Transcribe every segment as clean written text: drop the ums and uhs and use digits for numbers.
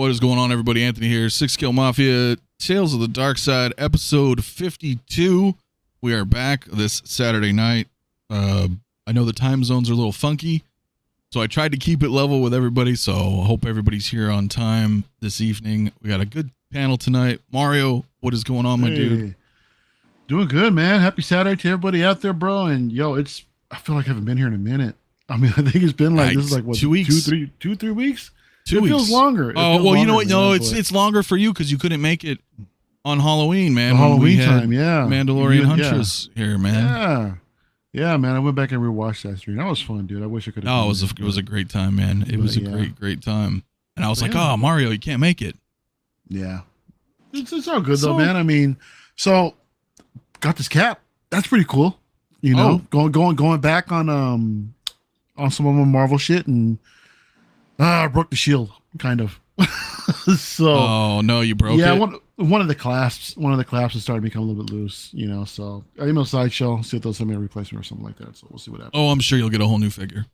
What is going on, everybody? Anthony here. Six Scale Mafia, Tales of the Dark Side, episode 52. We are back this Saturday night. I know the time zones are a little funky, so I tried to keep it level with everybody, so I hope everybody's here on time this evening. We got a good panel tonight. Mario, what is going on, my dude? Doing good, man. Happy Saturday to everybody out there, bro. And yo, I feel like I haven't been here in a minute. I mean, I think it's been like, this is like what, 2 weeks? 3 weeks? 2 it weeks. Feels longer. Oh, well, you know what? No, it's longer for you because you couldn't make it on Halloween, man. Halloween time, yeah. Mandalorian Huntress here, man. Yeah, man. I went back and rewatched that stream. That was fun, dude. I wish I could have. Oh, it was a great time, man. It was a great time. And I was like, oh, Mario, you can't make it. Yeah. It's all good, though, man. I mean, so got this cap. That's pretty cool. You know, going back on some of my Marvel shit, and I broke the shield, kind of. So. Oh no, you broke it. Yeah, one of the clasps has started to become a little bit loose. You know, so I emailed Sideshow, see if they'll send me a replacement or something like that. So we'll see what happens. Oh, I'm sure you'll get a whole new figure.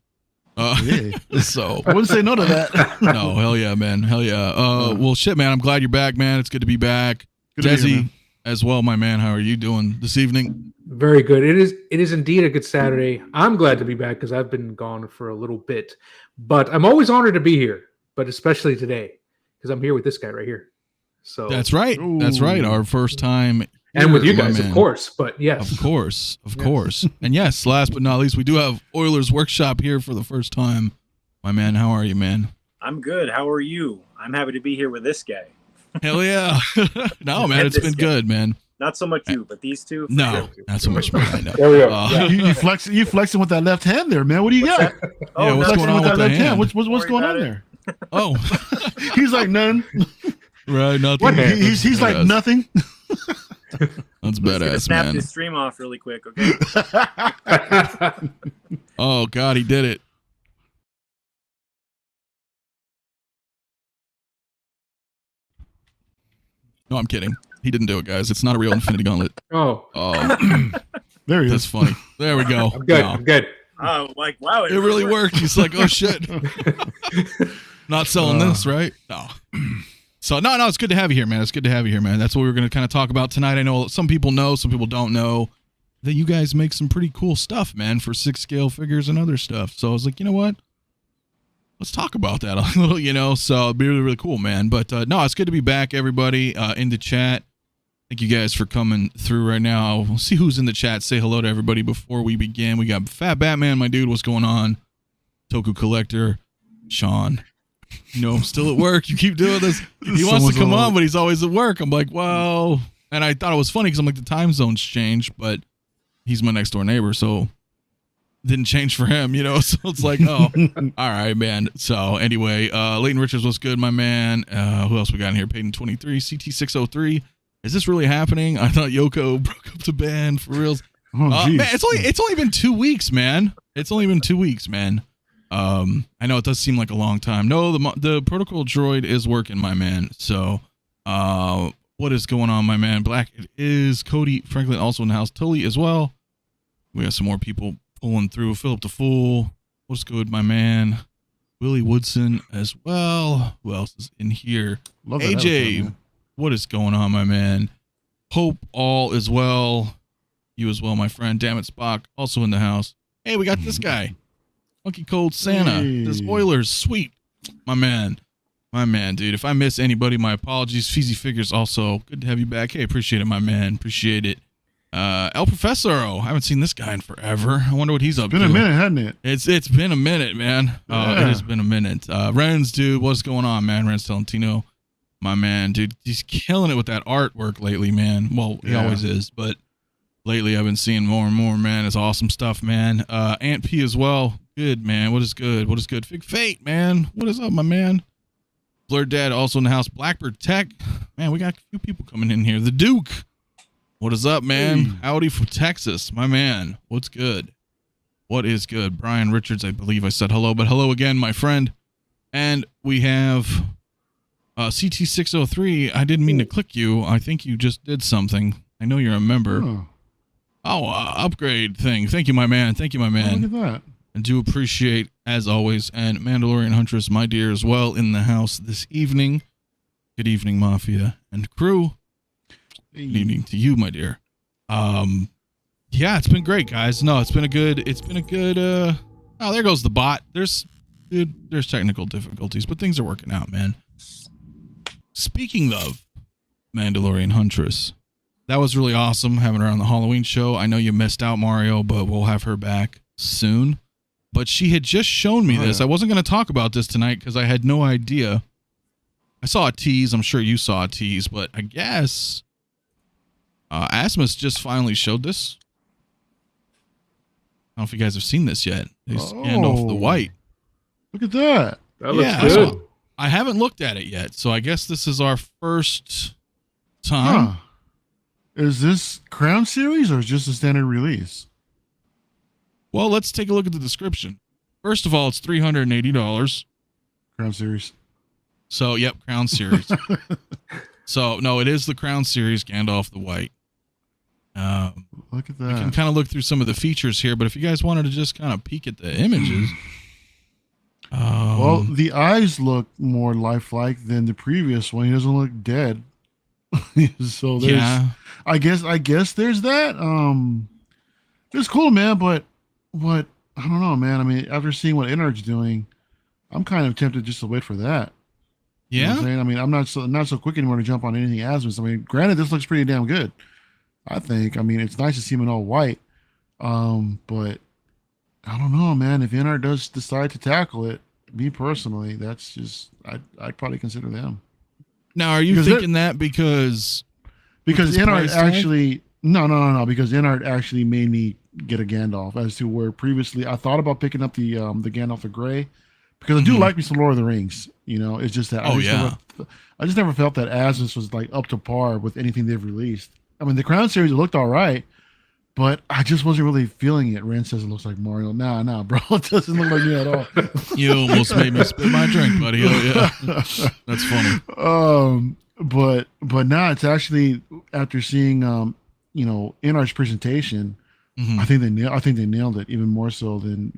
So I wouldn't say no to that. No, hell yeah, man, hell yeah. Well, shit, man. I'm glad you're back, man. It's good to be back. Desi as well, my man. How are you doing this evening? Very good. It is indeed a good Saturday. I'm glad to be back because I've been gone for a little bit, but I'm always honored to be here. But especially today because I'm here with this guy right here. So that's right. Ooh. That's right. Our first time. And with you guys, of course. But yes. Of course. And yes, last but not least, we do have Oilers Workshop here for the first time. My man, how are you, man? I'm good. How are you? I'm happy to be here with this guy. Hell yeah. No, man, it's been good, man. Not so much you, but these two. No, not so much me. I know. There we go. You flexing with that left hand there, man. What do you got? Yeah, what's going on with that left hand? What's going on there? Oh, he's like none. Right, nothing. He's like nothing. That's badass, snap man. this stream off really quick, okay? Oh God, he did it. No, I'm kidding. He didn't do it, guys. It's not a real Infinity Gauntlet. Oh, there he is. That's funny. There we go. I'm good. I'm good. Oh, like wow! It really worked. He's like, oh shit. Not selling this, right? No. So no, it's good to have you here, man. It's good to have you here, man. That's what we were going to kind of talk about tonight. I know some people know, some people don't know that you guys make some pretty cool stuff, man, for 6 scale figures and other stuff. So I was like, you know what? Let's talk about that a little, you know. So it'd be really, really cool, man. But no, it's good to be back, everybody, in the chat. Thank you guys for coming through right now. We'll see who's in the chat. Say hello to everybody before we begin. We got Fat Batman, my dude. What's going on? Toku Collector, Sean. You know, I'm still at work. You keep doing this. He wants to come on, but he's always at work. I'm like, well, and I thought it was funny because I'm like, the time zones change, but he's my next door neighbor, so didn't change for him, you know. So it's like, oh, all right, man. So anyway, Leighton Richards, what's good, my man? Who else we got in here? Payton 23, CT603. Is this really happening? I thought Yoko broke up the band for reals. Oh, man, it's only been 2 weeks, man. It's only been 2 weeks, man. I know it does seem like a long time. No, the protocol droid is working, my man. So, what is going on, my man? Black, it is Cody Franklin also in the house. Tully as well. We got some more people pulling through. Philip the Fool, what's good, my man? Willie Woodson as well. Who else is in here? Love that AJ, episode, what is going on, my man? Hope all is well. You as well, my friend. Damn it, Spock, also in the house. Hey, we got this guy. Funky Cold Santa. Hey. This Oilers, sweet. My man, dude. If I miss anybody, my apologies. Feezy Figures also. Good to have you back. Hey, appreciate it, my man. Appreciate it. El Professoro. I haven't seen this guy in forever. I wonder what he's up to. It's been a minute, hasn't it? It's been a minute, man. Yeah. It has been a minute. Renz, dude, what's going on, man? Renz Talentino. My man, dude. He's killing it with that artwork lately, man. Well, he always is, but lately I've been seeing more and more, man. It's awesome stuff, man. Aunt P as well. Good, man. What is good? What is good? Fig Fate, man. What is up, my man? Blurred Dad also in the house. Blackbird Tech. Man, we got a few people coming in here. The Duke. What is up, man? Hey. Howdy from Texas, my man. What's good? What is good? Brian Richards, I believe I said hello, but hello again, my friend. And we have CT603. I didn't mean to click you. I think you just did something. I know you're a member. Upgrade thing. Thank you, my man. Thank you, my man. Look at that. And do appreciate, as always, and Mandalorian Huntress, my dear, as well, in the house this evening. Good evening, Mafia and crew. Good evening to you, my dear. Yeah, it's been great, guys. No, it's been a good oh, there goes the bot. There's technical difficulties, but things are working out, man. Speaking of Mandalorian Huntress, that was really awesome having her on the Halloween show. I know you missed out, Mario, but we'll have her back soon. But she had just shown me this. I wasn't going to talk about this tonight because I had no idea. I saw a tease. I'm sure you saw a tease, but I guess Asmus just finally showed this. I don't know if you guys have seen this yet. It's Gandalf the White. Look at that. That looks good. So I haven't looked at it yet, so I guess this is our first time. Huh. Is this Crown series or is just a standard release? Well, let's take a look at the description. First of all, it's $380. Crown series. So, yep, Crown series. So, no, it is the Crown series, Gandalf the White. Look at that. We can kind of look through some of the features here, but if you guys wanted to just kind of peek at the images. Well, the eyes look more lifelike than the previous one. He doesn't look dead. So there's, I guess there's that. It's cool, man, but I don't know, man. I mean, after seeing what 𝗕𝗏𝗏's doing, I'm kind of tempted just to wait for that. Yeah. You know what I'm saying? I mean, I'm not so quick anymore to jump on anything Asmus. I mean, granted, this looks pretty damn good. I think. I mean, it's nice to see him in all white. But I don't know, man. If 𝗕𝗏𝗏 does decide to tackle it, me personally, that's just I'd probably consider them. Now, are you thinking that because 𝗕𝗏𝗏 actually no, because 𝗕𝗏𝗏 actually made me get a Gandalf, as to where previously I thought about picking up the Gandalf the Grey, because I do like me some Lord of the Rings. You know, it's just that I just never felt that Asmus was like up to par with anything they've released. I mean, the Crown series, it looked all right, but I just wasn't really feeling it. Ren says it looks like Mario. Nah, bro, it doesn't look like me at all. You almost made me spit my drink, buddy. Oh yeah, that's funny. But now it's actually, after seeing 𝗕𝗏𝗏's presentation, I think they nailed it even more so than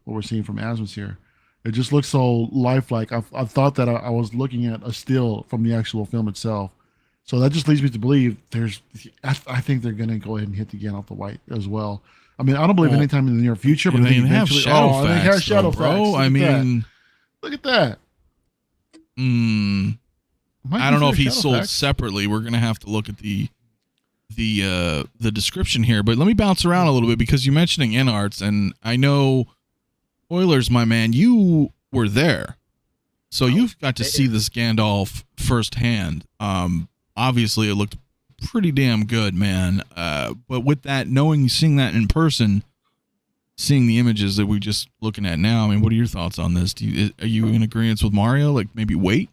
what we're seeing from Asmus here. It just looks so lifelike. I thought that I was looking at a still from the actual film itself. So that just leads me to believe I think they're going to go ahead and hit the Gandalf the White as well. I mean, I don't believe anytime in the near future, but I think eventually. They have shadow facts, I mean, look at that. I don't know if he's sold separately. We're going to have to look at the description here, but let me bounce around a little bit because you're mentioning 𝗕𝗏𝗏s, and I know Oilers, my man, you were there, so you've got to see this Gandalf firsthand. Obviously, it looked pretty damn good, man. But with that, seeing that in person, seeing the images that we're just looking at now, I mean, what are your thoughts on this? Are you in agreement with Mario? Like maybe wait?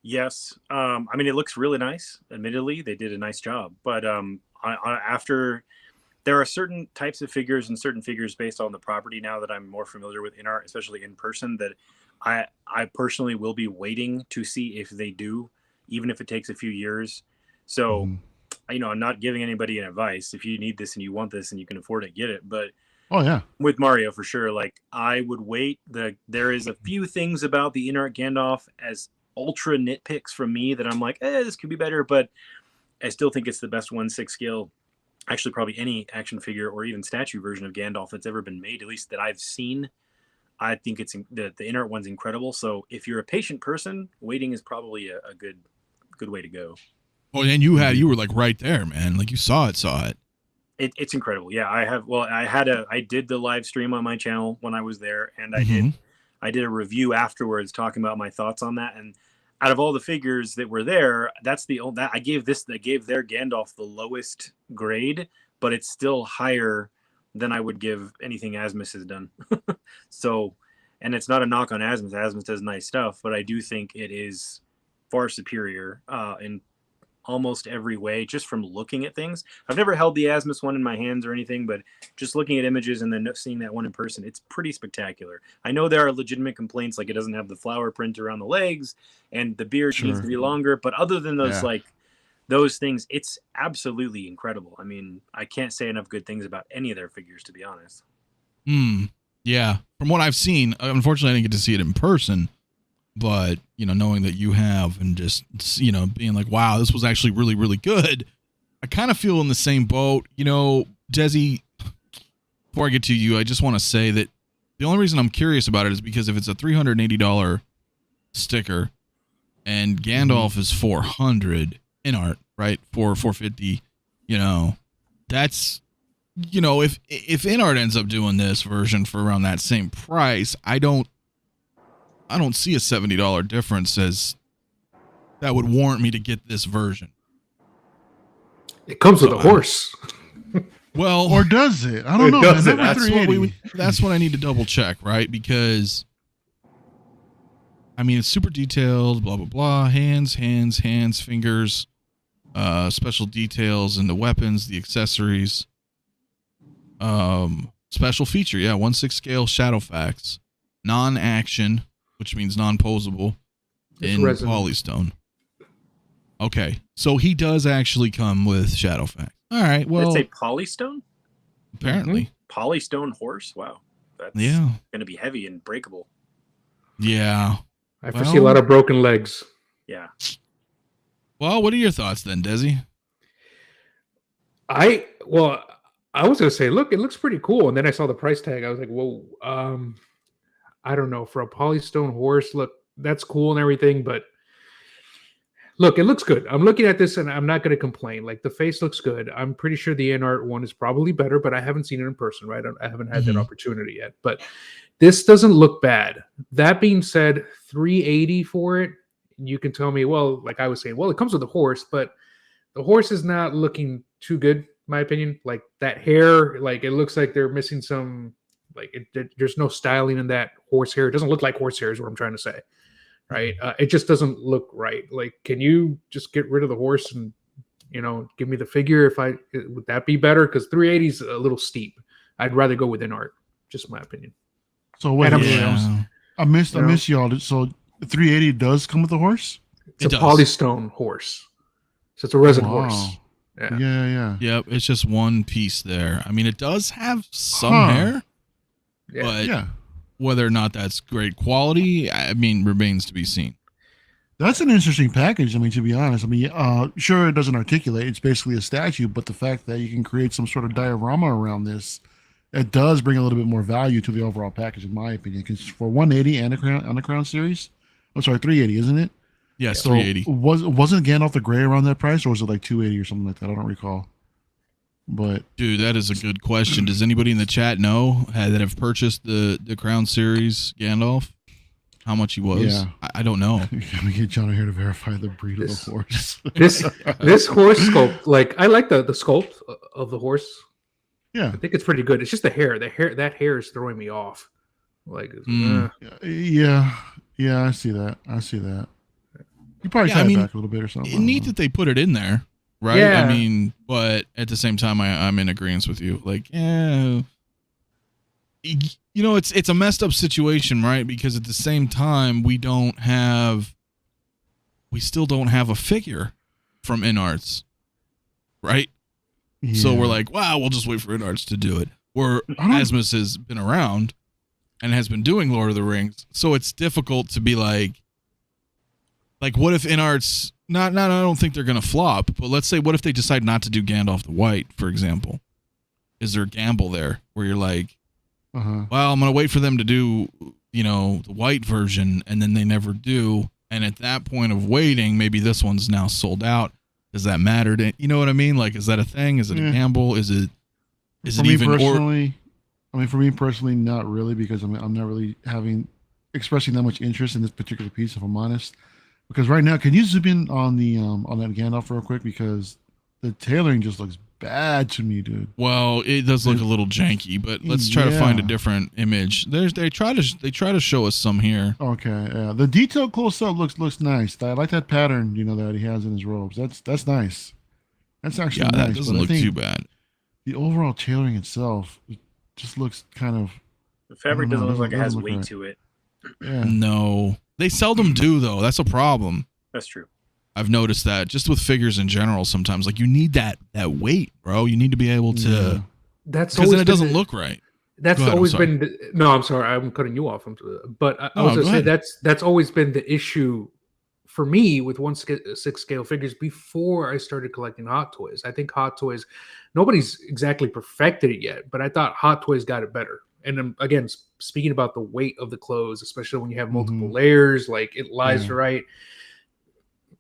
Yes. I mean, it looks really nice. Admittedly, they did a nice job. But after, there are certain types of figures and certain figures based on the property now that I'm more familiar with in art, especially in person, that I personally will be waiting to see if they do, even if it takes a few years. So, I'm not giving anybody an advice. If you need this and you want this and you can afford it, get it. But with Mario, for sure, like I would wait. There is a few things about the 𝗕𝗏𝗏 Gandalf as ultra nitpicks from me that I'm like, this could be better, but I still think it's the best 1/6 scale, actually probably any action figure or even statue version of Gandalf that's ever been made, at least that I've seen. I think it's the 𝗕𝗏𝗏 one's incredible. So if you're a patient person, waiting is probably a good way to go. Oh, and you were like right there, man. Like you saw it. It's incredible. Yeah, I did the live stream on my channel when I was there, and I did a review afterwards talking about my thoughts on that. And out of all the figures that were there, that's I gave their Gandalf the lowest grade, but it's still higher than I would give anything Asmus has done. So, and it's not a knock on Asmus. Asmus does nice stuff, but I do think it is far superior in almost every way, just from looking at things. I've never held the Asmus one in my hands or anything, but just looking at images and then seeing that one in person, it's pretty spectacular. I know there are legitimate complaints, like it doesn't have the flower print around the legs and the beard needs to be longer, but other than those those things, it's absolutely incredible. I mean, I can't say enough good things about any of their figures, to be honest. Yeah, from what I've seen, unfortunately I didn't get to see it in person, but knowing that you have, and just being like, wow, this was actually really, really good. I kind of feel in the same boat. Desi, before I get to you, I just want to say that the only reason I'm curious about it is because if it's a $380 sticker and Gandalf is $400 in art, right? $450, that's, if InArt ends up doing this version for around that same price, I don't see a $70 difference as that would warrant me to get this version. It comes with a horse. Well, or does it? I don't know. Does it? That's what I need to double check, right? Because it's super detailed, blah blah blah. Hands, fingers, special details in the weapons, the accessories. Special feature, 1/6 scale shadow facts, non-action, which means non-posable, in polystone. Okay, so he does actually come with shadow facts. All right, well, let's say polystone. Apparently, polystone horse. Wow, that's going to be heavy and breakable. Yeah, I foresee a lot of broken legs. Yeah. Well, what are your thoughts then, Desi? I was going to say, look, it looks pretty cool. And then I saw the price tag. I was like, whoa, I don't know. For a polystone horse, look, that's cool and everything. But look, it looks good. I'm looking at this and I'm not going to complain. Like, the face looks good. I'm pretty sure the InArt one is probably better, but I haven't seen it in person, right? I haven't had that opportunity yet. But this doesn't look bad. That being said, $380 for it. You can tell me, well, like I was saying, well, it comes with a horse, but the horse is not looking too good, in my opinion. Like, that hair, like, it looks like they're missing some, like, there's no styling in that horse hair. It doesn't look like horse hair is what I'm trying to say, right? It just doesn't look right. Like, can you just get rid of the horse and, give me the figure? Would that be better? Because 380 is a little steep. I'd rather go with InArt, just my opinion. So wait, I missed y'all. So 380 does come with a horse? It's a polystone horse. So it's a resin horse. Yeah. Yep, it's just one piece there. It does have some hair, but whether or not that's great quality, remains to be seen. That's an interesting package. To be honest, sure, it doesn't articulate. It's basically a statue, but the fact that you can create some sort of diorama around this, it does bring a little bit more value to the overall package, in my opinion. Because for 180 and on the Crown series, 380, isn't it? Yes, so 380. Wasn't Gandalf the Grey around that price, or was it like 280 or something like that? I don't recall. But dude, that is a good question. Does anybody in the chat know that have purchased the Crown series Gandalf? How much he was? Yeah. I don't know. Can we get John here to verify the breed of the horse? this horse sculpt, like, I like the sculpt of the horse. Yeah, I think it's pretty good. It's just the hair. That hair is throwing me off. Like, yeah, I see that. You probably cut it back a little bit or something. Neat that they put it in there, right? Yeah. But at the same time, I'm in agreement with you. Like, it's a messed up situation, right? Because at the same time, we still don't have a figure from InArts, right? Yeah. So we're like, wow, we'll just wait for InArts to do it. Where Asmus has been around and has been doing Lord of the Rings, so it's difficult to be like, what if InArts? I don't think they're gonna flop, but let's say, what if they decide not to do Gandalf the White, for example? Is there a gamble there where you're like, well, I'm gonna wait for them to do, the white version, and then they never do, and at that point of waiting, maybe this one's now sold out. Does that matter? You know what I mean? Like, is that a thing? Is it a gamble? Is it even? For me personally, not really, because I'm not really expressing that much interest in this particular piece, if I'm honest. Because right now, can you zoom in on the on that Gandalf real quick? Because the tailoring just looks bad to me, dude. Well, it does look a little janky, but let's try to find a different image. They try to show us some here. Okay, yeah. The detail close up looks nice. I like that pattern, that he has in his robes. That's nice. That's actually nice. That doesn't look too bad. The overall tailoring itself just looks kind of. The fabric doesn't look like it has weight to it. Yeah. No, they seldom do though. That's a problem. That's true. I've noticed that just with figures in general. Sometimes, like, you need that weight, bro. You need to be able to. That's because then it doesn't look right. that's Go ahead, always I'm sorry. been. No, I'm sorry, I'm cutting you off. But I No, was go gonna say ahead. that's always been the issue for me with 1/6 scale figures before I started collecting Hot Toys. I think Hot Toys, nobody's exactly perfected it yet, but I thought Hot Toys got it better. And again, speaking about the weight of the clothes, especially when you have multiple layers, like it lies right.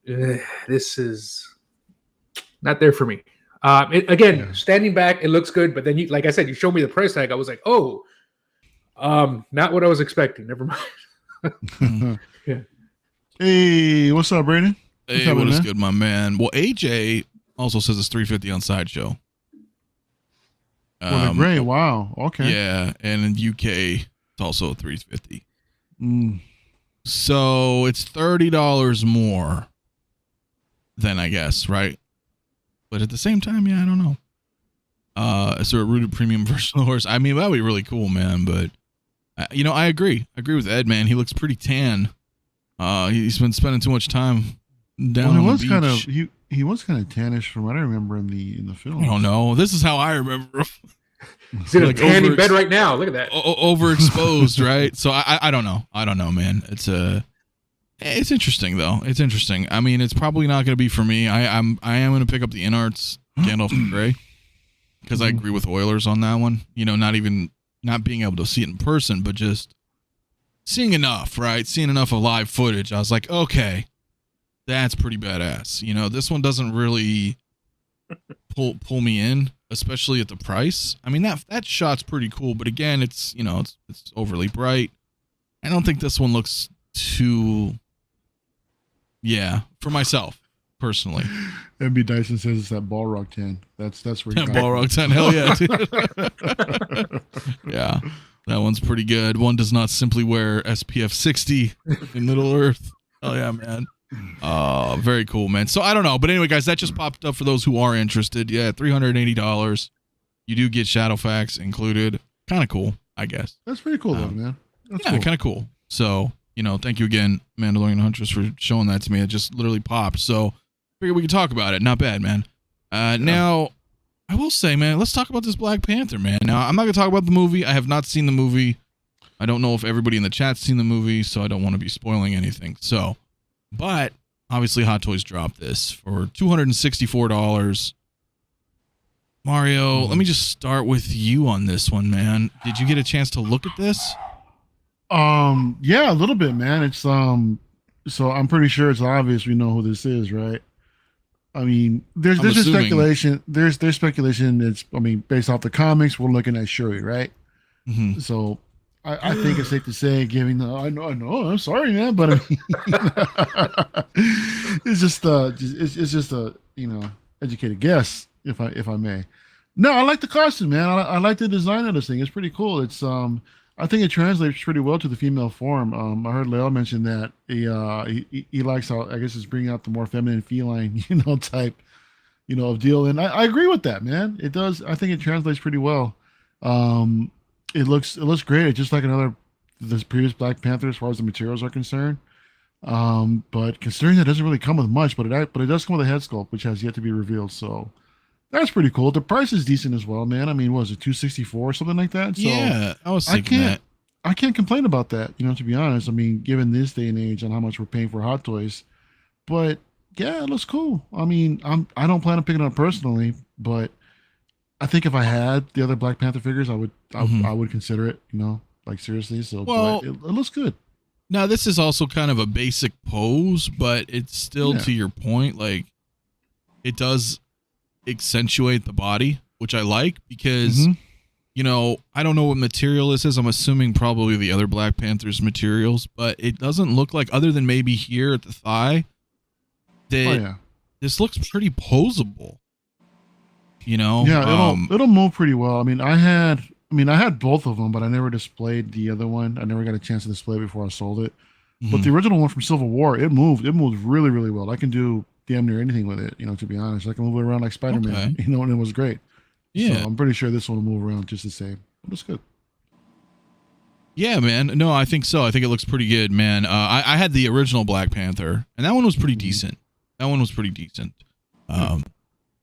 This is not there for me. Standing back, it looks good, but then you, like I said, you showed me the price tag. I was like, oh, not what I was expecting. Never mind. Yeah. Hey, what's up, Brandon? Hey, what is good, my man? Well, AJ also says it's $350 on Sideshow. Great. Wow. Okay. Yeah, and in UK it's also $350. So it's $30 more than, I guess, right? But at the same time, yeah, I don't know. So a rooted premium version of the horse. I mean, that would be really cool, man. But I agree. I agree with Ed, man. He looks pretty tan. He's been spending too much time down on the beach. He was kind of tannish from what I remember in the film. I don't know. This is how I remember him. He's in a tanning bed right now. Look at that. Overexposed, right? So I don't know. I don't know, man. It's interesting though. It's interesting. I mean, it's probably not going to be for me. I am going to pick up the InArts Gandalf the Grey because I agree with Oilers on that one. Not being able to see it in person, but just seeing enough, right? Seeing enough of live footage. I was like, okay, that's pretty badass. This one doesn't really pull me in, especially at the price. I mean, that shot's pretty cool, but again, it's overly bright. I don't think this one looks too. Yeah, for myself personally. MB Dyson says it's that Balrog 10. That's where you Balrog 10. Hell yeah, dude. Yeah, that one's pretty good. One does not simply wear SPF 60 in Middle Earth. Oh yeah, man. Very cool, man. So I don't know, but anyway, guys, that just popped up for those who are interested. Yeah, $380. You do get Shadowfax included. Kind of cool, I guess. That's pretty cool, though, man. That's cool. Kind of cool. So, thank you again, Mandalorian Huntress, for showing that to me. It just literally popped. So, figured we could talk about it. Not bad, man. Now, I will say, man, let's talk about this Black Panther, man. Now, I'm not going to talk about the movie. I have not seen the movie. I don't know if everybody in the chat's seen the movie, so I don't want to be spoiling anything. So, but obviously Hot Toys dropped this for $264. Mario, let me just start with you on this one, man. Did you get a chance to look at this? Yeah, a little bit, man. It's so I'm pretty sure it's obvious we know who this is, right? I mean, there's just speculation. There's speculation. It's, I mean, based off the comics, we're looking at Shuri, right? Mm-hmm. So I think it's safe to say, I know, I'm sorry, man, but I mean, it's just a educated guess, if I may. No, I like the costume, man. I like the design of this thing. It's pretty cool. It's I think it translates pretty well to the female form. I heard Leo mention that he likes how, I guess, it's bringing out the more feminine, feline, type, of deal. And I agree with that, man. It does. I think it translates pretty well. It looks great. It's just like this previous Black Panther as far as the materials are concerned. But considering that it doesn't really come with much, but it does come with a head sculpt, which has yet to be revealed. So that's pretty cool. The price is decent as well, man. I mean, what was it, $264 or something like that? So yeah, I was thinking that. I can't complain about that, to be honest. I mean, given this day and age and how much we're paying for Hot Toys. But yeah, it looks cool. I mean, I don't plan on picking it up personally, but I think if I had the other Black Panther figures, I would consider it, like seriously. So well, it looks good. Now, this is also kind of a basic pose, but it's still, to your point, like, it does accentuate the body, which I like, because I don't know what material this is. I'm assuming probably the other Black Panther's materials, but it doesn't look like, other than maybe here at the thigh, that this looks pretty posable. Yeah, it'll move pretty well. I mean, I had both of them, but I never displayed the other one. I never got a chance to display it before I sold it. But the original one from Civil War, it moved really, really well. I can do damn near anything with it, to be honest. I can move it around like Spider-Man, and it was great. Yeah. So I'm pretty sure this one will move around just the same. It looks good. Yeah, man. No, I think so. I think it looks pretty good, man. I had the original Black Panther, and that one was pretty decent.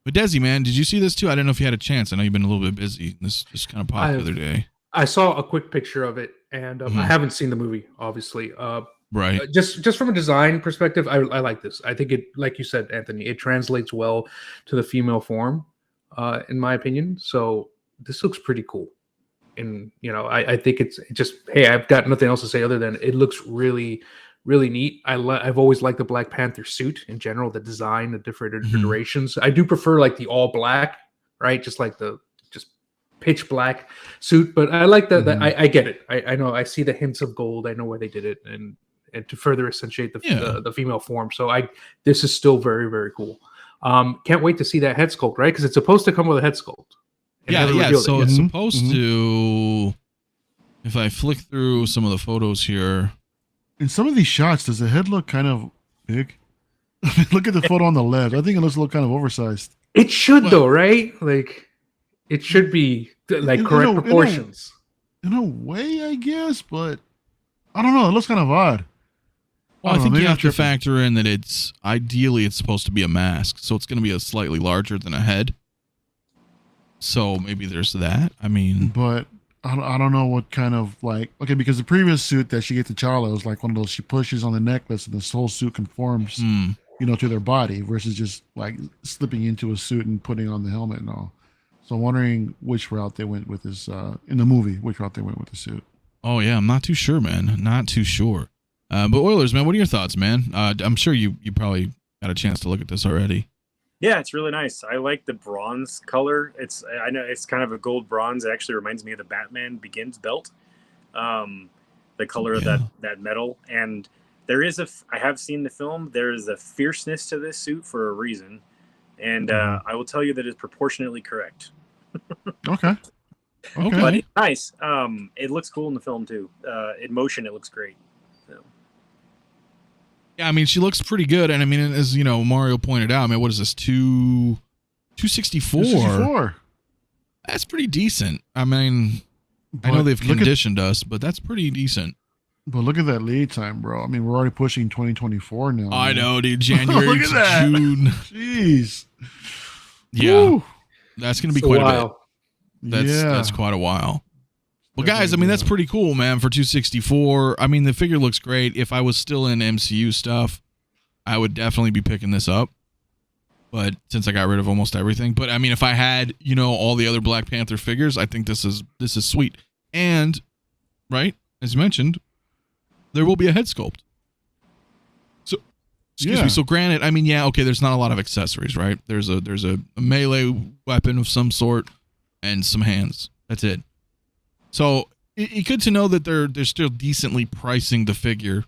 But Desi, man, did you see this too? I don't know if you had a chance. I know you've been a little bit busy. This just kind of popped the other day. I saw a quick picture of it, and I haven't seen the movie, obviously. Right. Just from a design perspective, I like this. I think it, like you said, Anthony, it translates well to the female form, in my opinion. So this looks pretty cool. And I think it's just, hey, I've got nothing else to say other than it looks really, really neat. I've always liked the Black Panther suit in general, the design, the different iterations. I do prefer like the all black, right? Just like the pitch black suit, but I like that. I get it. I know. I see the hints of gold. I know why they did it, and to further accentuate the female form. So this is still very, very cool. Can't wait to see that head sculpt, right? Because it's supposed to come with a head sculpt. Yeah. So it's supposed to. If I flick through some of the photos here, in some of these shots, does the head look kind of big? Look at the photo on the left. I think it looks a little kind of oversized. It should though, right? Like it should be like correct proportions. In a way, I guess, but I don't know. It looks kind of odd. Well, I think you have to factor in that it's supposed to be a mask, so it's going to be a slightly larger than a head. So maybe there's that. I mean, but I don't know what kind of okay, because the previous suit that she gets to T'Challa was like one of those she pushes on the necklace and this whole suit conforms, to their body versus just like slipping into a suit and putting on the helmet and all. So I'm wondering which route they went with this in the movie. Which route they went with the suit? Oh yeah, I'm not too sure, man. Not too sure. But Oilers, man, what are your thoughts, man? I'm sure you probably got a chance to look at this already. Yeah, it's really nice. I like the bronze color. I know it's kind of a gold bronze. It actually reminds me of the Batman Begins belt, the color of that metal. And I have seen the film. There is a fierceness to this suit for a reason, and I will tell you that it's proportionately correct. Okay. But it's nice. It looks cool in the film too. In motion, it looks great. So. Yeah, I mean, she looks pretty good, and I mean, as Mario pointed out, I mean, what is this, 264? 264. That's pretty decent. I mean, I know they've conditioned us, but that's pretty decent. But look at that lead time, bro. I mean, we're already pushing 2024 now. I know, dude. January to June. Jeez. Yeah, Woo. That's gonna be quite a bit. That's quite a while. Well, guys, I mean, that's pretty cool, man, for 264. I mean, the figure looks great. If I was still in MCU stuff, I would definitely be picking this up. But since I got rid of almost everything. But, I mean, if I had, all the other Black Panther figures, I think this is sweet. And, right, as you mentioned, there will be a head sculpt. So, excuse me. So, granted, I mean, there's not a lot of accessories, right? There's a melee weapon of some sort and some hands. That's it. So it's good to know that they're still decently pricing the figure,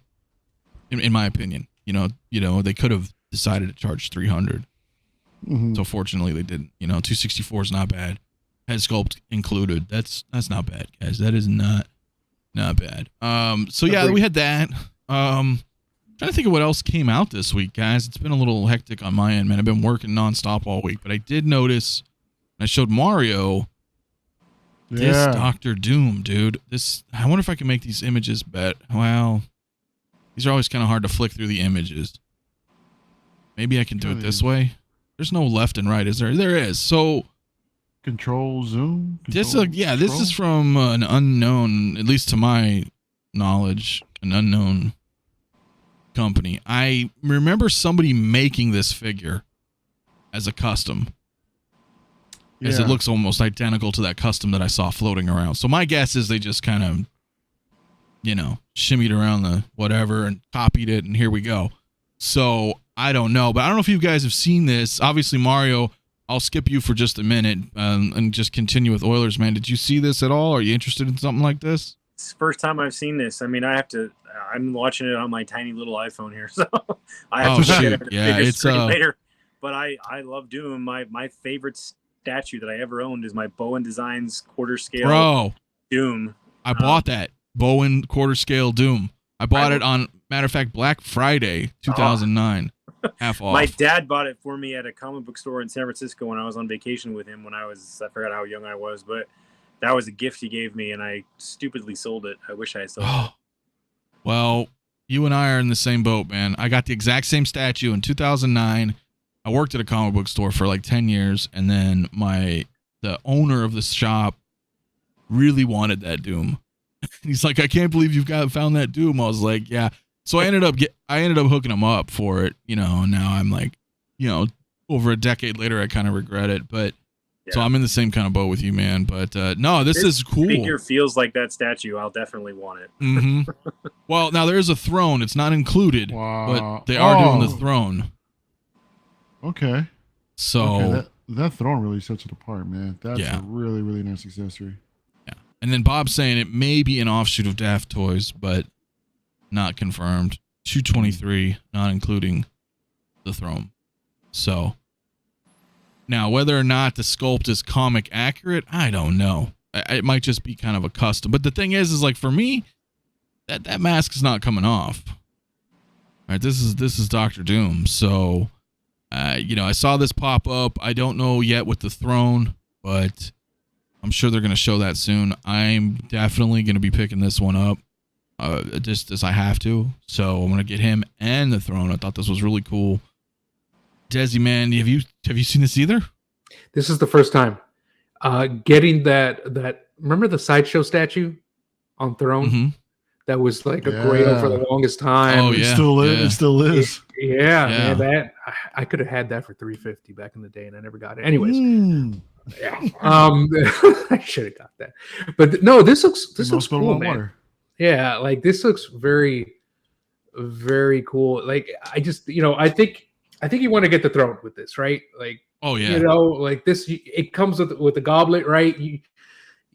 in my opinion. They could have decided to charge $300. So fortunately they didn't. 264 is not bad. Head sculpt included. That's not bad, guys. That is not bad. So yeah, we had that. Trying to think of what else came out this week, guys. It's been a little hectic on my end, man. I've been working nonstop all week, but I did notice. I showed Mario. This Dr. Doom, dude. I wonder if I can make these images better. Well, these are always kind of hard to flick through the images. Maybe I can do it this way. There's no left and right, is there? There is. So control zoom. This is from an unknown, at least to my knowledge, an unknown company. I remember somebody making this figure as a custom. As it looks almost identical to that custom that I saw floating around. So my guess is they just kind of, shimmied around the whatever and copied it, and here we go. So I don't know, but I don't know if you guys have seen this. Obviously, Mario, I'll skip you for just a minute and just continue with Oilers, man. Did you see this at all? Are you interested in something like this? It's the first time I've seen this. I mean, I'm watching it on my tiny little iPhone here, so I have to look at it at a bigger screen later. But I love Doom. My favorite statue that I ever owned is my Bowen Designs quarter scale Doom. I bought that Bowen quarter scale Doom. I bought it on, matter of fact, Black Friday 2009, half off. My dad bought it for me at a comic book store in San Francisco when I was on vacation with him I forgot how young I was, but that was a gift he gave me, and I stupidly sold it. I wish I had sold it. Well, you and I are in the same boat, man. I got the exact same statue in 2009. I worked at a comic book store for like 10 years, and then the owner of the shop really wanted that Doom. He's like, I can't believe you've found that Doom. I was like, yeah. So I ended up hooking him up for it, you know. And now I'm like, you know, over a decade later, I kind of regret it, but so I'm in the same kind of boat with you, man. But no, this is cool. Figure feels like that statue. I'll definitely want it. Mm-hmm. Well, now there is a throne. It's not included, but they are doing the throne. Okay. So that throne really sets it apart, man. That's a really, really nice accessory. Yeah. And then Bob's saying it may be an offshoot of Daft Toys, but not confirmed. 223, not including the throne. So now, whether or not the sculpt is comic accurate, I don't know. It might just be kind of a custom. But the thing is like for me, that mask is not coming off. All right, this is Dr. Doom. So, you know, I saw this pop up. I don't know yet with the throne, but I'm sure they're going to show that soon. I'm definitely going to be picking this one up, just as I have to. So I'm going to get him and the throne. I thought this was really cool. Desi, man, have you seen this either? This is the first time getting that. Remember the sideshow statue on Throne? Mm-hmm. That was like a grail for the longest time. Oh yeah, it still is. Man, that I could have had that for $350 back in the day, and I never got it. Anyways, yeah, I should have got that. But no, this looks cool, man. Water. Yeah, like this looks very, very cool. Like I just, you know, I think you want to get the throne with this, right? Like, oh yeah, you know, like this, it comes with the goblet, right?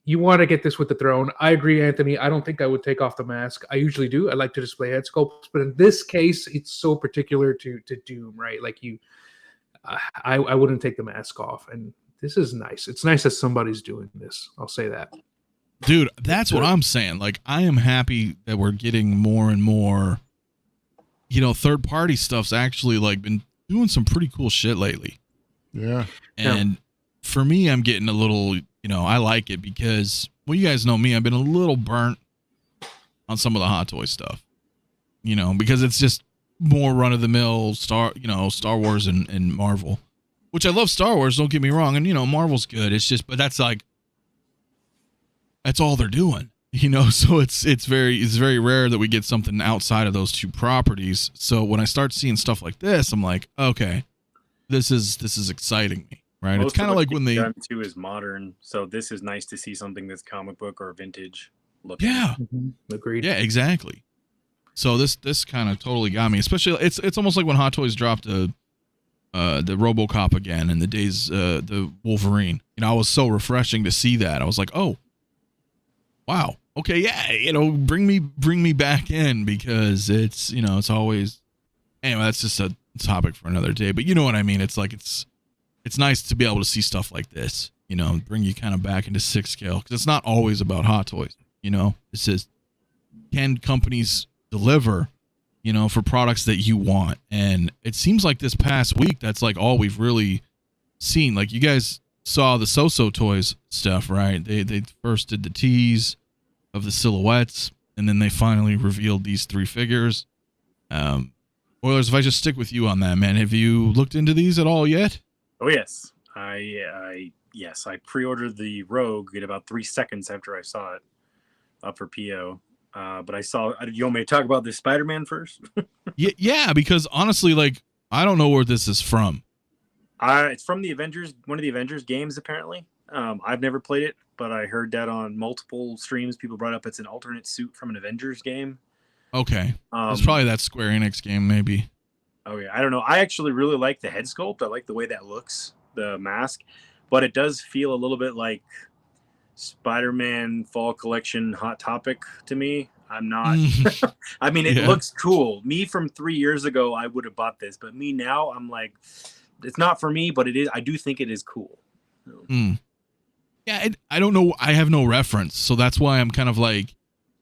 You want to get this with the throne. I agree, Anthony. I don't think I would take off the mask. I usually do. I like to display head sculpts, but in this case, it's so particular to Doom, right? Like I wouldn't take the mask off, and this is nice. It's nice that somebody's doing this. I'll say that. Dude, that's what I'm saying. Like, I am happy that we're getting more and more, you know, third-party stuff's actually, like, been doing some pretty cool shit lately. Yeah. And for me, I'm getting a little, you know, I like it because, well, you guys know me. I've been a little burnt on some of the Hot Toys stuff, you know, because it's just more run-of-the-mill Star Wars and Marvel, which I love Star Wars, don't get me wrong. And, you know, Marvel's good. It's just, but that's like, that's all they're doing, you know? So it's very rare that we get something outside of those two properties. So when I start seeing stuff like this, I'm like, okay, this is exciting me, right? It's kind of like when they done too is modern. So this is nice to see something that's comic book or vintage looking. Yeah. Mm-hmm. Agreed. Yeah, exactly. So this kind of totally got me, especially it's almost like when Hot Toys dropped the RoboCop again and the Wolverine. You know, I was so refreshing to see that. I was like, oh, wow. Okay, yeah, you know, bring me back in because it's, you know, it's always, anyway, that's just a topic for another day, but you know what I mean? It's like, it's nice to be able to see stuff like this, you know, bring you kind of back into 6 scale because it's not always about Hot Toys, you know? It's just, can companies deliver, you know, for products that you want? And it seems like this past week, that's like all we've really seen. Like you guys saw the So-So Toys stuff, right? They first did the tease of the silhouettes, and then they finally revealed these 3 figures. Oilers, if I just stick with you on that, man, have you looked into these at all yet? Oh yes, I pre-ordered the Rogue in about 3 seconds after I saw it up for PO. But I saw. You want me to talk about this Spider-Man first? yeah, because honestly, like I don't know where this is from. It's from the Avengers, one of the Avengers games, apparently. I've never played it, but I heard that on multiple streams. People brought up it's an alternate suit from an Avengers game. Okay. It's probably that Square Enix game, maybe. Oh, yeah. I don't know. I actually really like the head sculpt. I like the way that looks, the mask. But it does feel a little bit like Spider-Man Fall Collection Hot Topic to me. I'm not. I mean, it looks cool. Me from 3 years ago, I would have bought this. But me now, I'm like, it's not for me, but it is. I do think it is cool. Yeah, I don't know. I have no reference. So that's why I'm kind of like,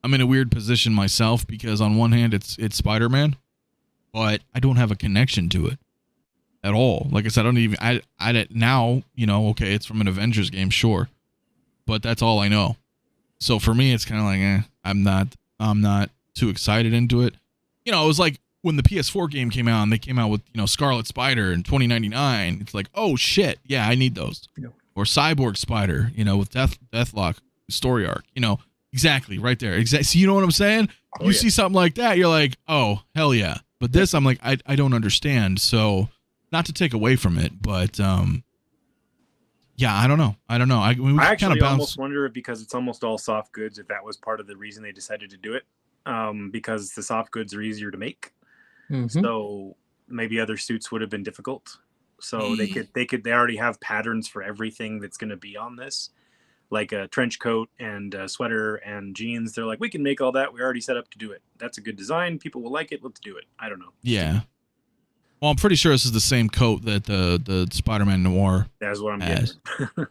I'm in a weird position myself because on one hand, it's Spider-Man, but I don't have a connection to it at all. Like I said, I now, you know, okay, it's from an Avengers game, sure. But that's all I know. So for me, it's kind of like, I'm not too excited into it. You know, it was like when the PS4 game came out and they came out with, you know, Scarlet Spider in 2099. It's like, oh shit, yeah, I need those. Yeah. Or Cyborg Spider, you know, with Deathlock. story arc. You know, exactly right there. Exactly. So you know what I'm saying? You see something like that, you're like, oh, hell yeah. But this, I'm like, I don't understand. So not to take away from it, but yeah, I don't know. I actually almost wonder if, because it's almost all soft goods, if that was part of the reason they decided to do it. Because the soft goods are easier to make. So maybe other suits would have been difficult. So they already have patterns for everything that's going to be on this, like a trench coat and a sweater and jeans. They're like, we can make all that. We're already set up to do it. That's a good design. People will like it. Let's do it. I don't know. Yeah. Well, I'm pretty sure this is the same coat that the Spider-Man Noir That's what I'm getting.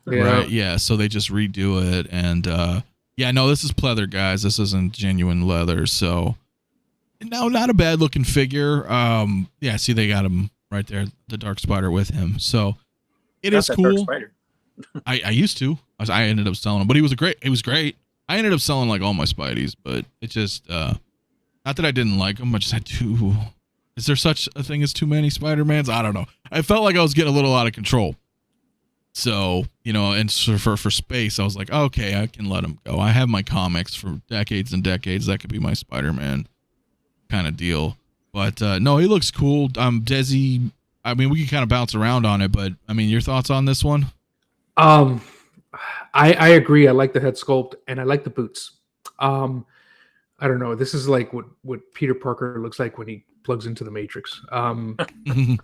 Right. Yeah. So they just redo it, and yeah, no, this is pleather, guys. This isn't genuine leather. So no, not a bad looking figure. Yeah. See, they got him right there, the Dark Spider with him. So it is cool. I used to. I ended up selling him, but he was great. I ended up selling like all my Spideys, but it just not that I didn't like them. I just had too. Is there such a thing as too many Spider-Mans? I don't know. I felt like I was getting a little out of control. So, you know, and so for space, I was like, okay, I can let him go. I have my comics for decades and decades. That could be my Spider-Man kind of deal. But no, he looks cool. Desi, I mean, we can kind of bounce around on it, but I mean, your thoughts on this one? I agree. I like the head sculpt and I like the boots. I don't know. This is like what Peter Parker looks like when he plugs into the Matrix. You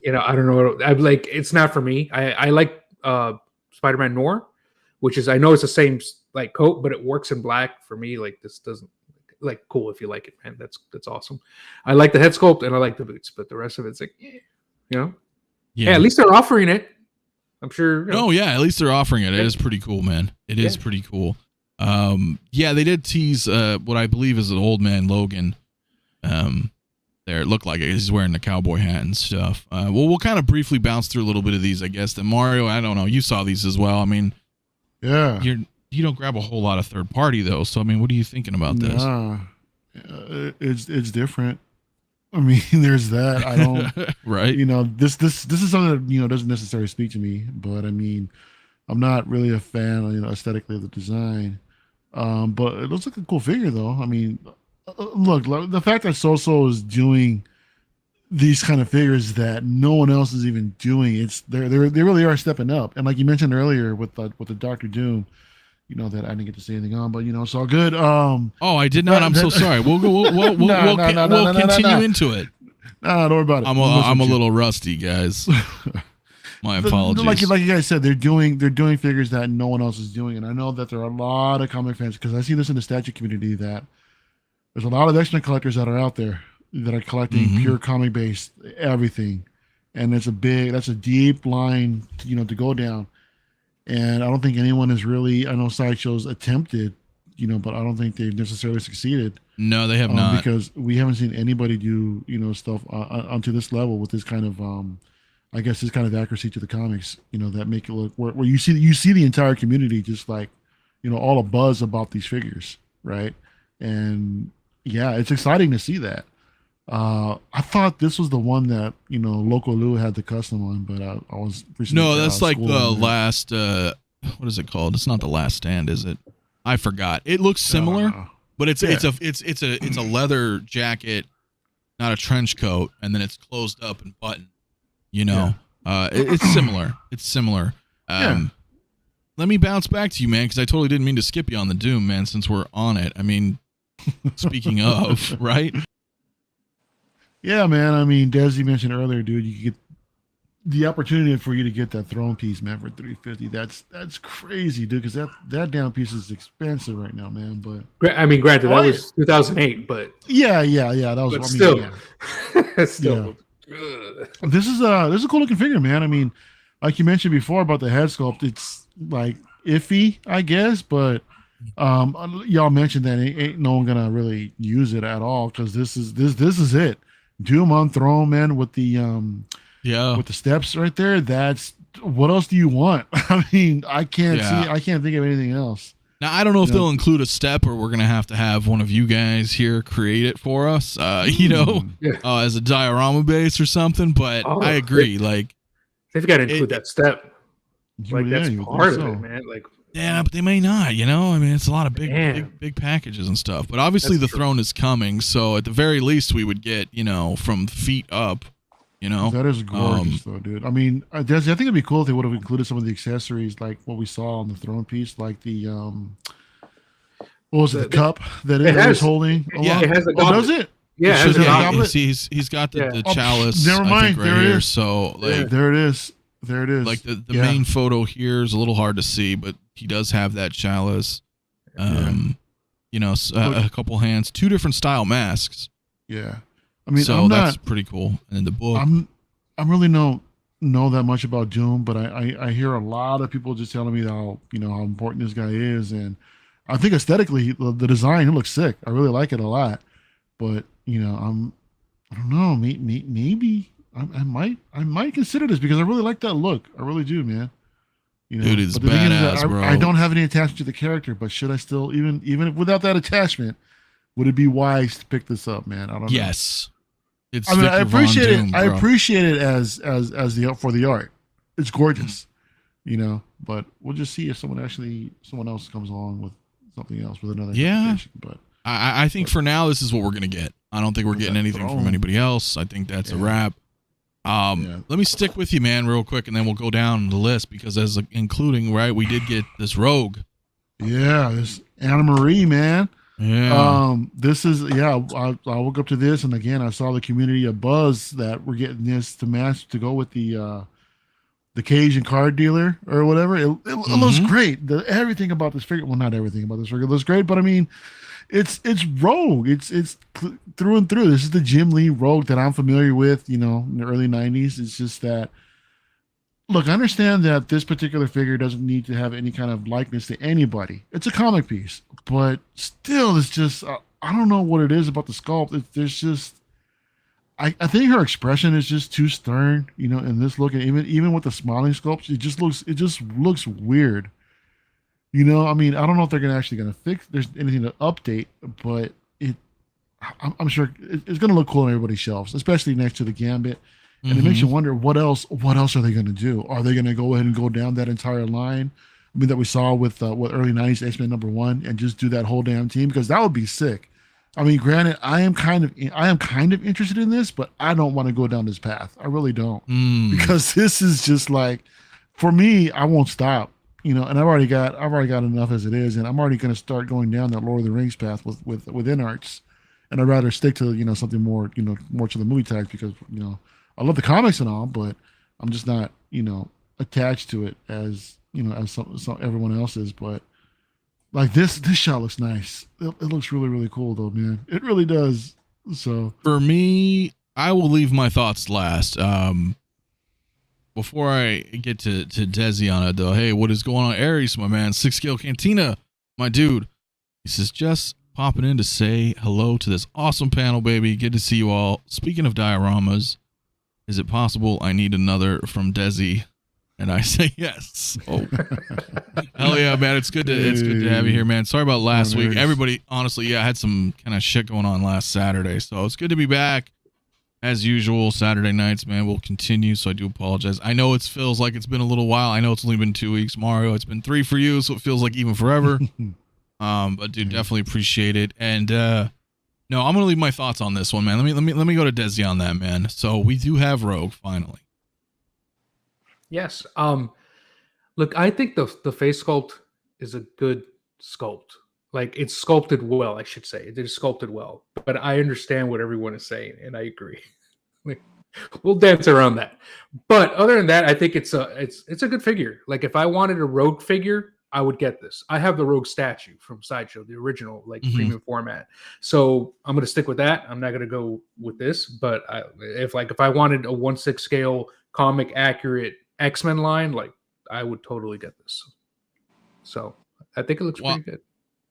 know, I don't know. I'm like, it's not for me. I like Spider-Man Noir, which is, I know it's the same like coat, but it works in black for me. Like this doesn't like cool if you like it, man. That's awesome. I like the head sculpt and I like the boots, but the rest of it's like, you know, yeah. At least they're offering it. I'm sure. You know. Oh yeah, at least they're offering it. It is pretty cool, man. It is pretty cool. Yeah, they did tease what I believe is an old man Logan. There, it looked like it. He's wearing the cowboy hat and stuff. Well, we'll kind of briefly bounce through a little bit of these, I guess. The Mario, I don't know. You saw these as well. I mean, yeah, you don't grab a whole lot of third party though. So I mean, what are you thinking about this? It's different. I mean, there's that. I don't right. You know, this is something that doesn't necessarily speak to me. But I mean, I'm not really a fan, aesthetically of the design. But it looks like a cool figure though. I mean, look, the fact that So is doing these kind of figures that no one else is even doing, they really are stepping up. And like you mentioned earlier with the Dr. Doom, that I didn't get to say anything on, but it's all good. Oh, I did not. I'm so sorry. We'll continue into it. No, don't worry about it. I'm a little rusty, guys. My apologies. Like you guys said, they're doing figures that no one else is doing, and I know that there are a lot of comic fans, because I see this in the statue community, that there's a lot of X-Men collectors that are out there that are collecting pure comic based everything, and that's a deep line to go down. And I don't think anyone has really, I know Sideshow's attempted, but I don't think they've necessarily succeeded. No, they have not, because we haven't seen anybody do stuff onto this level with this kind of I guess this kind of accuracy to the comics, that make it look where you see the entire community just like, all a buzz about these figures, right? And yeah, it's exciting to see that. I thought this was the one that Loco Lou had the custom on, but I was recently that's like the last. What is it called? It's not the Last Stand, is it? I forgot. It looks similar, but it's a leather jacket, not a trench coat, and then it's closed up and buttoned. It's similar. It's similar. Let me bounce back to you, man, because I totally didn't mean to skip you on the Doom, man. Since we're on it, I mean, speaking of, right? Yeah, man. I mean, Desi mentioned earlier, dude, you get the opportunity for you to get that throne piece, man, for $350. That's crazy, dude, because that damn piece is expensive right now, man. But I mean, granted, that was 2008, but yeah, that was. But still, still. Yeah. This is a cool looking figure, man. I mean, like you mentioned before about the head sculpt, it's like iffy, I guess, but y'all mentioned that ain't no one gonna really use it at all, because this is it. Doom on throne, man, with the with the steps right there. That's what else do you want? I mean, I can't think of anything else. Now, I don't know if they'll include a step, or we're going to have one of you guys here create it for us, as a diorama base or something. But I agree. They've got to include that step. Like, that's part of it, man. Like, Yeah, but they may not, you know? I mean, it's a lot of Damn. big packages and stuff. But obviously That's the true. throne is coming, so at the very least we would get, you know, from feet up, you know? That is gorgeous, though, dude. I mean, Desi, I think it'd be cool if they would have included some of the accessories, like what we saw on the throne piece, like the what was it, the cup that it was holding? Yeah, it has a oh, goblet. does it? Yeah, it has a Yeah, goblet. he's got the Oh, chalice. never I mind, think, right there it here. is. So like There it is. There it is. like the main photo here is a little hard to see, but he does have that chalice. You know, a couple hands, 2 different style masks. Yeah, I mean, so that's pretty cool. And in the book, I'm really know that much about Doom, but I hear a lot of people just telling me how, you know, how important this guy is, and I think aesthetically the design, it looks sick. I really like it a lot, but you know, I don't know, maybe I might consider this because I really like that look. I really do, man. You know, dude, it's but the thing is badass, that bro. I don't have any attachment to the character, but should I still, even without that attachment, would it be wise to pick this up, man? I don't know. Yes. It's I mean, I Victor Von appreciate Doom, it. I bro. appreciate it as the for the art. It's gorgeous, you know. But we'll just see if someone else comes along with something else with another. Yeah. interpretation. But I think for now this is what we're gonna get. I don't think we're getting anything from anybody else. I think that's a wrap. Let me stick with you, man, real quick, and then we'll go down the list because as including we did get this Rogue. Yeah, this Anna Marie, man. Yeah. This is I woke up to this, and again I saw the community a buzz that we're getting this to match to go with the Cajun card dealer or whatever. It looks great. Everything about this figure, well, not everything about this figure looks great, but I mean, it's Rogue. It's through and through. This is the Jim Lee Rogue that I'm familiar with. You know, in the early '90s. It's just that. Look, I understand that this particular figure doesn't need to have any kind of likeness to anybody. It's a comic piece, but still, it's just I don't know what it is about the sculpt. There's just I think her expression is just too stern, you know. In this look, and even with the smiling sculpt, it just looks weird. You know, I mean, I don't know if they're actually gonna fix. There's anything to update, but I'm sure it's gonna look cool on everybody's shelves, especially next to the Gambit. And it makes you wonder what else are they going to do? Are they going to go ahead and go down that entire line? I mean, that we saw with what early '90s X-Men #1 and just do that whole damn team, because that would be sick. I mean, granted, I am kind of interested in this, but I don't want to go down this path. I really don't, because this is just like, for me, I won't stop. You know, and I've already got enough as it is, and I'm already going to start going down that Lord of the Rings path within arts, and I'd rather stick to, you know, something more, you know, more to the movie types, because, you know, I love the comics and all, but I'm just not, you know, attached to it as, you know, as some everyone else is. But like this shot looks nice. It looks really, really cool though, man. It really does. So for me, I will leave my thoughts last. Before I get to Desi on it though, hey, what is going on, Aries, my man? 6 Scale Cantina, my dude. He says, just popping in to say hello to this awesome panel, baby. Good to see you all. Speaking of dioramas, is it possible I need another from Desi? And I say yes. Oh, hell yeah, man! It's good to have you here, man. Sorry about last week. Everybody, honestly, I had some kind of shit going on last Saturday, so it's good to be back. As usual, Saturday nights, man, will continue. So I do apologize. I know it feels like it's been a little while. I know it's only been 2 weeks, Mario. It's been 3 for you, so it feels like even forever. But dude, definitely appreciate it. And no, I'm gonna leave my thoughts on this one, man. Let me go to Desi on that, man. So we do have Rogue finally. Yes. Look, I think the face sculpt is a good sculpt. Like, it's sculpted well, I should say. It is sculpted well. But I understand what everyone is saying, and I agree. We'll dance around that. But other than that, I think it's a good figure. Like, if I wanted a Rogue figure, I would get this. I have the Rogue statue from Sideshow, the original, like, premium format. So I'm going to stick with that. I'm not going to go with this. But if I wanted a 1/6 scale comic accurate X-Men line, like, I would totally get this. So I think it looks pretty good.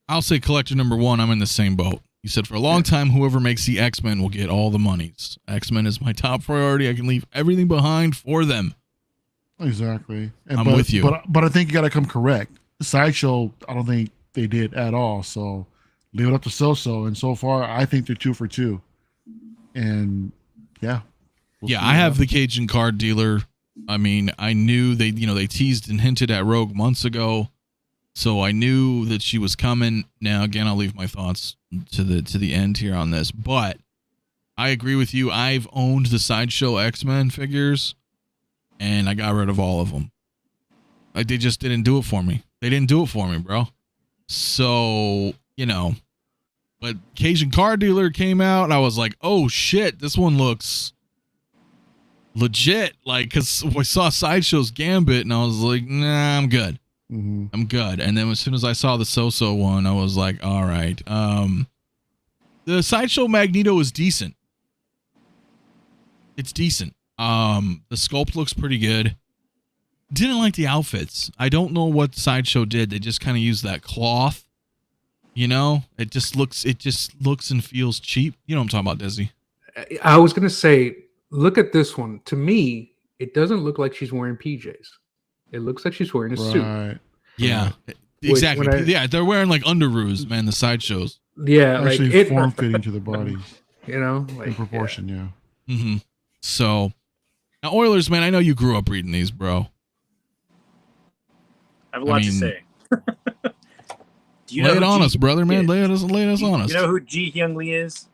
I'll say collector number 1, I'm in the same boat. You said for a long time, whoever makes the X-Men will get all the monies. X-Men is my top priority. I can leave everything behind for them. Exactly. I'm with you. But I think you got to come correct. Sideshow, I don't think they did at all. So leave it up to So. And so far, I think they're 2 for 2. And yeah. I have the Cajun card dealer. I mean, I knew they teased and hinted at Rogue months ago. So I knew that she was coming. Now, again, I'll leave my thoughts to the end here on this, but I agree with you. I've owned the Sideshow X-Men figures, and I got rid of all of them. Like, they just didn't do it for me. They didn't do it for me, bro. So, you know, but Cajun Car Dealer came out, and I was like, oh, shit, this one looks legit. Like, because we saw Sideshow's Gambit, and I was like, nah, I'm good. Mm-hmm. I'm good. And then as soon as I saw the So-So one, I was like, all right. The Sideshow Magneto is decent. It's decent. The sculpt looks pretty good. Didn't like the outfits. I don't know what Sideshow did. They just kind of used that cloth. You know, it just looks and feels cheap. You know what I'm talking about, Desi. I was gonna say, look at this one. To me, it doesn't look like she's wearing PJs. It looks like she's wearing a suit. Yeah, exactly. Yeah, they're wearing like underoos, man. The Sideshows. Yeah, actually like form fitting to their bodies. You know, like In proportion, yeah. Mm-hmm. So, now Oilers, man, I know you grew up reading these, bro. I have a lot to say. Do you lay know it on Ji- us, brother, man. Yeah. Lay it on us. You know who 𝗕𝗓𝗢𝗓 is?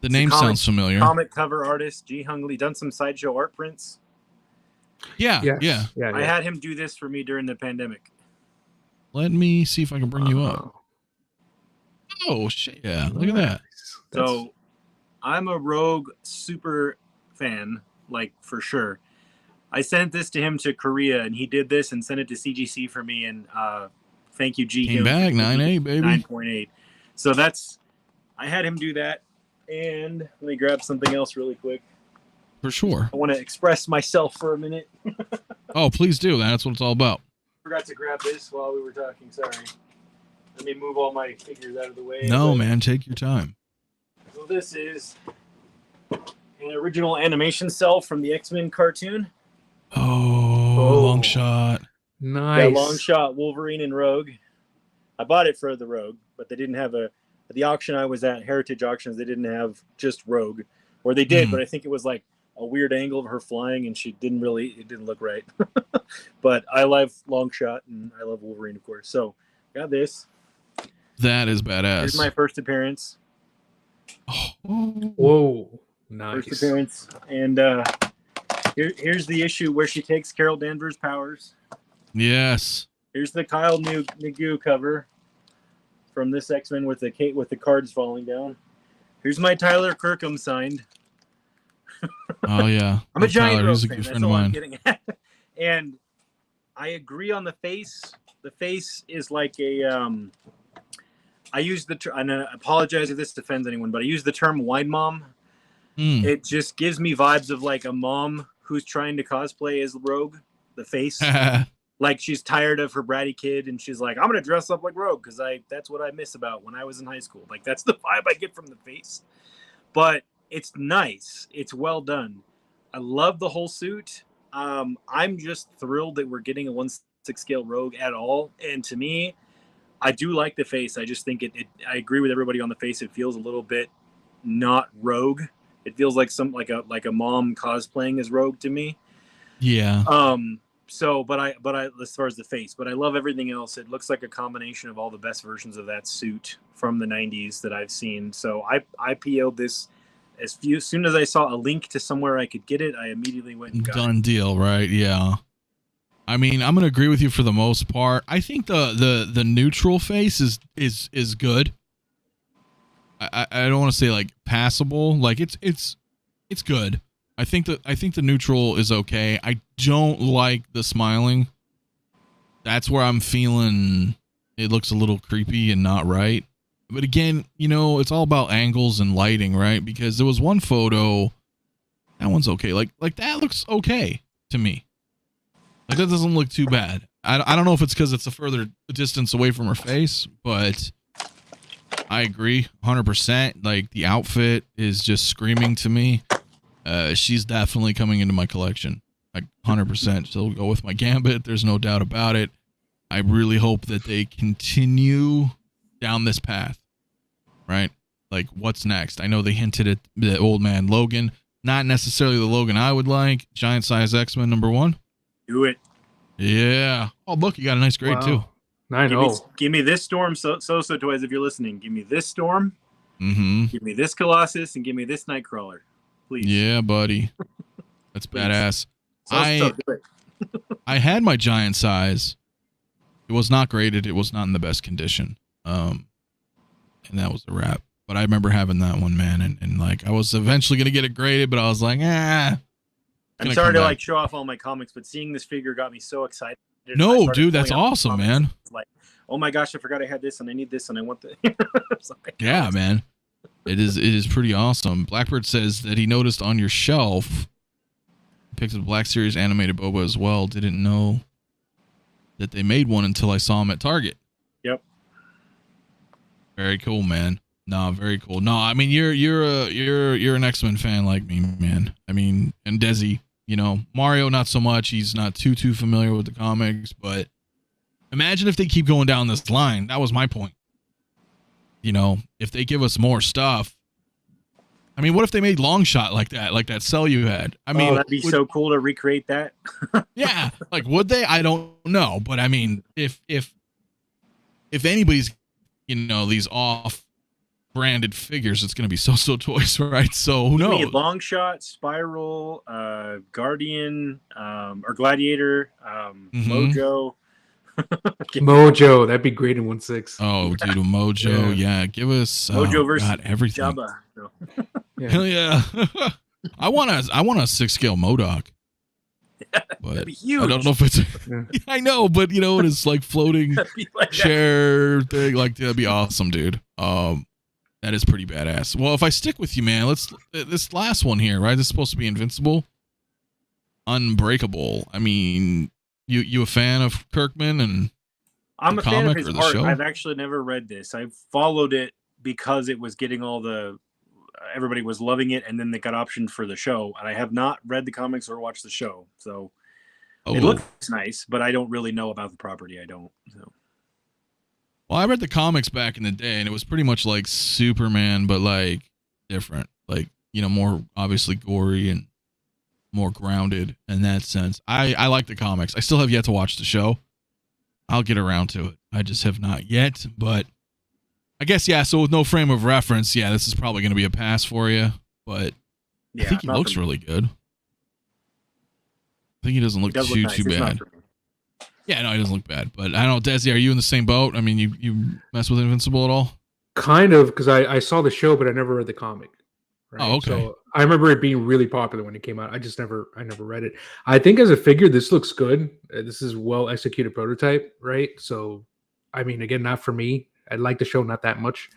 The He's a name sounds familiar. Comic cover artist, 𝗕𝗓𝗢𝗓, done some Sideshow art prints. Yeah. I had him do this for me during the pandemic. Let me see if I can bring you up. Oh, shit. Yeah, look at that. So, I'm a Rogue super fan, like, for sure. I sent this to him to Korea, and he did this and sent it to CGC for me, and thank you, G. Came back, 9.8, baby. 9.8. So I had him do that, and let me grab something else really quick. For sure. I want to express myself for a minute. Oh, please do. That's what it's all about. Forgot to grab this while we were talking, sorry. Let me move all my figures out of the way. No, man, take your time. So this is an original animation cell from the X-Men cartoon. Oh, long shot. Nice. Got long shot Wolverine and Rogue. I bought it for the Rogue, but they didn't have at the auction I was at, Heritage Auctions, they didn't have just Rogue. Or they did, but I think it was like a weird angle of her flying, and it didn't look right. But I love long shot, and I love Wolverine, of course. So, got this. That is badass. Here's my first appearance. Oh. Whoa. Nice. First appearance. And here's the issue where she takes Carol Danvers' powers. Yes. Here's the Kyle Nagu cover from this X-Men with the cards falling down. Here's my Tyler Kirkham signed. Oh yeah. I'm a giant Tyler, Rogue he's a fan. good That's friend of all I'm mine. getting at. And I agree on the face. The face is like a I use the term, and I apologize if this offends anyone, but I use the term wine mom. It just gives me vibes of like a mom who's trying to cosplay as Rogue, the face. Like she's tired of her bratty kid, and she's like, I'm gonna dress up like Rogue because that's what I miss about when I was in high school. Like that's the vibe I get from the face. But it's nice. It's well done. I love the whole suit. I'm just thrilled that we're getting a 1/6 scale Rogue at all. And to me, I do like the face. I just think I agree with everybody on the face. It feels a little bit not Rogue. It feels like like a mom cosplaying as Rogue to me. Yeah. So, but I as far as the face, but I love everything else. It looks like a combination of all the best versions of that suit from the 90s that I've seen. So I PO'd this as soon as I saw a link to somewhere I could get it, I immediately went and got it. Done deal, right? Yeah. I mean, I'm gonna agree with you for the most part. I think the neutral face is good. I don't want to say like passable. Like it's good. I think the neutral is okay. I don't like the smiling. That's where I'm feeling it looks a little creepy and not right. But again, you know, it's all about angles and lighting, right? Because there was one photo, that one's okay. Like that looks okay to me. Like that doesn't look too bad. I don't know if it's because it's a further distance away from her face, but I agree 100%. Like the outfit is just screaming to me. She's definitely coming into my collection. Like 100%. She'll go with my Gambit. There's no doubt about it. I really hope that they continue down this path. Right? Like what's next? I know they hinted at the old man Logan. Not necessarily the Logan I would like. Giant size X-Men #1. Do it. Yeah. Oh, look, you got a nice grade too. I know. Give me this Storm, so toys. If you're listening, give me this Storm. Mm-hmm. Give me this Colossus, and give me this Nightcrawler, please. Yeah, buddy. That's badass. So I had my giant size. It was not graded. It was not in the best condition. And that was a wrap. But I remember having that one, man, and like I was eventually gonna get it graded, but I was like, I'm sorry to like show off all my comics, but seeing this figure got me so excited. No, dude, that's awesome, man. It's like, oh my gosh, I forgot I had this, and I need this, and I want the. Yeah, man. It is pretty awesome. Blackbird says that he noticed on your shelf, picked up the Black Series animated Boba as well. Didn't know that they made one until I saw him at Target. Yep. Very cool, man. No, very cool. No, I mean you're an X-Men fan like me, man. I mean, and Desi, you know, Mario not so much. He's not too familiar with the comics, but imagine if they keep going down this line. That was my point. You know, if they give us more stuff. I mean, what if they made Long Shot like that cell you had? I mean, that'd be so cool to recreate that. Yeah, like would they? I don't know, but I mean, if anybody's, you know, these off branded figures, it's going to be so toys, right? So who knows? Long Shot, Spiral, Guardian, or Gladiator, Mojo. Mojo, that'd be great in 1/6. Oh, dude, Mojo, yeah. Give us Mojo versus everything. Jabba. No. Hell yeah! I want a 6-scale MODOK. Yeah, But that'd be huge. I don't know if it's. I know, but you know, it's like floating like chair thing. Like that'd be awesome, dude. That is pretty badass. Well, if I stick with you, man, let's this last one here, right? This is supposed to be Invincible, Unbreakable. I mean, you a fan of Kirkman and I'm the a fan of comic his or the art. show? I've actually never read this. I followed it because it was getting all the everybody was loving it, and then they got optioned for the show. And I have not read the comics or watched the show, so it looks nice, but I don't really know about the property. I don't. So. Well, I read the comics back in the day, and it was pretty much like Superman, but like different. Like, you know, more obviously gory and more grounded in that sense. I like the comics. I still have yet to watch the show. I'll get around to it. I just have not yet, but I guess, yeah, so with no frame of reference, yeah, this is probably going to be a pass for you, but yeah, I think he looks really good. I think he doesn't look too bad. Yeah, no, he doesn't look bad. But I don't know, Desi, are you in the same boat? I mean, you mess with Invincible at all? Kind of, because I saw the show, but I never read the comic. Right? Oh, okay. So I remember it being really popular when it came out. I never read it. I think as a figure, this looks good. This is well executed prototype, right? So, I mean, again, not for me. I like the show, not that much.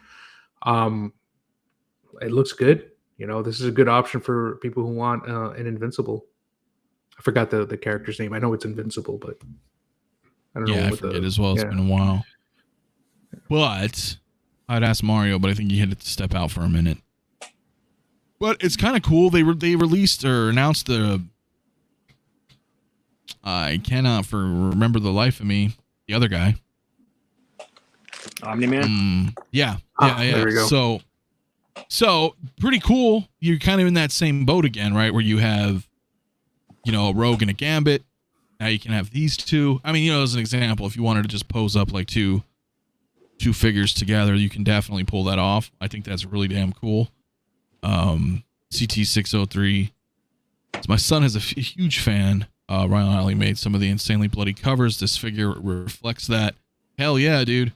It looks good. You know, this is a good option for people who want an Invincible. I forgot the character's name. I know it's Invincible, but I don't know. Yeah, I forget as well. It's been a while. But I'd ask Mario, but I think he had to step out for a minute. But it's kind of cool. They released or announced the. I cannot remember the life of me. The other guy. Omni-Man? Yeah. There we go. So pretty cool. You're kind of in that same boat again, right? Where you have, you know, a Rogue and a Gambit. Now you can have these two. I mean, you know, as an example, if you wanted to just pose up like two figures together, you can definitely pull that off. I think that's really damn cool. CT603. So my son is a huge fan. Ryan Ollie made some of the insanely bloody covers. This figure reflects that. Hell yeah, dude.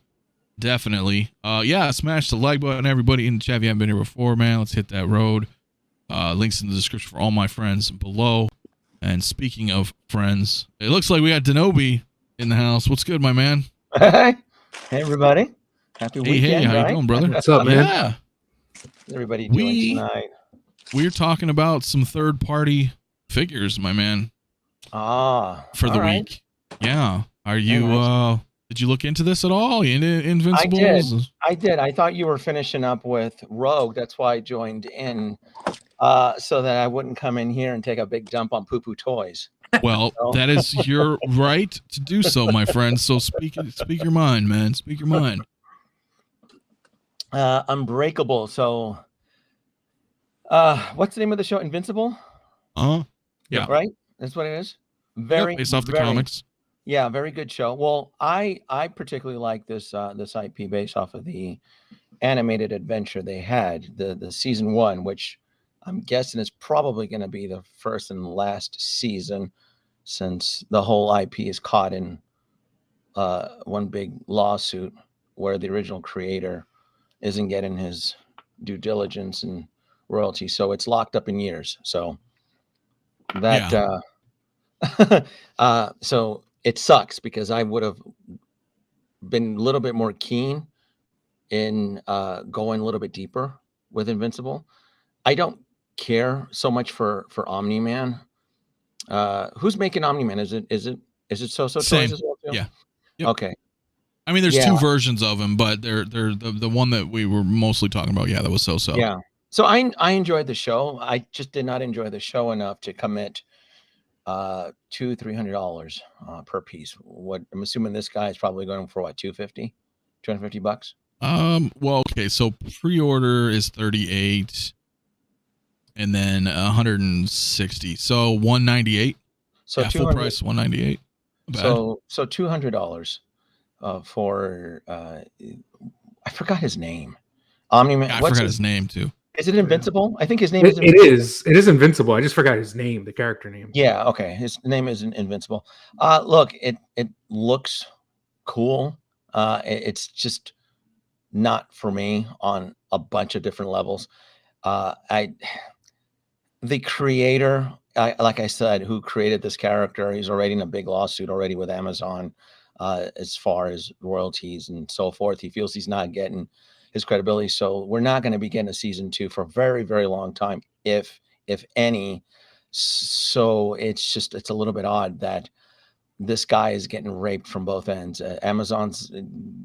Definitely. Yeah, smash the like button, everybody in the chat. If you haven't been here before, man, let's hit that road. Links in the description for all my friends below. And speaking of friends, it looks like we got Denobi in the house. What's good, my man? Hey, everybody. Happy weekend, Hey, how right? you doing, brother? What's up, man? Yeah. What's everybody doing tonight? We're talking about some third-party figures, my man. For the week. Yeah. Are you, did you look into this at all? You into Invincibles? I did. I thought you were finishing up with Rogue. That's why I joined in, so that I wouldn't come in here and take a big dump on poo-poo toys. Well, that is your right to do so, my friend. So speak your mind, man. Speak your mind. Unbreakable. So, what's the name of the show? Invincible? Yeah. Right? That's what it is? Very based off the very, comics. Yeah, very good show. Well, I particularly like this this IP based off of the animated adventure they had, the season 1, which I'm guessing is probably going to be the first and last season, since the whole IP is caught in one big lawsuit where the original creator isn't getting his due diligence and royalty, so it's locked up in years. So that so it sucks, because I would have been a little bit more keen in going a little bit deeper with Invincible. I don't care so much for Omni-Man. Who's making Omni-Man? Is it So Same. Toys as well too? Yeah. Yep. Okay. I mean, there's Yeah. two versions of him, but they're the one that we were mostly talking about. Yeah, that was so. Yeah. So I enjoyed the show. I just did not enjoy the show enough to commit $200-300 per piece. What I'm assuming this guy is probably going for what, $250 $250? Well, okay, so pre-order is 38 and then 160. So 198. So yeah, full price 198. So $200 for I forgot his name. Omni-Man. Yeah, I forgot his name too. Is it Invincible? I think his name is It is. It is Invincible. I just forgot his name, the character name. Yeah, okay. His name is Invincible. Look, it looks cool. It's just not for me on a bunch of different levels. The creator, like I said, who created this character, he's already in a big lawsuit already with Amazon as far as royalties and so forth. He feels he's not getting his credibility, so we're not going to be getting a season 2 for a very, very long time, if any. So it's a little bit odd that this guy is getting raped from both ends. Amazon's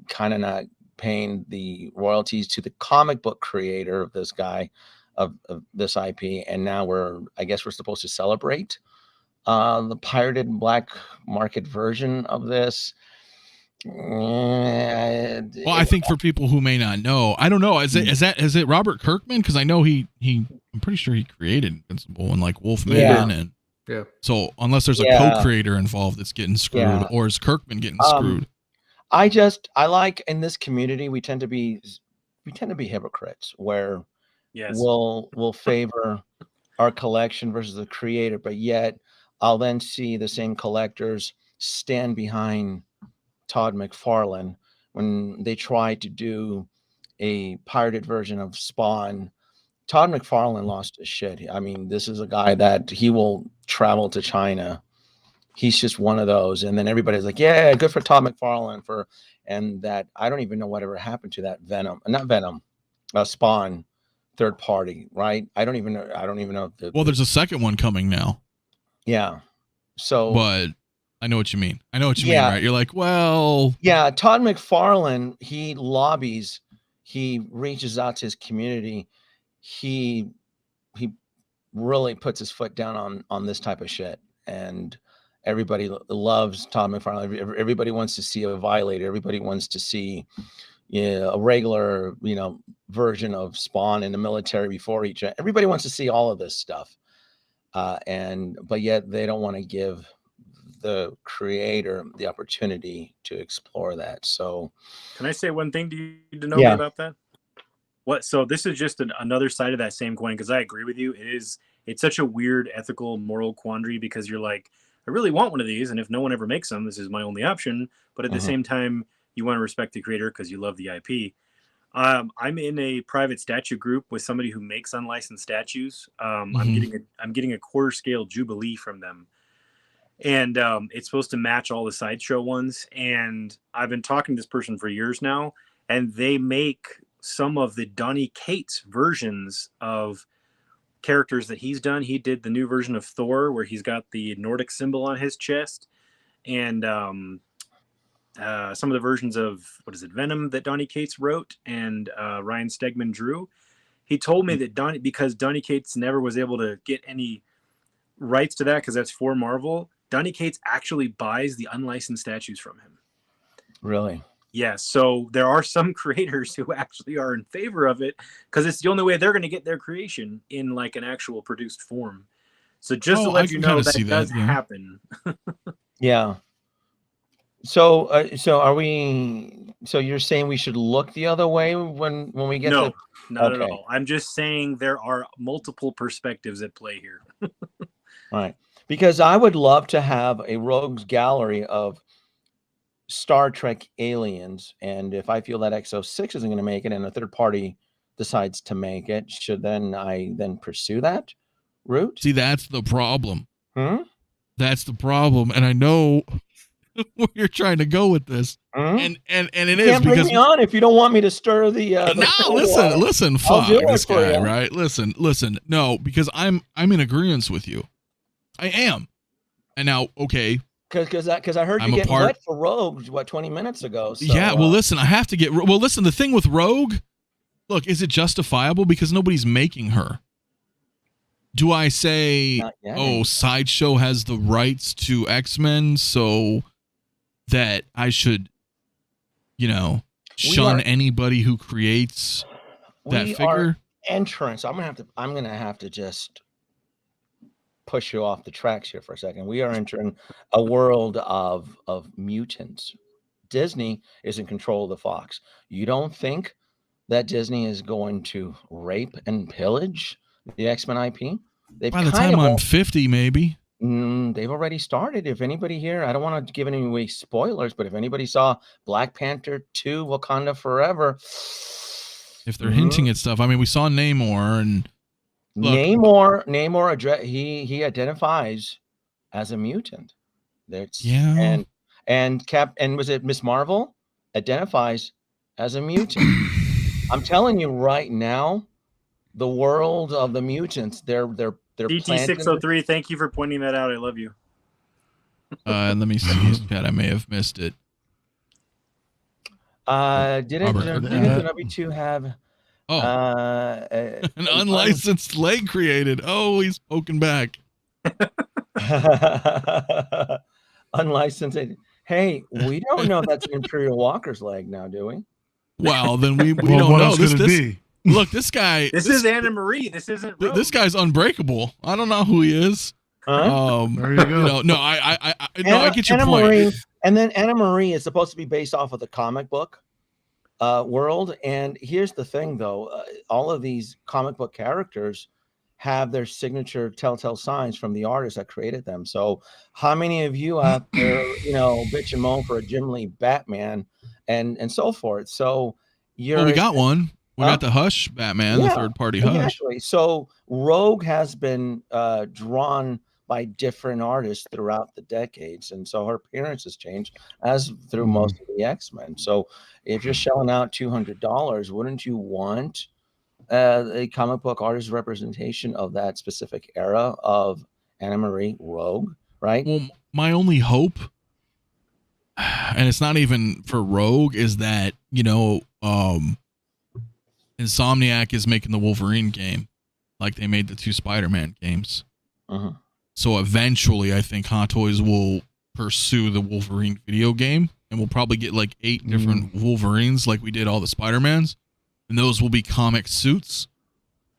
kind of not paying the royalties to the comic book creator of this guy, of this IP, and now I guess we're supposed to celebrate the pirated black market version of this. Well, I think for people who may not know, I don't know, is it Robert Kirkman? Because I know I'm pretty sure he created Invincible and like Wolfman and yeah. So unless there's a co-creator involved that's getting screwed, or is Kirkman getting screwed? I like, in this community, we tend to be hypocrites, where we'll favor our collection versus the creator, but yet I'll then see the same collectors stand behind Todd McFarlane when they try to do a pirated version of Spawn. Todd McFarlane lost his shit. I mean, this is a guy that he will travel to China. He's just one of those. And then everybody's like, yeah, good for Todd McFarlane and that I don't even know whatever happened to that Spawn third party, right? I don't even know. Well, there's a second one coming now. Yeah. So, but I know what you mean. I know what you mean, right? You're like, well, yeah, Todd McFarlane, he lobbies, he reaches out to his community. He really puts his foot down on this type of shit, and everybody loves Todd McFarlane. Everybody wants to see a Violator. Everybody wants to see a regular, version of Spawn in the military before each. Everybody wants to see all of this stuff, but yet they don't want to give the creator the opportunity to explore that. So, can I say one thing to you to know about that? So this is just another side of that same coin, because I agree with you. It's such a weird ethical, moral quandary, because you're like, I really want one of these, and if no one ever makes them, this is my only option. But at the same time, you want to respect the creator because you love the IP. I'm in a private statue group with somebody who makes unlicensed statues. I'm getting a quarter scale Jubilee from them, and it's supposed to match all the sideshow ones. And I've been talking to this person for years now, and they make some of the Donny Cates versions of characters that he's done. He did the new version of Thor where he's got the Nordic symbol on his chest, and some of the versions of Venom that Donny Cates wrote and Ryan Stegman drew. He told me that because Donny Cates never was able to get any rights to that because that's for Marvel, Donny Cates actually buys the unlicensed statues from him. Really? Yes, so there are some creators who actually are in favor of it because it's the only way they're going to get their creation in like an actual produced form. So just to let you know that does happen. Yeah. So are we? So you're saying we should look the other way when we get No, to? not at Okay. all. I'm just saying there are multiple perspectives at play here. Right. Because I would love to have a rogues gallery of Star Trek aliens, and if I feel that XO6 isn't going to make it, and a third party decides to make it, should I then pursue that route? See, that's the problem. Hmm? That's the problem, and I know where you're trying to go with this, Hmm? and it You is can't bring because me on if you don't want me to stir the. no, water. listen, I'll fuck do it this for guy, you. right? Listen, no, because I'm in agreement with you. I am, and now okay. Because I heard I'm you a getting part- wet for Rogue 20 minutes ago. So, Yeah, well, listen, I have to get. Well, listen, the thing with Rogue, look, is it justifiable because nobody's making her? Do I say, Not yet, oh, Sideshow has the rights to X-Men, so that I should, shun anybody who creates that we figure? are entrance. I'm gonna have to just push you off the tracks here for a second. We are entering a world of mutants. Disney is in control of the Fox. You don't think that Disney is going to rape and pillage the X-Men IP? By the time I'm 50, maybe. They've already started. If anybody here, I don't want to give any away spoilers, but if anybody saw Black Panther 2, Wakanda Forever, If they're hinting at stuff, I mean, we saw Namor and look, Namor, he identifies as a mutant. Yeah. And was it Miss Marvel identifies as a mutant? I'm telling you right now, the world of the mutants, they're DT603, thank you for pointing that out. I love you. let me see, chat. I may have missed it. Didn't Robert. W2 have an unlicensed leg created? Oh, he's poking back. Unlicensed. Hey, we don't know that's an Imperial Walker's leg now, do we? Well, then we Well, don't what know. else could it be? Look, this guy. This is Anna Marie. This isn't Rogue. This guy's unbreakable. I don't know who he is. Huh? There you go. I get your Anna point. Marie, and then Anna Marie is supposed to be based off of the comic book world. And here's the thing, though: all of these comic book characters have their signature telltale signs from the artists that created them. So, how many of you out there, bitch and moan for a Jim Lee Batman and so forth? So, Well, we got one. We got the Hush Batman, the third-party Hush. Exactly. So Rogue has been drawn by different artists throughout the decades, and so her appearance has changed as through most of the X-Men. So if you're shelling out $200, wouldn't you want a comic book artist representation of that specific era of Anna Marie Rogue, right? Well, my only hope, and it's not even for Rogue, is that Insomniac is making the Wolverine game, like they made the 2 Spider-Man games. Uh-huh. So eventually, I think Hot Toys will pursue the Wolverine video game, and we'll probably get like 8 different Wolverines, like we did all the Spider-Mans, and those will be comic suits.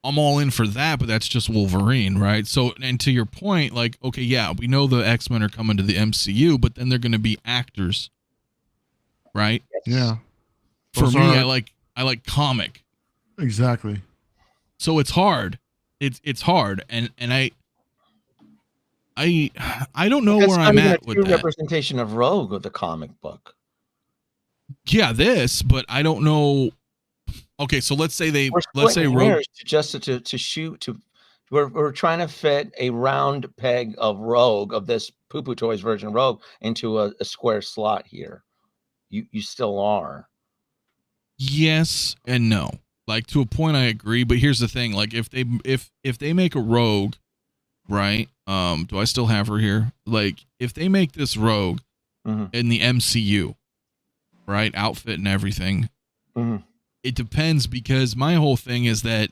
I'm all in for that, but that's just Wolverine, right? So, and to your point, like, okay, yeah, we know the X-Men are coming to the MCU, but then they're going to be actors, right? Yeah. For Those me, are- I like comic. Exactly. So it's hard. It's hard, and I don't know where I'm at with a that. representation of Rogue of the comic book. Yeah, but I don't know. Okay, so let's say Rogue. We're trying to fit a round peg of Rogue, of this poo-poo toys version of Rogue, into a square slot here. You still are. Yes and no. Like, to a point, I agree, but here's the thing: like, if they make a Rogue, right? Do I still have her here? Like, if they make this Rogue in the MCU, right, outfit and everything, it depends, because my whole thing is that,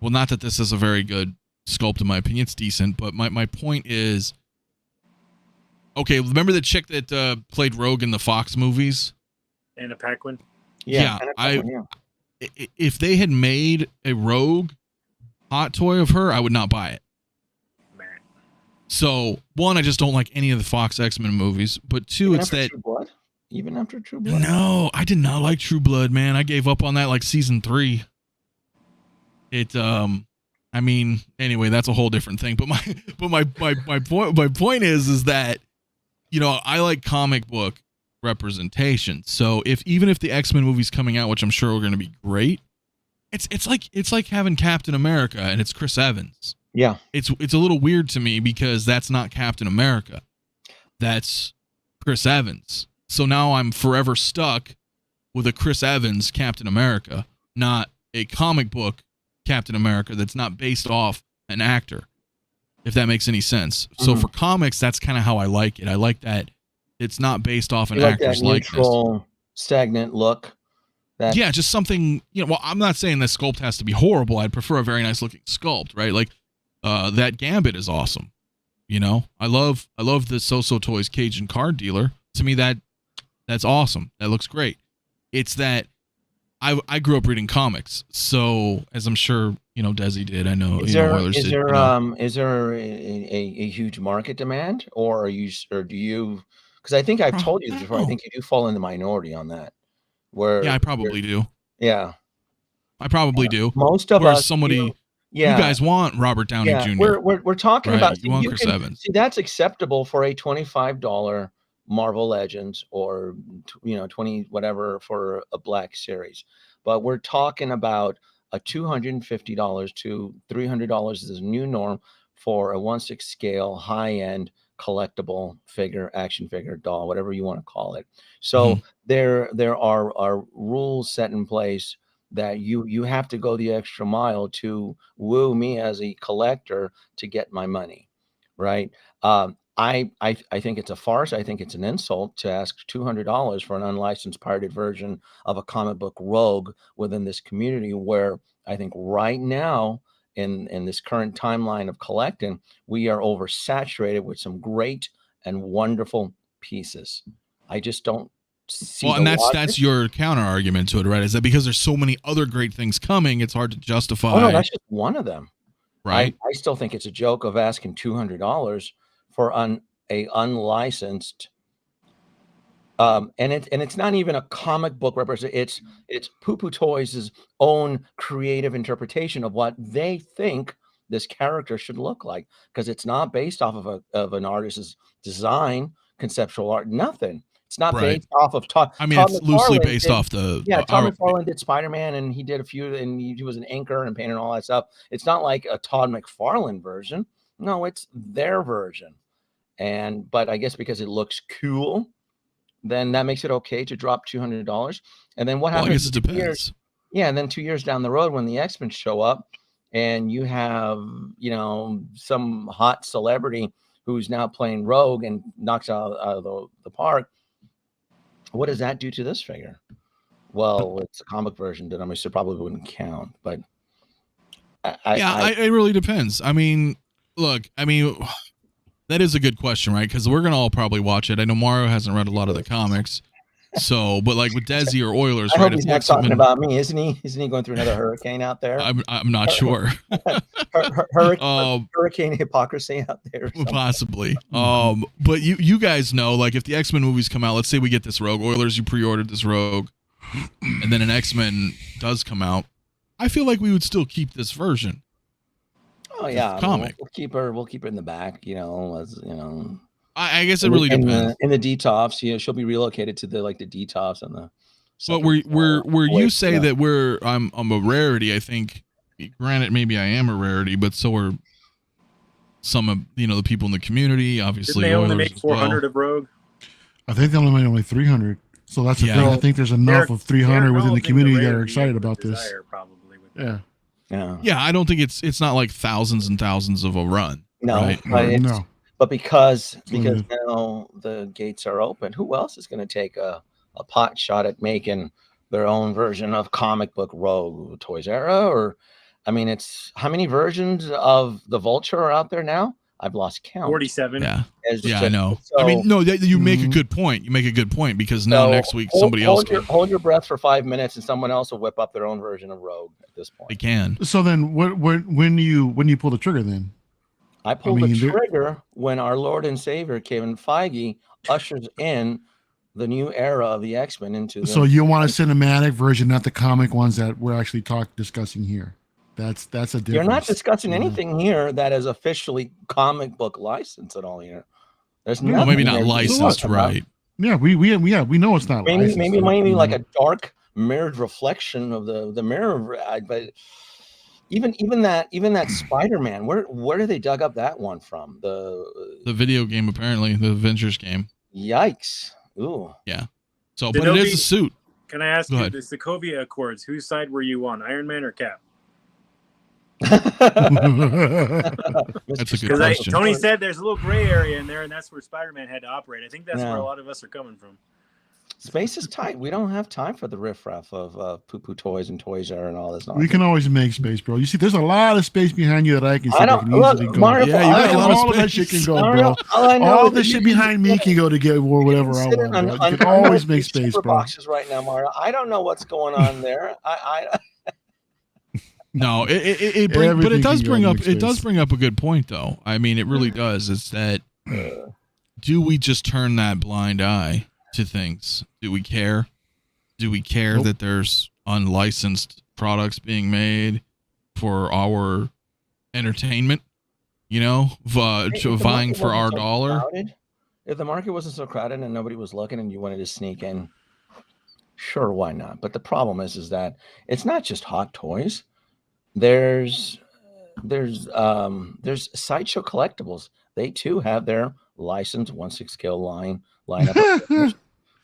well, not that this is a very good sculpt in my opinion, it's decent, but my point is, okay, remember the chick that played Rogue in the Fox movies? Anna Paquin. Yeah, if they had made a Rogue hot toy of her, I would not buy it. So one, I just don't like any of the Fox X-Men movies. But two, Even it's after that True Blood? Even after True Blood? no, I did not like True Blood, man. I gave up on that like season 3. I mean, anyway, that's a whole different thing. But my point is that, you know, I like comic book representation. So even if the X-Men movie's coming out, which I'm sure are going to be great, it's like having Captain America and it's Chris Evans. Yeah. It's a little weird to me because that's not Captain America. That's Chris Evans. So now I'm forever stuck with a Chris Evans Captain America, not a comic book Captain America that's not based off an actor, if that makes any sense. So for comics, that's kind of how I like it. I like that it's not based off an actor's likeness. Neutral, stagnant look. Yeah, just something, you know, well, I'm not saying the sculpt has to be horrible. I'd prefer a very nice looking sculpt, right? Like that Gambit is awesome. You know, I love the So Toys Cajun card dealer. To me, that's awesome. That looks great. It's that I grew up reading comics, so as I'm sure you know, Desi did. I know. Is there a huge market demand, or do you? Because I think I've told you this before. I think you do fall in the minority on that. Where I probably do. Yeah, I probably do. Most of us, you guys want Robert Downey Jr. We're talking about. You want Chris Evans. See, that's acceptable for a $25 Marvel Legends or 20 whatever for a Black Series, but we're talking about a $250 to $300 is the new norm for a 1/6 scale high-end collectible figure, action figure, doll, whatever you want to call it. So there are rules set in place that you have to go the extra mile to woo me as a collector to get my money, right? I think it's a farce. I think it's an insult to ask $200 for an unlicensed pirated version of a comic book Rogue within this community, where I think right now in this current timeline of collecting, we are oversaturated with some great and wonderful pieces. I just don't see. Well, and that's your counter argument to it, right? Is that because there's so many other great things coming, it's hard to justify. Oh no, that's just one of them, right? I still think it's a joke of asking $200 for a unlicensed, and it's not even a comic book representation. It's Poo Toys' own creative interpretation of what they think this character should look like, because it's not based off of an artist's design, conceptual art, nothing. It's not based off of Todd. I mean, Todd it's loosely based off the. Yeah, Todd McFarlane did Spider-Man, and he did a few, and he was an inker and painter and all that stuff. It's not like a Todd McFarlane version. No, it's their version. But I guess because it looks cool, then that makes it okay to drop $200. And then what happens? I guess it depends. And then 2 years down the road, when the X-Men show up, and you have some hot celebrity who's now playing Rogue and knocks out of the park, what does that do to this figure? Well, it's a comic version that I probably wouldn't count, but it really depends. I mean, look, that is a good question, right? Because we're gonna all probably watch it. I know Mario hasn't read a lot of the comics, so but like with Desi or Oilers, I right? Hope he's not talking about me, isn't he? Isn't he going through another hurricane out there? I'm not sure. Hurricane hypocrisy out there. Possibly. But you guys know, like, if the X-Men movies come out, let's say we get this Rogue. Oilers, you pre-ordered this Rogue, and then an X-Men does come out. I feel like we would still keep this version. Oh yeah, comic. We'll keep her in the back. I guess it really depends. In the detox, she'll be relocated to the detox and the. But where you say that I'm a rarity, I think. Granted, maybe I am a rarity, but so are some of the people in the community. Obviously, didn't they only make 400 of Rogue? I think they only made only 300. So that's the thing. I think there's enough of 300 within the community that are excited about this. Probably with Yeah. I don't think it's not like thousands and thousands of a run. No, right? But because now the gates are open, who else is going to take a pot shot at making their own version of comic book Rogue? Toys Era? Or it's how many versions of the Vulture are out there now? I've lost count. 47. Yeah, I know. So, you make a good point. You make a good point, because now next week somebody else hold your breath for 5 minutes, and someone else will whip up their own version of Rogue at this point. They can. So then, when you pull the trigger, then? I pulled the trigger when our Lord and Savior Kevin Feige ushers in the new era of the X-Men into the. So you want a cinematic version, not the comic ones that we're actually discussing here. That's a difference. You're not discussing anything here that is officially comic book licensed at all here. There's well, maybe not licensed, right? Yeah, we know it's not licensed. Maybe like a dark mirrored reflection of the mirror, but even that Spider-Man, where did they dug up that one from? The video game, apparently, the Avengers game. Yikes. Ooh. Yeah. So, but it is a suit. Can I ask you, the Sokovia Accords, whose side were you on, Iron Man or Cap? That's a good question. Tony said there's a little gray area in there, and that's where Spider-Man had to operate. I think that's where a lot of us are coming from. Space is tight. We don't have time for the riffraff of poo-poo toys and '2Toys and all this nonsense. We can always make space, bro. You see, there's a lot of space behind you that I can see. Mario, yeah, you got all of that shit can go, bro. All this shit behind me can go to get whatever I want, bro. You can always make space, bro. Boxes right now, Mario. I don't know what's going on there. No, but it does bring up a good point, though. I mean, it really does. It's that do we just turn that blind eye to things? Do we care? Do we care that there's unlicensed products being made for our entertainment? You know, vying for our dollar. If the market wasn't so crowded and nobody was looking, and you wanted to sneak in, sure, why not? But the problem is that it's not just Hot Toys. There's Sideshow Collectibles. They too have their licensed 1/6 scale lineup.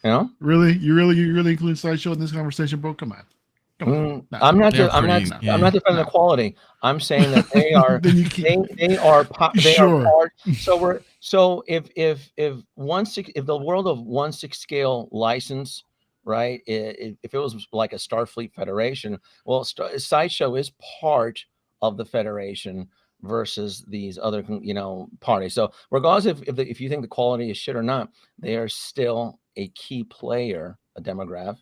You know, really, you really include Sideshow in this conversation, bro? Come on. I'm not defending the quality. I'm saying that they are they are part. So if the world of 1/6 scale license, right? If it was like a Starfleet Federation, well, Sideshow is part of the Federation versus these other, parties. So regardless if you think the quality is shit or not, they are still a key player, a demographic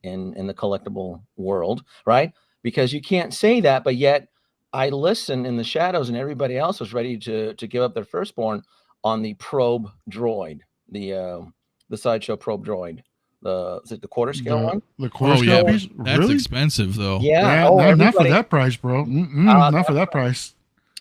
in the collectible world, right? Because you can't say that, but yet I listen in the shadows, and everybody else was ready to give up their firstborn on the probe droid, the Sideshow probe droid. Is it the quarter scale one? The quarter scale piece? That's really expensive, though. Yeah, not for that price, bro. Not for that price.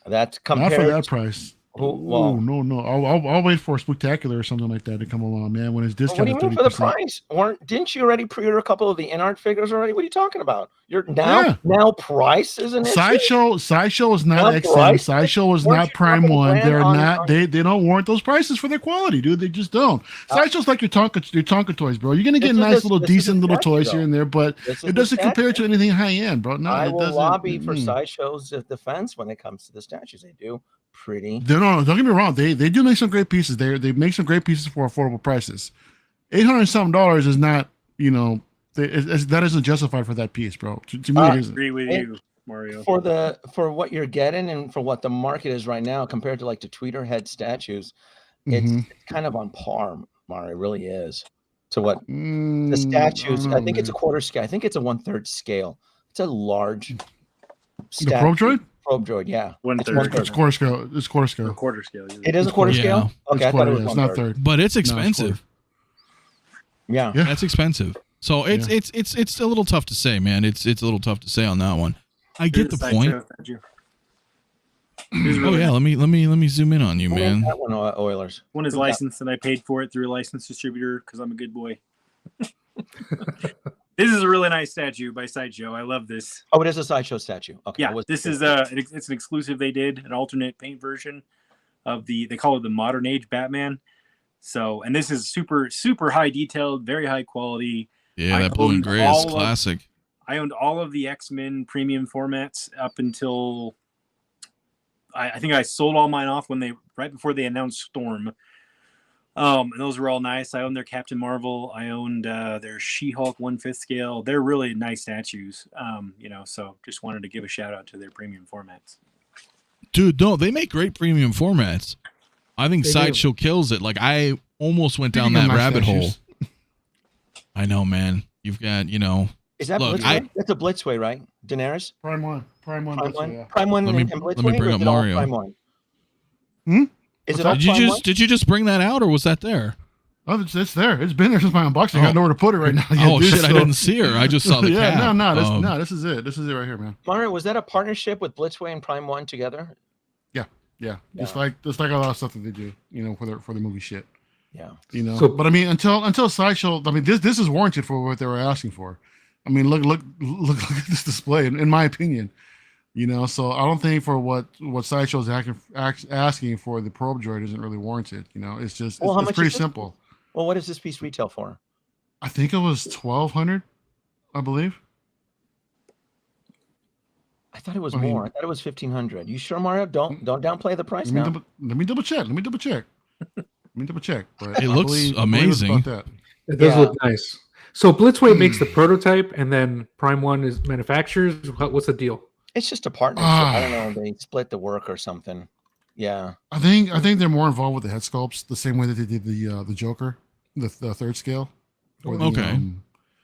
That's compared. Not for that price. No. I'll wait for a Spectacular or something like that to come along, man. When it's discounted. What do you mean for the price? Didn't you already pre-order a couple of the in-art figures already? What are you talking about? You're now price isn't it? Sideshow is not XM. Sideshow is not Prime One. They're not. They don't warrant those prices for their quality, dude. They just don't. Sideshow's like your Tonka toys, bro. You're gonna get nice little decent little toys here and there, but it doesn't compare to anything high end, bro. No, I it will doesn't. lobby for Sideshow's defense when it comes to the statues. They do pretty. No, don't get me wrong. They do make some great pieces. They make some great pieces for affordable prices. $800 is not, that isn't justified for that piece, bro. To me, it isn't. I agree with you, Mario. For what you're getting and for what the market is right now compared to like the tweeter head statues, it's kind of on par, Mario. It really is. To what the statues, I think it's a quarter scale. I think it's a 1/3 scale. It's a large statue. The probe droid? Probe droid, yeah. 1/3. It's quarter scale. It's quarter scale. A quarter scale. It is a quarter scale? Okay, I thought it was it's not third. But it's expensive. Yeah. That's expensive. So it's a little tough to say, man. It's a little tough to say on that one. I get the point. Oh yeah, let me zoom in on you, man. That one, Oilers. One is licensed, and I paid for it through a licensed distributor because I'm a good boy. This is a really nice statue by Sideshow. I love this. Oh, it is a Sideshow statue. Okay. Yeah, this is it's an exclusive they did, an alternate paint version of they call it the modern age Batman. So, and this is super high detailed, very high quality. Yeah, that blue and gray is classic. I owned all of the X-Men premium formats up until I think I sold all mine off right before they announced Storm. And those were all nice. I owned their Captain Marvel. I owned their She-Hulk 1/5 scale. They're really nice statues. So just wanted to give a shout out to their premium formats. Dude, no, they make great premium formats. I think Sideshow kills it. Like I almost went down that rabbit hole. I know, man. You've got, Is that Blitzway? That's a Blitzway, right? Daenerys? Prime one. Prime one and Blitzway? Let me bring up Mario. Prime one? Hmm? Is What's it that? on Prime One? Did you just bring that out, or was that there? Oh, it's there. It's been there since my unboxing. I got nowhere to put it right now. Oh dude, shit! I didn't see her. I just saw the yeah, cap. no, this is it. This is it right here, man. Mario, was that a partnership with Blitzway and Prime One together? Yeah. Just like a lot of stuff that they do, for the movie shit. Yeah. But I mean, until Sideshow, I mean, this is warranted for what they were asking for. I mean, look at this display. In my opinion, so I don't think for what Sideshow is asking for, the probe droid isn't really warranted. It's just it's pretty simple. Well, what does this piece retail for? I think it was $1,200, I believe. I thought it was more. I thought it was $1,500. You sure, Mario? Don't downplay the price now. Let me double check. But It looks amazing. About that. It does look nice. So Blitzway makes the prototype, and then Prime One is manufactures. What's the deal? It's just a partnership. I don't know. They split the work or something. Yeah. I think they're more involved with the head sculpts, the same way that they did the Joker, the third scale. Okay.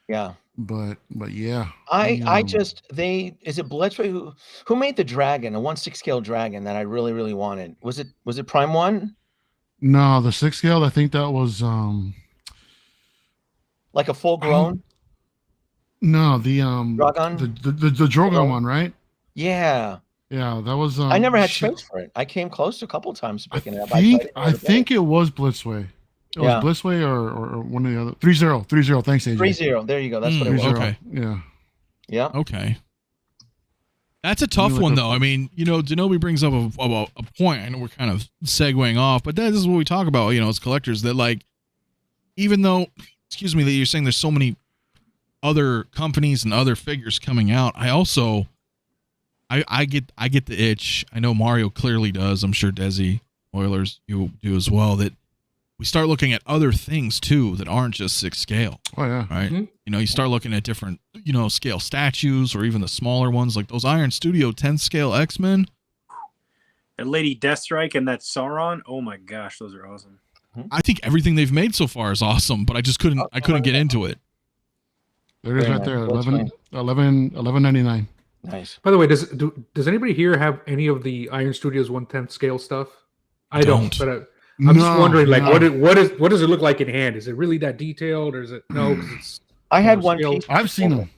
Yeah. But yeah. Is it Blitzway who made the dragon, a 1/6 scale dragon that I really, really wanted? Was it Prime One? No, the 6 scale, I think that was like a full grown? No, the Drogon? the Drogon one, right? Yeah. Yeah, that was I never had space for it. I came close a couple times to picking it up. I think it was Blitzway. It was Blitzway or one of the other 3-0. Thanks, AJ. 3-0. There you go. That's what it was. Okay. Yeah. Yeah. Okay. That's a tough one, though. I mean, Zenobia brings up a point. I know we're kind of segueing off, but that is what we talk about, as collectors, that like, even though, that you're saying there's so many other companies and other figures coming out, I also, I get the itch. I know Mario clearly does. I'm sure Desi Oilers, you do as well, that we start looking at other things too that aren't just 6 scale. Oh yeah. Right. Mm-hmm. You start looking at different, scale statues, or even the smaller ones like those Iron Studio 10 scale X-Men. And Lady Deathstrike and that Sauron. Oh my gosh, those are awesome. I think everything they've made so far is awesome, but I just couldn't get into it. There it is right there. $11.99. Nice. By the way, does anybody here have any of the Iron Studios 1/10 scale stuff? I don't, but I'm just wondering, like, what does it look like in hand? Is it really that detailed, or is it no? 'Cause it's I had one piece. I've seen them.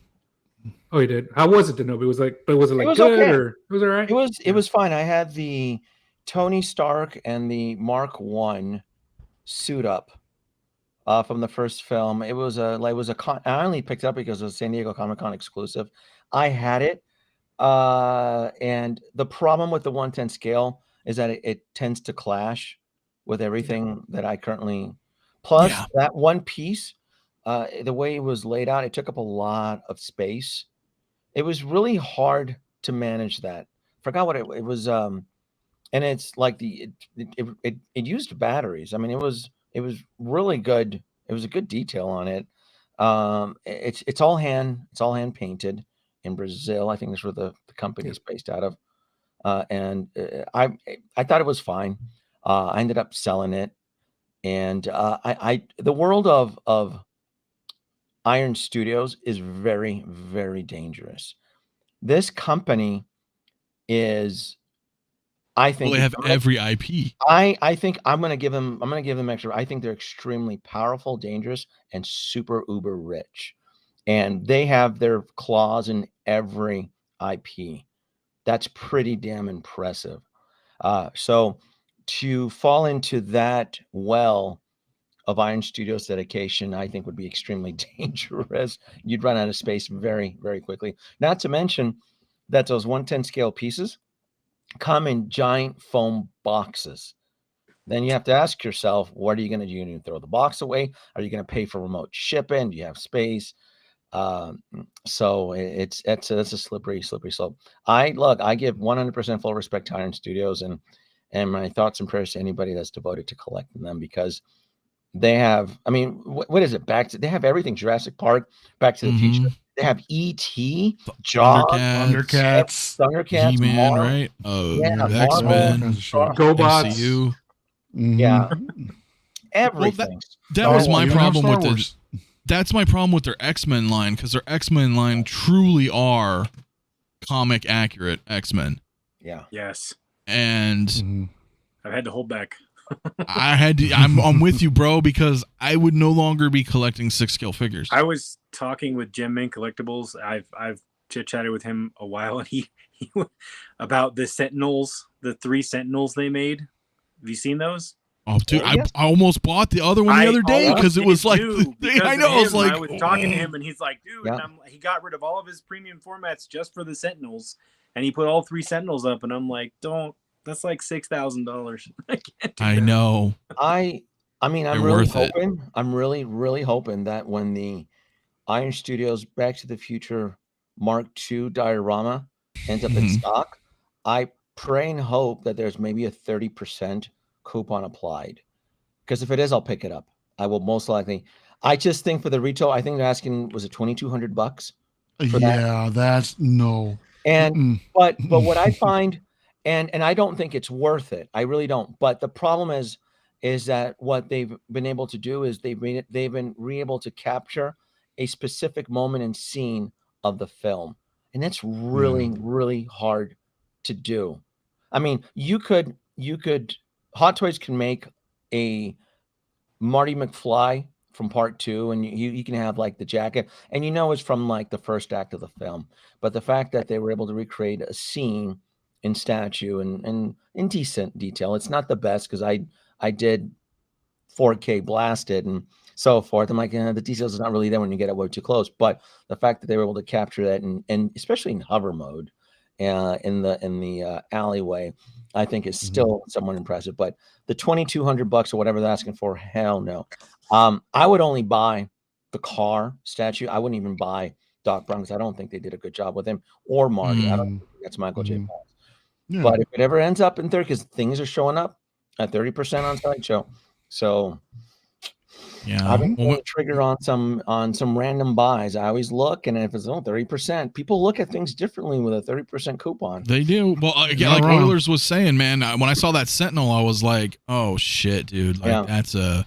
Oh, you did. How was it, Denobi? Was it like good, okay. or it was all right? It was fine. I had the Tony Stark and the Mark I suit up from the first film. I only picked it up because it was a San Diego Comic-Con exclusive. I had it, and the problem with the 1/10 scale is that it tends to clash with everything that I currently. Plus, that one piece, the way it was laid out, it took up a lot of space. It was really hard to manage that. Forgot what it was. And it's like it used batteries. I mean, it was really good. It was a good detail on it. It's all hand painted in Brazil. I think that's where the company is based out of. And I thought it was fine. I ended up selling it, and the world of Iron Studios is very, very dangerous. This company is, I think, they have every IP. I think I'm gonna give them extra. I think they're extremely powerful, dangerous, and super uber rich, and they have their claws in every IP. That's pretty damn impressive. So to fall into that well of Iron Studios dedication, I think would be extremely dangerous. You'd run out of space very, very quickly. Not to mention that those 1/10 scale pieces come in giant foam boxes. Then you have to ask yourself, what are you going to do? You're going to throw the box away? Are you going to pay for remote shipping? Do you have space? So it's a slippery slope. I give 100% full respect to Iron Studios, and my thoughts and prayers to anybody that's devoted to collecting them, because they have, I mean, what is it? They have everything. Jurassic Park, Back to the Future. They have E.T., Jaws, Thundercats, He-Man, right? X-Men, GoBots. MCU. Yeah, everything. Well, that was my problem with this. That's my problem with their X-Men line, because their X-Men line truly are comic accurate X-Men. Yeah. Yes. And I've had to hold back. I had to. I'm with you, bro, because I would no longer be collecting 6-scale figures. I was talking with Gem Man Collectibles. I've chit chatted with him a while, and he about the Sentinels, the 3 Sentinels they made. Have you seen those? Oh, dude, I almost bought the other one the other day because it was like, I know, I was like, I was talking to him, and he's like, dude, and he got rid of all of his premium formats just for the Sentinels, and he put all 3 Sentinels up, and I'm like, don't. That's like $6,000. I know. I mean, I'm really hoping. I'm really hoping that when the Iron Studios Back to the Future Mark II diorama ends up in stock, I pray and hope that there's maybe a 30% coupon applied. Because if it is, I'll pick it up. I will most likely. I just think for the retail, I think they're asking, was it $2,200? Yeah, that's no. And but what I find. And I don't think it's worth it. I really don't. But the problem is that what they've been able to do is they've been able to capture a specific moment and scene of the film, and that's really hard to do. I mean, you could Hot Toys can make a Marty McFly from Part 2, and you can have like the jacket, and it's from like the first act of the film. But the fact that they were able to recreate a scene in statue and in decent detail. It's not the best because I did 4K blasted and so forth. I'm like, the details is not really there when you get it way too close. But the fact that they were able to capture that and especially in hover mode, in the alleyway, I think is still somewhat impressive. But the $2,200 or whatever they're asking for, hell no. I would only buy the car statue. I wouldn't even buy Doc Brown because I don't think they did a good job with him or Marty. I don't think that's Michael J. Fox. Yeah. But if it ever ends up in 30, because things are showing up at 30% on Sideshow, so I've been pulling the trigger on some random buys. I always look, and if it's 30%, people look at things differently with a 30% coupon. They do. Well, again, like Oilers was saying, man, when I saw that Sentinel, I was like, oh shit, dude, like that's a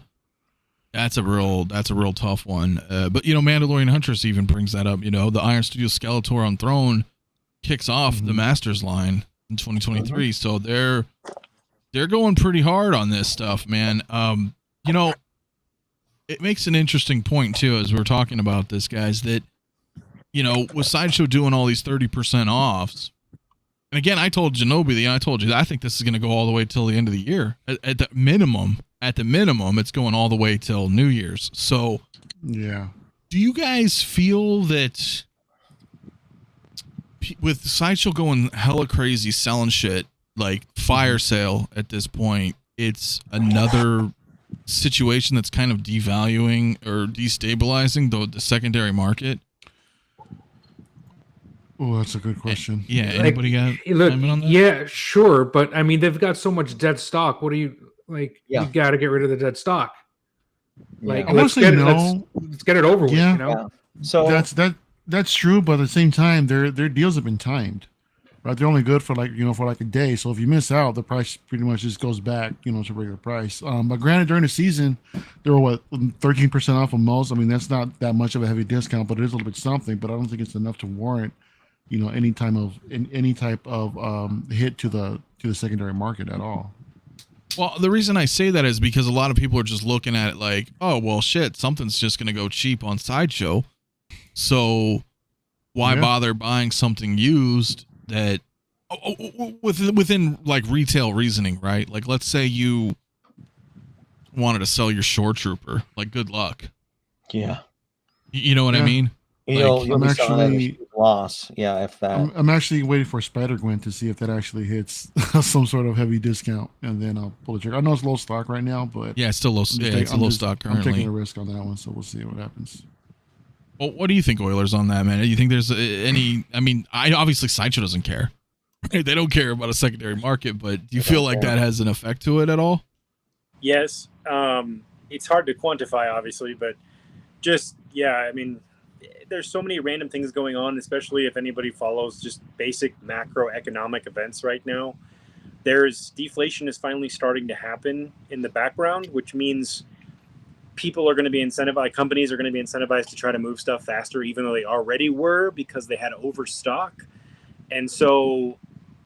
real tough one. But Mandalorian Huntress even brings that up. The Iron Studio Skeletor on Throne kicks off the Masters line in 2023, so they're going pretty hard on this stuff, man. It makes an interesting point too, as we're talking about this, guys, that with Sideshow doing all these 30% offs, and again, I told Zenobia, I told you, I think this is going to go all the way till the end of the year. At the minimum, it's going all the way till New Year's. So, do you guys feel that with Sideshow going hella crazy, selling shit like fire sale at this point, it's another situation that's kind of devaluing or destabilizing the secondary market? Oh, that's a good question. Anybody got comment on that? Yeah, sure, but I mean, they've got so much dead stock. What do you like? You got to get rid of the dead stock. Like, let's get it over with. So that's true, but at the same time, their deals have been timed, right? They're only good for for a day. So if you miss out, the price pretty much just goes back, to regular price. But granted, during the season, they were 13% off of most. I mean, that's not that much of a heavy discount, but it is a little bit something. But I don't think it's enough to warrant, any type of hit to the secondary market at all. Well, the reason I say that is because a lot of people are just looking at it like, oh well, shit, something's just going to go cheap on Sideshow. So why bother buying something used that within like retail reasoning, right? Like, let's say you wanted to sell your Shore Trooper, like, good luck. Yeah. You know what I mean? You'll actually loss. Yeah. If that, I'm actually waiting for Spider-Gwen to see if that actually hits some sort of heavy discount, and then I'll pull the trigger. I know it's low stock right now, but it's still low. It's low stock currently. I'm taking a risk on that one, so we'll see what happens. Well, what do you think, Oilers, on that, man? Do you think there's any? I mean, obviously Sideshow doesn't care. They don't care about a secondary market, but do you feel like that has an effect to it at all? Yes. It's hard to quantify, obviously, but just I mean, there's so many random things going on, especially if anybody follows just basic macroeconomic events right now. There's deflation is finally starting to happen in the background, which means people are going to be incentivized, companies are going to be incentivized to try to move stuff faster, even though they already were, because they had overstock. And so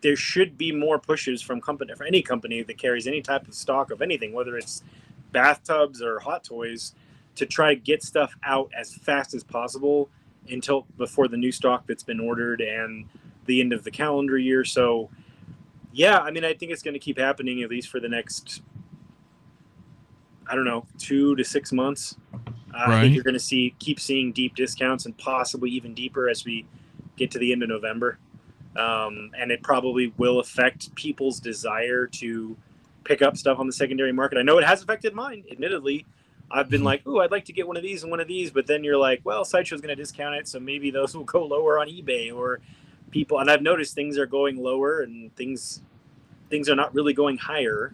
there should be more pushes from any company that carries any type of stock of anything, whether it's bathtubs or hot toys, to try to get stuff out as fast as possible until before the new stock that's been ordered and the end of the calendar year. So yeah, I mean, I think it's going to keep happening at least for the next, I don't know, 2 to 6 months. I think you're going to keep seeing deep discounts and possibly even deeper as we get to the end of November. And it probably will affect people's desire to pick up stuff on the secondary market. I know it has affected mine, admittedly. I've been like, oh, I'd like to get one of these and one of these, but then you're like, well, Sideshow's going to discount it, so maybe those will go lower on eBay, or people. And I've noticed things are going lower, and things are not really going higher.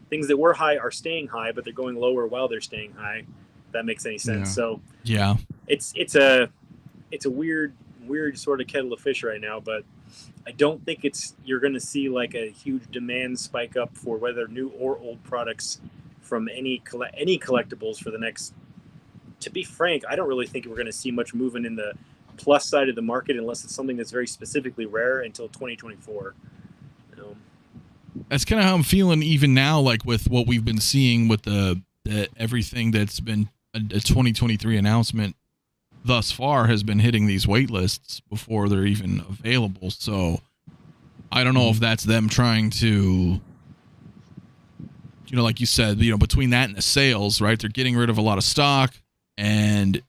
Things that were high are staying high, but they're going lower while they're staying high. If that makes any sense. Yeah. So yeah, it's a weird sort of kettle of fish right now, but I don't think you're going to see like a huge demand spike up for whether new or old products from any collectibles for the next. To be frank, I don't really think we're going to see much movement in the plus side of the market unless it's something that's very specifically rare until 2024. That's kind of how I'm feeling even now, like with what we've been seeing with the everything that's been a 2023 announcement thus far has been hitting these wait lists before they're even available. So I don't know if that's them trying to, like you said, between that and the sales, right? They're getting rid of a lot of stock, and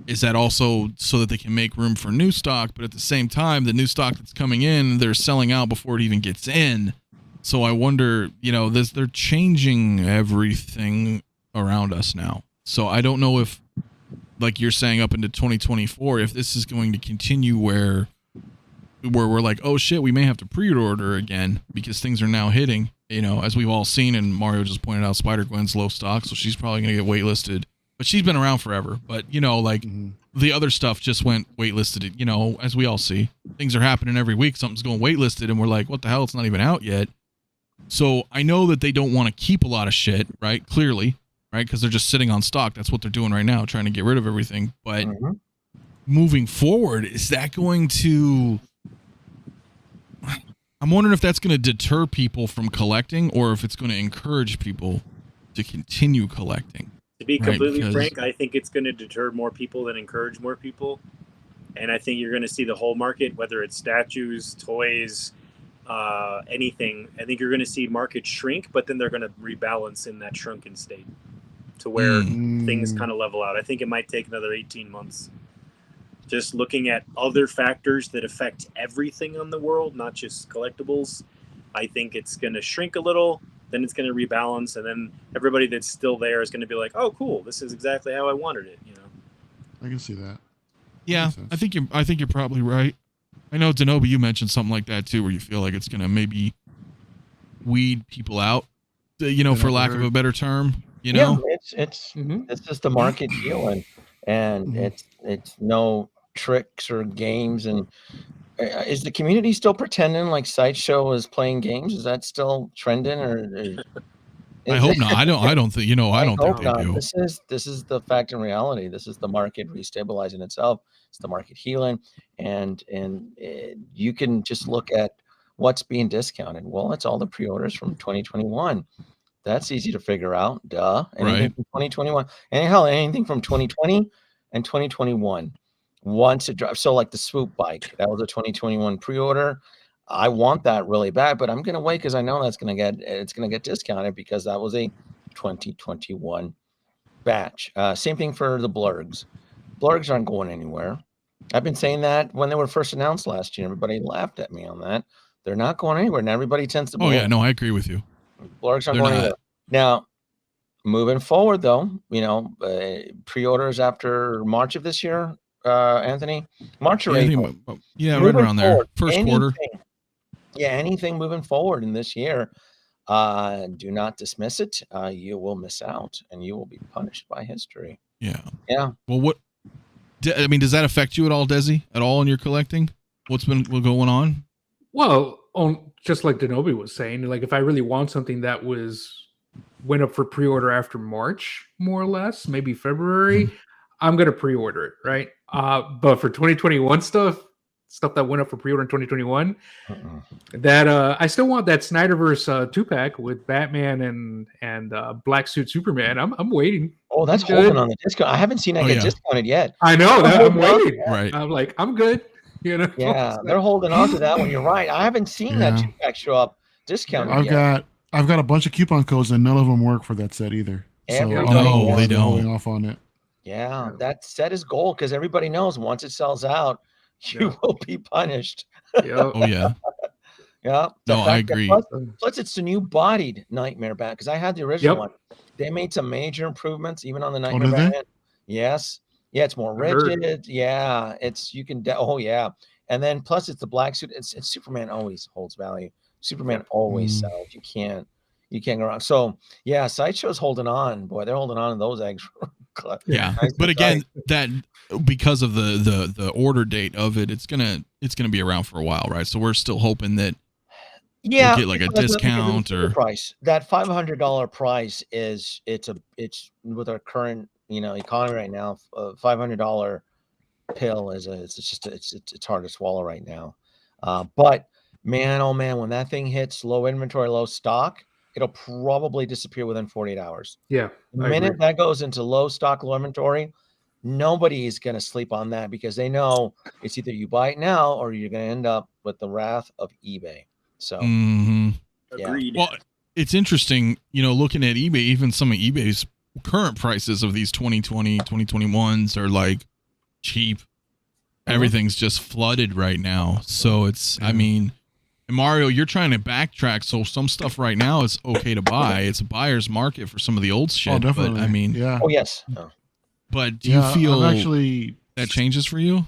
is that also so that they can make room for new stock? But at the same time, the new stock that's coming in, they're selling out before it even gets in. So I wonder, they're changing everything around us now. So I don't know if, like you're saying, up into 2024, if this is going to continue where we're like, oh shit, we may have to pre-order again because things are now hitting, as we've all seen. And Mario just pointed out Spider-Gwen's low stock, so she's probably going to get waitlisted. But she's been around forever. But, the other stuff just went waitlisted, as we all see. Things are happening every week. Something's going waitlisted, and we're like, what the hell? It's not even out yet. So I know that they don't want to keep a lot of shit, right? Clearly, right? Because they're just sitting on stock. That's what they're doing right now, trying to get rid of everything. But moving forward, is that going to... I'm wondering if that's going to deter people from collecting or if it's going to encourage people to continue collecting. To be completely frank, I think it's going to deter more people than encourage more people. And I think you're going to see the whole market, whether it's statues, toys, anything. I think you're going to see market shrink, but then they're going to rebalance in that shrunken state to where things kind of level out. I think it might take another 18 months. Just looking at other factors that affect everything in the world, not just collectibles, I think it's going to shrink a little, then it's going to rebalance, and then everybody that's still there is going to be like, oh, cool, this is exactly how I wanted it, I can see that. Yeah, I think you're probably right. I know, 𝗕𝗏𝗧, you mentioned something like that too, where you feel like it's going to maybe weed people out, for lack of a better term, Yeah, it's just the market healing, and it's no tricks or games. And is the community still pretending like Sideshow is playing games? Is that still trending, or I hope not. I don't think they do. This is the fact and reality. This is the market restabilizing itself. It's the market healing, and you can just look at what's being discounted. Well, it's all the pre-orders from 2021. That's easy to figure out. Duh. Anything from 2021, and hell, anything from 2020 and 2021. Once it drops, so like the swoop bike, that was a 2021 pre-order. I want that really bad, but I'm gonna wait because I know it's gonna get discounted because that was a 2021 batch. Same thing for the blurgs. Blurgs aren't going anywhere. I've been saying that when they were first announced last year. Everybody laughed at me on that. They're not going anywhere, and everybody tends to. Oh yeah, no, I agree with you. Blurgs aren't going anywhere. Now, moving forward, though, pre-orders after March of this year. Anthony, March or April? Right around there. First quarter. Yeah, anything moving forward in this year, do not dismiss it. You will miss out, and you will be punished by history. Yeah. Yeah. Well, does that affect you at all, Desi? At all in your collecting? What's been going on? Well, just like 𝗕𝗏𝗧 was saying, like if I really want something that went up for pre-order after March, more or less, maybe February, I'm gonna pre-order it, right? But for 2021 stuff, stuff that went up for pre-order in 2021. Uh-uh. That I still want that Snyderverse 2-pack with Batman and Black Suit Superman. I'm waiting. Oh, that's I'm good. holding on the discount. I haven't seen that get discounted yet. I know that. I'm waiting. Right. I'm like, I'm good. You know. Yeah, they're holding on to that one. You're right. I haven't seen that 2-pack show up discounted yet. I've got a bunch of coupon codes and none of them work for that set either. So they don't. Off on it. Yeah, that set is gold because everybody knows once it sells out, you will be punished. Oh yeah. Yeah. No, I agree. Plus, it's the new bodied Nightmare Bat because I had the original one. They made some major improvements even on the Nightmare Batman. Yes. Yeah, it's more rigid. Yeah, it's you can. Oh yeah, and then plus it's the black suit. It's Superman always holds value. Superman always sells. You can't go wrong. So yeah, Sideshow's holding on. Boy, they're holding on to those eggs. Yeah, but again, that because of the order date of it, it's gonna be around for a while, right? So we're still hoping that we'll get like a discount or price. That $500 price is it's with our current economy right now. $500 pill is it's hard to swallow right now. But man, oh man, when that thing hits low inventory, low stock, it'll probably disappear within 48 hours. Yeah. The minute that goes into low stock, low inventory, nobody is going to sleep on that because they know it's either you buy it now or you're going to end up with the wrath of eBay. So, Agreed. Well, it's interesting, looking at eBay, even some of eBay's current prices of these 2020, 2021s are like cheap. Everything's just flooded right now. So it's, I mean, Mario, you're trying to backtrack. So some stuff right now is okay to buy. It's a buyer's market for some of the old shit. Oh, definitely. But I mean, yeah. Oh, yes. But do you feel actually that changes for you?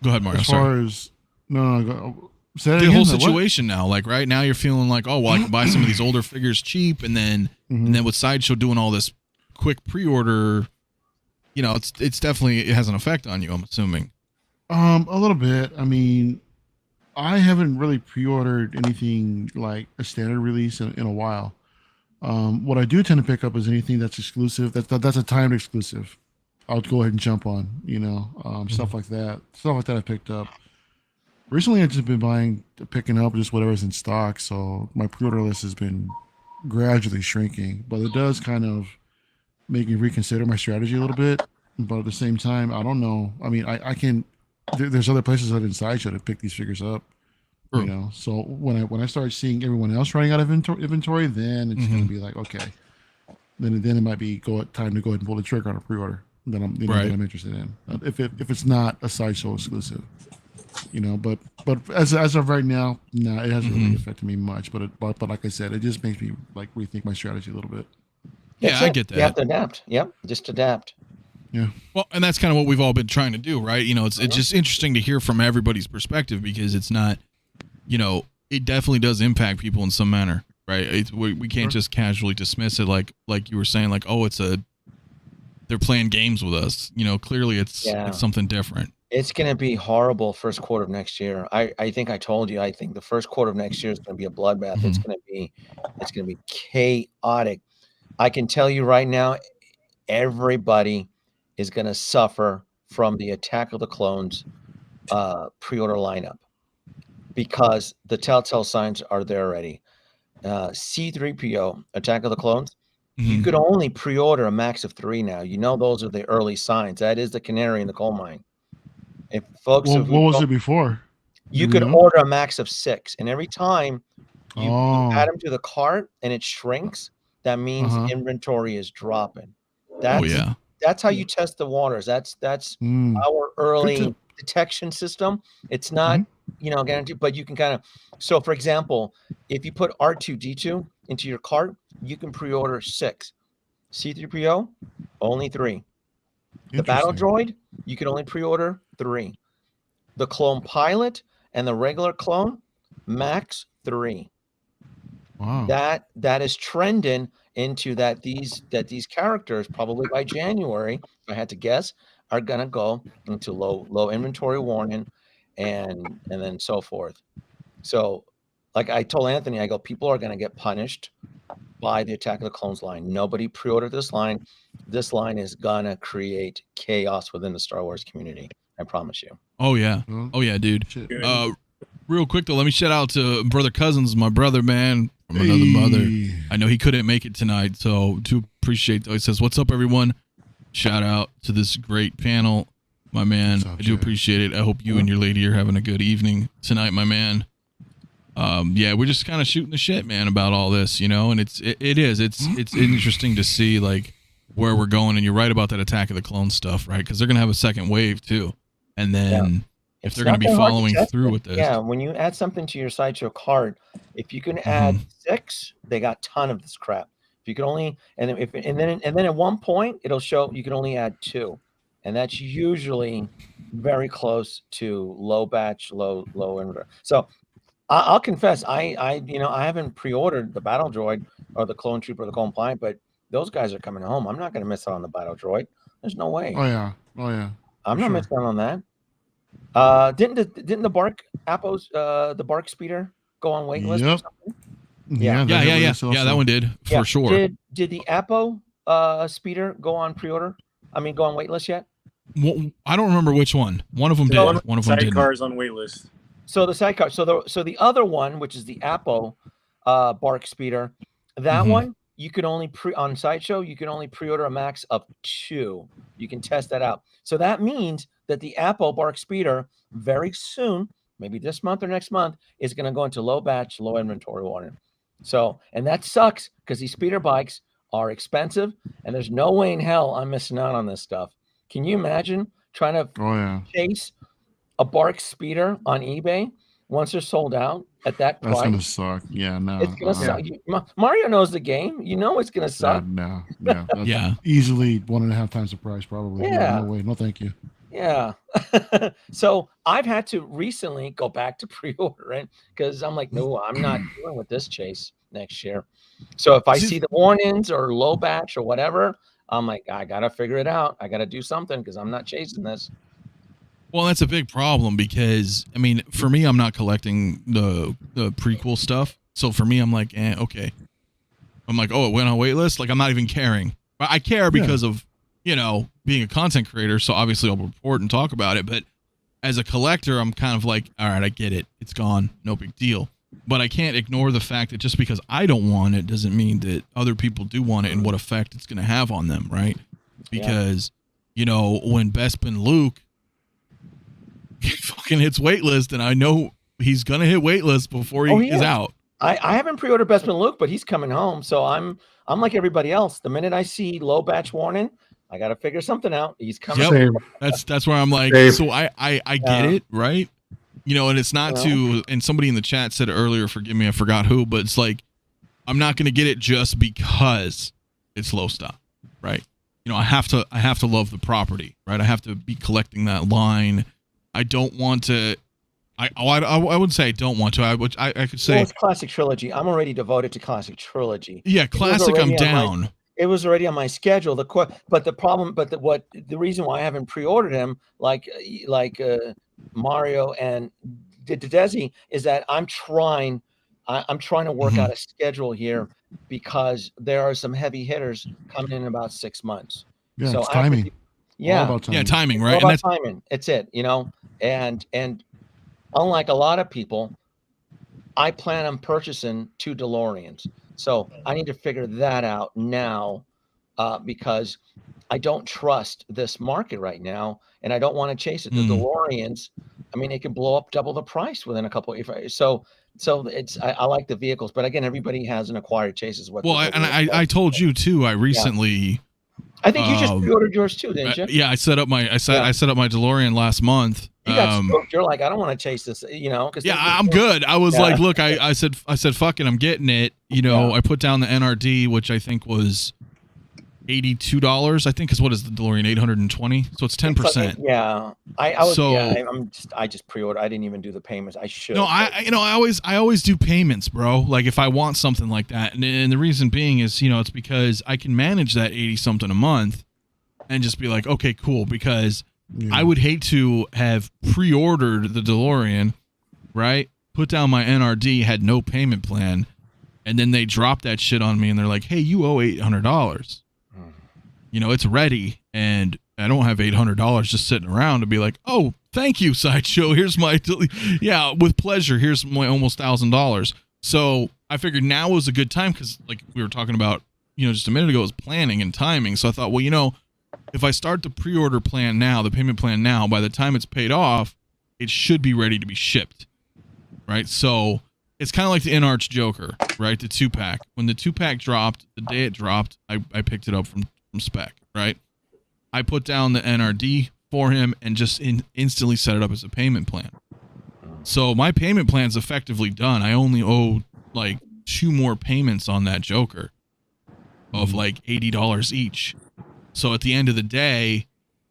Go ahead, Mario. As far as the whole situation now, like right now you're feeling like, oh, well, I can buy some of these older figures cheap. And then with Sideshow doing all this quick pre-order, it's definitely, it has an effect on you, I'm assuming. A little bit. I mean, I haven't really pre-ordered anything like a standard release in a while. What I do tend to pick up is anything that's exclusive. That's a timed exclusive. I'll go ahead and jump on, stuff like that. Stuff like that I picked up. Recently, I've just been picking up just whatever's in stock. So my pre-order list has been gradually shrinking, but it does kind of make me reconsider my strategy a little bit. But at the same time, I don't know. I mean, I can. There's other places other than Sideshow to pick these figures up. So when I start seeing everyone else running out of inventory, then it's going to be like, okay, then it might be time to go ahead and pull the trigger on a pre-order that I'm that I'm interested in. If it's not a Sideshow exclusive, but as of right now, no, it hasn't really affected me much. But like I said, it just makes me like rethink my strategy a little bit. Yeah, I get that. You have to adapt. Yep, just adapt. Yeah. Well, and that's kind of what we've all been trying to do, right? It's just interesting to hear from everybody's perspective because it's not, it definitely does impact people in some manner, right? We can't just casually dismiss it like you were saying, like, oh, they're playing games with us. Clearly it's something different. It's going to be horrible first quarter of next year. I think I told you, I think the first quarter of next year is going to be a bloodbath. It's going to be chaotic. I can tell you right now, everybody is going to suffer from the Attack of the Clones pre-order lineup because the telltale signs are there already. C-3PO, Attack of the Clones, you could only pre-order a max of 3 now. Those are the early signs. That is the canary in the coal mine. If folks, what was it before? You could order a max of 6, and every time you add them to the cart and it shrinks, that means inventory is dropping. That's how you test the waters. That's our early detection system. It's not guaranteed, but you can kind of. So, for example, if you put R2D2 into your cart, you can pre-order 6. C-3PO, only 3. The battle droid, you can only pre-order 3. The clone pilot and the regular clone, max 3. Wow. That is trending into that these characters probably by January, if I had to guess, are gonna go into low inventory warning and then so forth. So like I told Anthony, I go, people are gonna get punished by the Attack of the Clones line. Nobody pre-ordered this line. This line is gonna create chaos within the Star Wars community. I promise you. Oh yeah. Oh yeah, dude. Shit. Real quick though, let me shout out to brother Cousins, my brother, man, from another mother. I know he couldn't make it tonight, so do appreciate. He says, "What's up, everyone?" Shout out to this great panel, my man. I do appreciate it. I hope you and your lady are having a good evening tonight, my man. Yeah, we're just kind of shooting the shit, man, about all this, and it's interesting to see like where we're going. And you're right about that Attack of the Clones stuff, right? Because they're gonna have a second wave too, and then if they're going to be following through with this, when you add something to your sideshow card, if you can add 6, they got a ton of this crap. If you can only, and then at one point it'll show you can only add 2, and that's usually very close to low batch, low inventory. So I'll confess, I haven't pre-ordered the Battle Droid or the Clone Trooper or the Clone Planet, but those guys are coming home. I'm not going to miss out on the Battle Droid. There's no way. Oh yeah. I'm not missing out on that. Didn't the Bark Appos, the Bark Speeder go on waitlist? Yep. Yeah. Yeah, that one did for sure. Did the Apo Speeder go on pre-order? I mean, go on waitlist yet? Well, I don't remember which one. One of them did. One of them didn't. Sidecars on waitlist. So the sidecar. So the other one, which is the Apo Bark Speeder, that one you can only on Sideshow. You can only pre-order a max of 2. You can test that out. So that means that the Apo Bark Speeder very soon, maybe this month or next month, is going to go into low batch, low inventory warning. So, and that sucks because these speeder bikes are expensive, and there's no way in hell I'm missing out on this stuff. Can you imagine trying to chase a Bark Speeder on eBay once they're sold out at that price? That's gonna suck. Yeah, no. It's gonna suck. Mario knows the game. You know it's gonna suck. No. That's easily 1.5 times the price, probably. Yeah. No way. No, thank you. Yeah. So I've had to recently go back to pre-ordering because I'm like, no, I'm not dealing with this chase next year. So if I see the warnings or low batch or whatever, I'm like, I gotta figure it out. I gotta do something because I'm not chasing this. Well, that's a big problem because, I mean, for me, I'm not collecting the prequel stuff. So for me, I'm like, okay. I'm like, oh, it went on waitlist. Like, I'm not even caring. I care because of, being a content creator. So obviously I'll report and talk about it. But as a collector, I'm kind of like, all right, I get it. It's gone. No big deal. But I can't ignore the fact that just because I don't want it doesn't mean that other people do want it and what effect it's going to have on them, right? Because, when Bespin Luke fucking hits waitlist, and I know he's gonna hit waitlist before he is out. I haven't pre-ordered Bestman Luke, but he's coming home, so I'm like everybody else. The minute I see low batch warning, I got to figure something out. He's coming. Yep. That's where I'm like, so I get it, right? And it's not to. And somebody in the chat said it earlier. Forgive me, I forgot who, but it's like I'm not gonna get it just because it's low stock, right? I have to love the property, right? I have to be collecting that line. I don't want to. I wouldn't say I don't want to. I could say it's Classic Trilogy. I'm already devoted to Classic Trilogy. Yeah, Classic. I'm down. It was already on my schedule. The reason why I haven't pre-ordered him like Mario and 𝗕𝗘𝗖𝗢𝗠 is that I'm trying to work out a schedule here because there are some heavy hitters coming in about 6 months. Yeah, so it's timing. Timing, right? All about timing. It's it, and unlike a lot of people, I plan on purchasing 2 DeLoreans. So I need to figure that out now because I don't trust this market right now, and I don't want to chase it. The DeLoreans, I mean, it can blow up double the price within a couple. So it's I like the vehicles, but again, everybody has an acquired chases. I told you too. I recently. I think you just pre-ordered yours too, didn't you? Yeah, I set up my DeLorean last month. You got stoked. You're like, I don't want to chase this, because I'm good. I was like, look, I said, fuck it, I'm getting it. I put down the NRD, which I think was $82. I think is what is the DeLorean 820. So it's 10%. Yeah, I just pre-ordered. I didn't even do the payments. I should. No, I always do payments, bro. Like if I want something like that, and the reason being is it's because I can manage that 80 something a month, and just be like, okay, cool, because. I would hate to have pre-ordered the DeLorean, right? Put down my NRD, had no payment plan, and then they drop that shit on me, and they're like, "Hey, you owe $800." it's ready, and I don't have $800 just sitting around to be like, oh, thank you, Sideshow. Here's my, with pleasure. Here's my almost $1,000. So I figured now was a good time because, like we were talking about, just a minute ago, is planning and timing. So I thought, well, if I start the pre-order plan now, the payment plan now, by the time it's paid off, it should be ready to be shipped, right? So it's kind of like the 𝗕𝗘𝗥𝗖𝗢𝗠𝗘, right? The 2-pack. When the 2-pack dropped, the day it dropped, I picked it up from Spec, right? I put down the NRD for him and just instantly set it up as a payment plan. So my payment plan's effectively done. I only owe like 2 more payments on that Joker of like $80 each. So at the end of the day,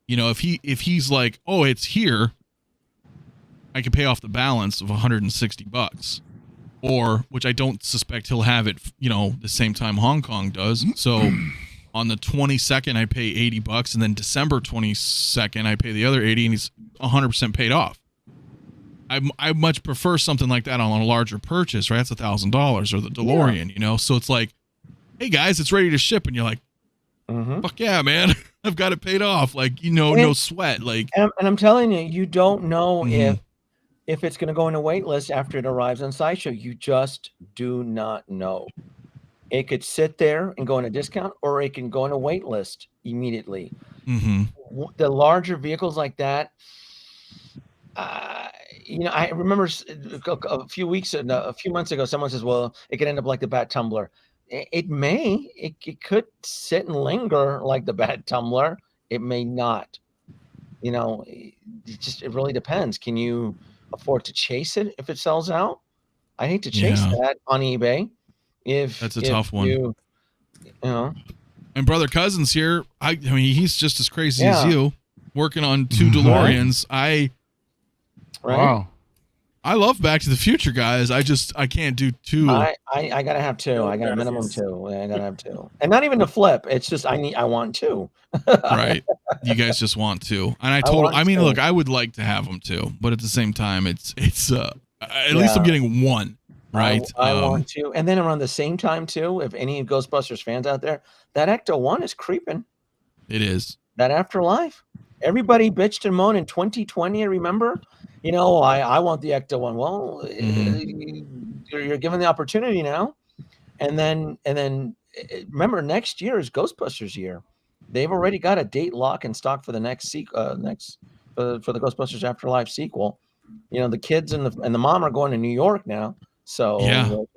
if he's like, oh, it's here, I could pay off the balance of $160, or which I don't suspect he'll have it, the same time Hong Kong does. So on the 22nd, I pay $80, and then December 22nd, I pay the other 80, and he's 100% paid off. I much prefer something like that on a larger purchase, right? That's $1,000, or the DeLorean, So it's like, hey guys, it's ready to ship, and you're like, fuck yeah, man, I've got it paid off. Like, no sweat. Like, and I'm telling you, you don't know if it's going to go in a wait list after it arrives on Sideshow. You just do not know. It could sit there and go in a discount, or it can go in a wait list immediately. The larger vehicles like that, I remember a few months ago, someone says, well, it could end up like the 𝗣𝗘𝗥𝗖𝗢𝗠𝗕. It could sit and linger like the 𝗣𝗘𝗥𝗖𝗢𝗠𝗕. It may not. It really depends. Can you afford to chase it if it sells out? I hate to chase that on eBay. That's a tough one. And Brother Cousins here, I mean, he's just as crazy as you, working on 2 DeLoreans. Wow. I love Back to the Future, guys. I can't do 2. I gotta have 2. I got a minimum 2. I gotta have 2, and not even to flip. It's just I want 2. Right. You guys just want 2, and I mean, look, I would like to have them too, but at the same time, it's at least I'm getting 1. Right. I want to. And then around the same time too, if any Ghostbusters fans out there, that 𝗦𝗢𝗠 is creeping. It is. That Afterlife. Everybody bitched and moaned in 2020. I remember, I want the 𝗦𝗢𝗠. Well, you're given the opportunity now. And then remember, next year is Ghostbusters year. They've already got a date lock in stock for the next for the Ghostbusters Afterlife sequel. The kids and the mom are going to New York now. So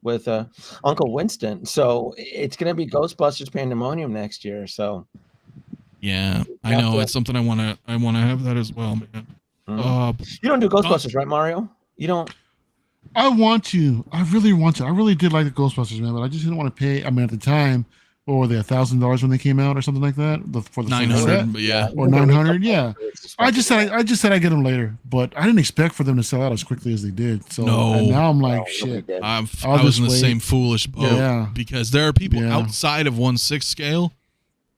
with Uncle Winston, so it's going to be Ghostbusters Pandemonium next year. So yeah, I know it's something I want to have that as well, man. You don't do Ghostbusters, right, Mario? You don't. I want to. I really want to. I really did like the Ghostbusters, man, but I just didn't want to pay. I mean, at the time, what were they, $1,000 when they came out or something like that? For the 900, but yeah, or 900, yeah. I just said I'd get them later, but I didn't expect for them to sell out as quickly as they did. So and now I'm like, shit. I was in the same foolish boat because there are people outside of 1/6 scale,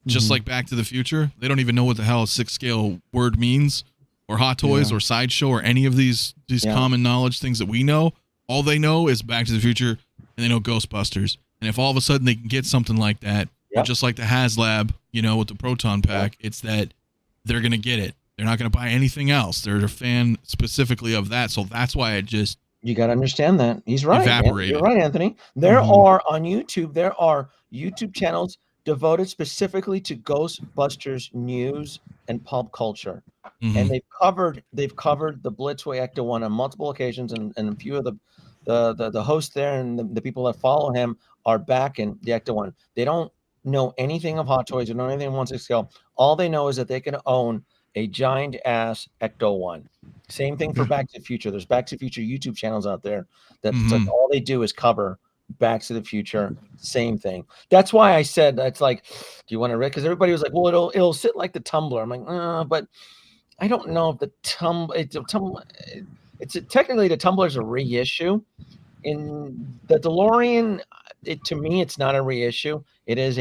just like Back to the Future. They don't even know what the hell a 6 scale word means, or Hot Toys, or Sideshow, or any of these common knowledge things that we know. All they know is Back to the Future, and they know Ghostbusters. And if all of a sudden they can get something like that, just like the HasLab, with the Proton Pack, it's that they're going to get it. They're not going to buy anything else. They're a fan specifically of that. So that's why you got to understand that. He's right. Evaporated. You're right, Anthony. There are on YouTube, there are YouTube channels devoted specifically to Ghostbusters news and pop culture. And they've covered the Blitzway 𝗦𝗢𝗠𝗕 on multiple occasions, and a few of the hosts there and the people that follow him are back in the 𝗦𝗢𝗠𝗕. They don't know anything of Hot Toys. They don't know anything of 1/6 scale. All they know is that they can own a giant ass 𝗦𝗢𝗠. Same thing for Back to the Future. There's Back to the Future YouTube channels out there that like all they do is cover Back to the Future. Same thing. That's why I said that's like, do you want to read? Because everybody was like, well, it'll sit like the Tumblr. I'm like, but I don't know if the technically the Tumblr is a reissue. In the DeLorean, to me, it's not a reissue. It is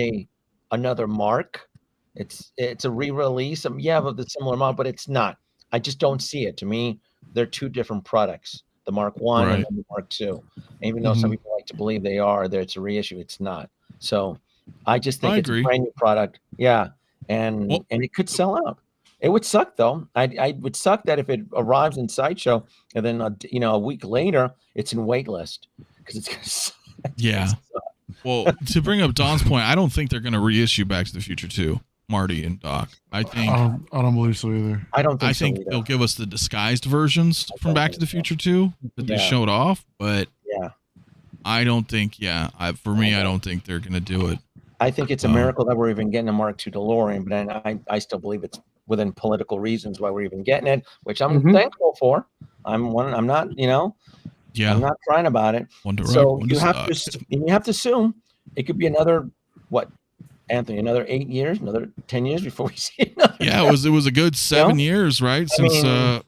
another mark. It's a re-release of the similar model, but it's not. I just don't see it. To me, they're 2 different products. The Mark I and the Mark II. And even though some people like to believe they are, that it's a reissue, it's not. So I just think I it's agree. a brand new product. Yeah, and Well- it could sell out. It would suck though. I would suck that if it arrives in Sideshow and then a week later it's in wait list because it's gonna suck. Yeah. Well, to bring up Don's point, I don't think they're going to reissue Back to the Future 2, Marty and Doc. I think I don't believe so either. I don't think I so think either. they'll give us the disguised versions from Back to the Future 2 that they Yeah. showed off, but Yeah. I don't think. Yeah, for me, I don't think they're going to do it. I think it's a miracle that we're even getting a Mark II DeLorean, but then I still believe it's within political reasons why we're even getting it, which I'm thankful for. I'm not, Yeah, I'm not crying about it. one to So rock, one you to have suck. you have to assume it could be another Anthony, another 8 years, another 10 years before we see another. Yeah, it was a good 7 years, right, since mean- the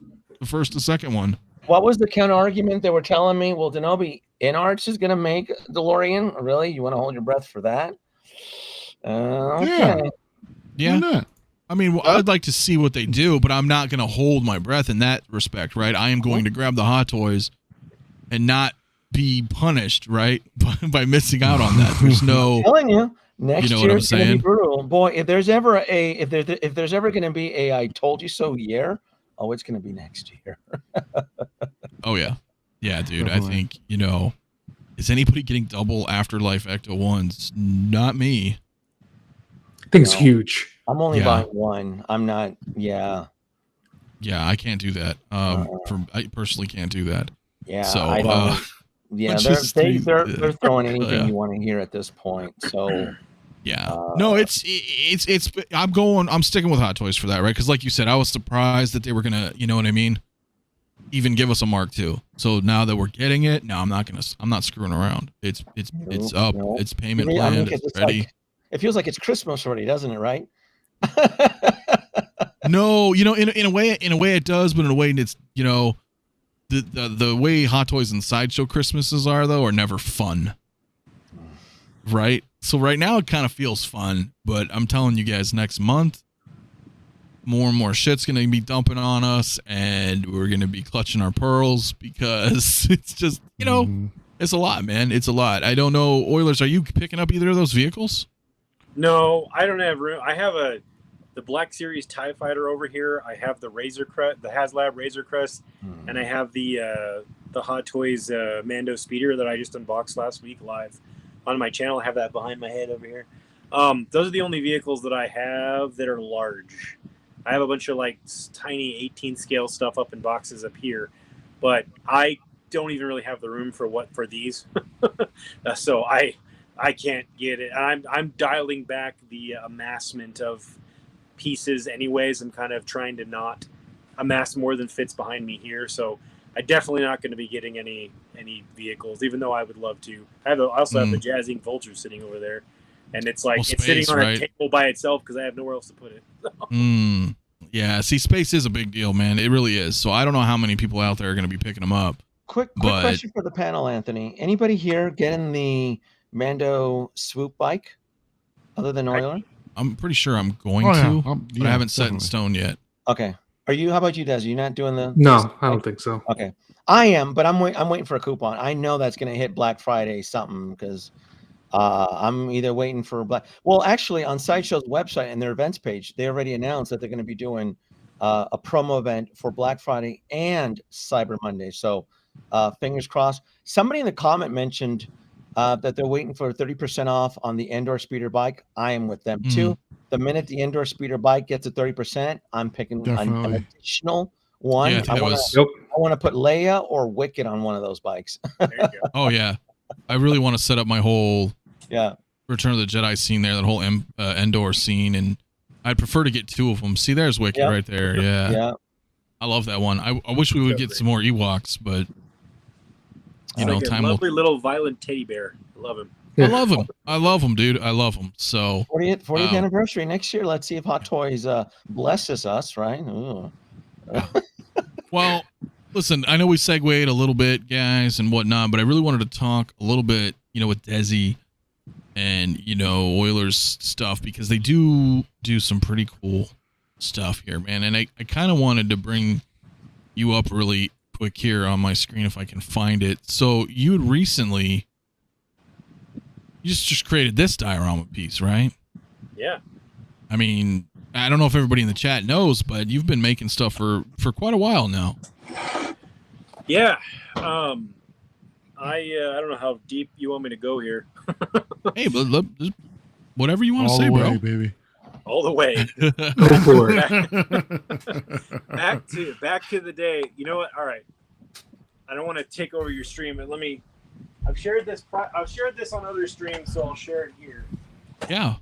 first and second one. What was the counter argument they were telling me? Well, Denobi InArts is going to make DeLorean. Really? You want to hold your breath for that? Okay. Yeah. Why not? I mean, I'd like to see what they do, but I'm not going to hold my breath in that respect, right? I am going to grab the Hot Toys and not be punished, right, by missing out on that. There's no, I'm telling you, next You know what year I'm it's going to saying? be brutal. Boy, if there's ever if there's ever going to be a I told you so year, it's going to be next year. oh yeah, dude. I Definitely. think is anybody getting double Afterlife Ecto-1s? Not me. I think it's No. huge. I'm only Yeah. buying one. I'm not. Yeah. Yeah, I can't do that. I personally can't do that. Yeah. So, I don't. Yeah, let's they're just they're throwing anything yeah. you want to hear at this point. So Yeah. No, it's I'm sticking with Hot Toys for that, right? Because like you said, I was surprised that they were gonna, you know what I mean, even give us a Mark II. So now that we're getting it, I'm not screwing around. It's up. No. It's payment I mean, planned. it's It's ready. it feels like it's Christmas already, doesn't it? Right? No, in a way it does, but in a way it's the way Hot Toys and Sideshow Christmases are though are never fun. Right? So right now it kind of feels fun, but I'm telling you guys, next month more and more shit's gonna be dumping on us, and we're gonna be clutching our pearls because it's just Mhm. it's a lot, man. It's a lot. I don't know, Oilers, are you picking up either of those vehicles? No, I don't have room. I have the Black Series TIE Fighter over here. I have the Razor Crest, the HasLab Razor Crest, and I have the Hot Toys Mando Speeder that I just unboxed last week live on my channel. I have that behind my head over here. Those are the only vehicles that I have that are large. I have a bunch of like tiny 18 scale stuff up in boxes up here, but I don't even really have the room for these. So I can't get it. I'm dialing back the amassment of pieces anyways. I'm kind of trying to not amass more than fits behind me here. So I'm definitely not going to be getting any vehicles, even though I would love to. I also have the 𝗕𝗓𝗦𝗔𝗩𝗘 sitting over there, and it's like Well, it's sitting space, on right? a table by itself because I have nowhere else to put it. Yeah, see, space is a big deal, man. It really is. So I don't know how many people out there are going to be picking them up. Quick But- question for the panel, Anthony. Anybody here getting the Mando swoop bike other than Euler? I'm pretty sure I'm going Oh, yeah. to, but I haven't set in stone yet. Okay. Are you? How about you, Des? Are you not doing the? No, I don't think so. Okay. I am, but I'm waiting for a coupon. I know that's going to hit Black Friday something because I'm either waiting for Black. Well, actually, on Sideshow's website and their events page, they already announced that they're going to be doing a promo event for Black Friday and Cyber Monday. So fingers crossed. Somebody in the comment mentioned that they're waiting for 30% off on the indoor speeder bike. I am with them too. The minute the indoor speeder bike gets a 30%, I'm picking an Definitely. additional one. Yeah, I think I that want was. Nope. to put Leia or Wicked on one of those bikes. There you go. Oh yeah, I really want to set up my whole Yeah. Return of the Jedi scene there, that whole Endor scene, and I'd prefer to get two of them. See, there's Wicked Yeah. right there. Yeah. Yeah. I love that one. I wish we would get some more Ewoks, but Like a time will. lovely little violent teddy bear. I love him. I love him. I love him, dude. I love him. So 40th anniversary next year. Let's see if Hot Toys blesses us, right? Ooh. well, listen, I know we segued a little bit, guys, and whatnot, but I really wanted to talk a little bit, with Desi and Oilers stuff, because they do some pretty cool stuff here, man. And I kind of wanted to bring you up really quick here on my screen if I can find it. So you had recently You just created this diorama piece, right? Yeah. I mean, I don't know if everybody in the chat knows, but you've been making stuff for quite a while now. Yeah. I don't know how deep you want me to go here. Hey, but just whatever you want to All say, the way, bro. baby. All the way. Go for it. back to the day. You know what? All right. I don't want to take over your stream, but I've shared this on other streams, so I'll share it here. Yeah.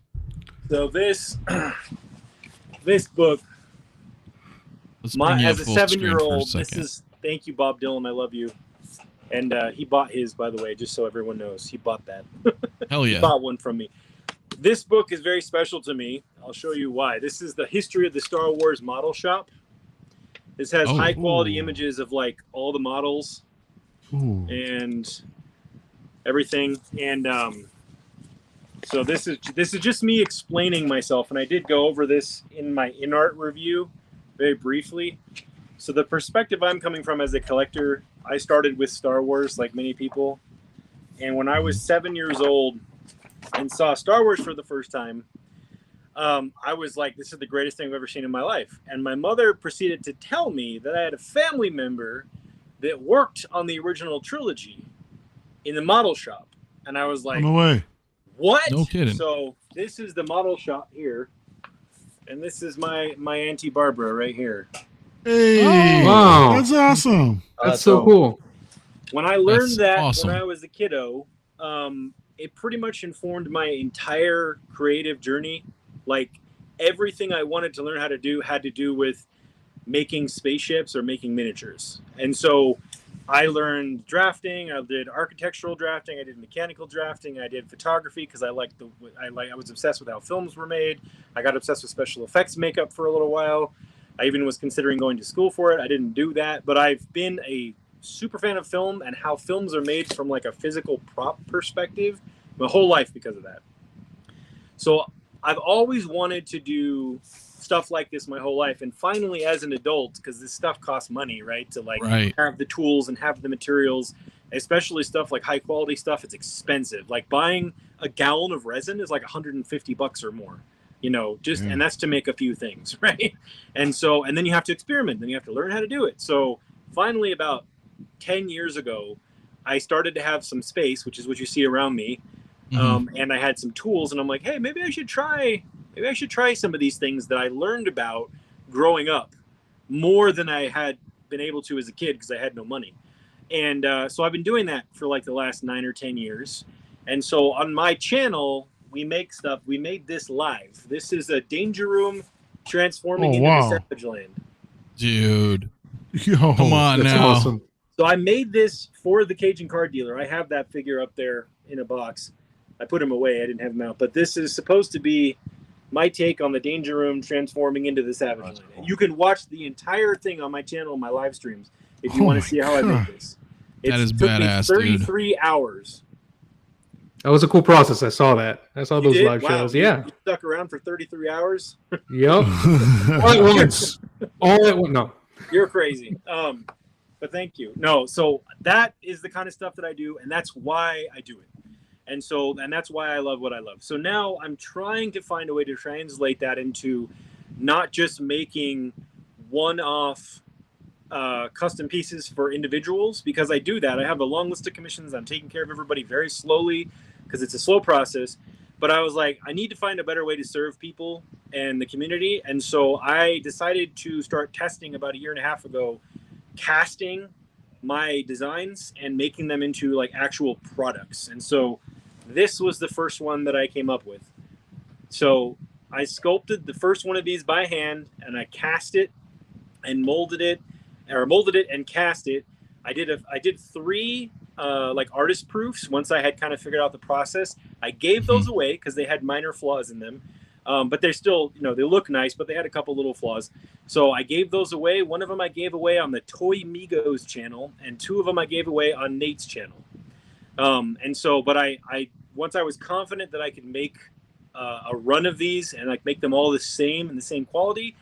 So this book, Let's bring you as a full screen for 7-year-old, this second. is, thank you, Bob Dylan, I love you. And he bought his, by the way, just so everyone knows. He bought that. Hell He yeah. bought one from me. This book is very special to me. I'll show you why. This is the history of the Star Wars model shop. This has high quality images of like all the models and everything. And so this is just me explaining myself. And I did go over this in my in-art review very briefly. So the perspective I'm coming from as a collector, I started with Star Wars like many people. And when I was 7 years old and saw Star Wars for the first time, I was like, this is the greatest thing I've ever seen in my life. And my mother proceeded to tell me that I had a family member that worked on the original trilogy in the model shop. And I was like, No way. what? No kidding. So this is the model shop here. And this is my Auntie Barbara right here. Hey, Wow. that's awesome. That's so cool. When I learned That's that awesome. when I was a kiddo, it pretty much informed my entire creative journey. Like everything I wanted to learn how to do had to do with making spaceships or making miniatures. And so I learned drafting. I did architectural drafting. I did mechanical drafting. I did photography because I was obsessed with how films were made. I got obsessed with special effects makeup for a little while. I even was considering going to school for it. I didn't do that, but I've been a super fan of film and how films are made from like a physical prop perspective my whole life because of that. So I've always wanted to do stuff like this my whole life. And finally, as an adult, because this stuff costs money, right? To like have the tools and have the materials, especially stuff like high quality stuff, it's expensive. Like buying a gallon of resin is like $150 or more. You know, just and that's to make a few things, right? And so, and then you have to experiment, then you have to learn how to do it. So finally, about 10 years ago, I started to have some space, which is what you see around me. And I had some tools, and I'm like, hey, maybe I should try some of these things that I learned about growing up more than I had been able to as a kid because I had no money. And so I've been doing that for like the last 9 or 10 years. And so on my channel, we make stuff. We made this live. This is a danger room transforming into the 𝗕𝗔𝗦𝗓. Dude. Yo, come on That's now. awesome. So I made this for the Cajun card dealer. I have that figure up there in a box. I put him away. I didn't have him out. But this is supposed to be my take on the danger room transforming into the 𝗕𝗔𝗦𝗓. Cool. You can watch the entire thing on my channel, my live streams, if you want to see how I make this. That is badass, 33 hours. That was a cool process. I saw that. I saw those live Wow. shows. Yeah. You stuck around for 33 hours? Yep. All at once. All at once. No. You're crazy. But thank you. No, so that is the kind of stuff that I do, and that's why I do it. And that's why I love what I love. So now I'm trying to find a way to translate that into not just making one-off custom pieces for individuals, because I do that. I have a long list of commissions. I'm taking care of everybody very slowly because it's a slow process. But I was like, I need to find a better way to serve people and the community. And so I decided to start testing about 1.5 years ago, casting my designs and making them into like actual products. And so this was the first one that I came up with. So I sculpted the first one of these by hand, and I cast it and molded it and cast it. I did 3 like artist proofs once I had kind of figured out the process. I gave those away because they had minor flaws in them. But they're still, they look nice, but they had a couple little flaws. So I gave those away. One of them I gave away on the Toy Migos channel, and 2 of them I gave away on Nate's channel. And so, but I once I was confident that I could make a run of these and like make them all the same and the same quality,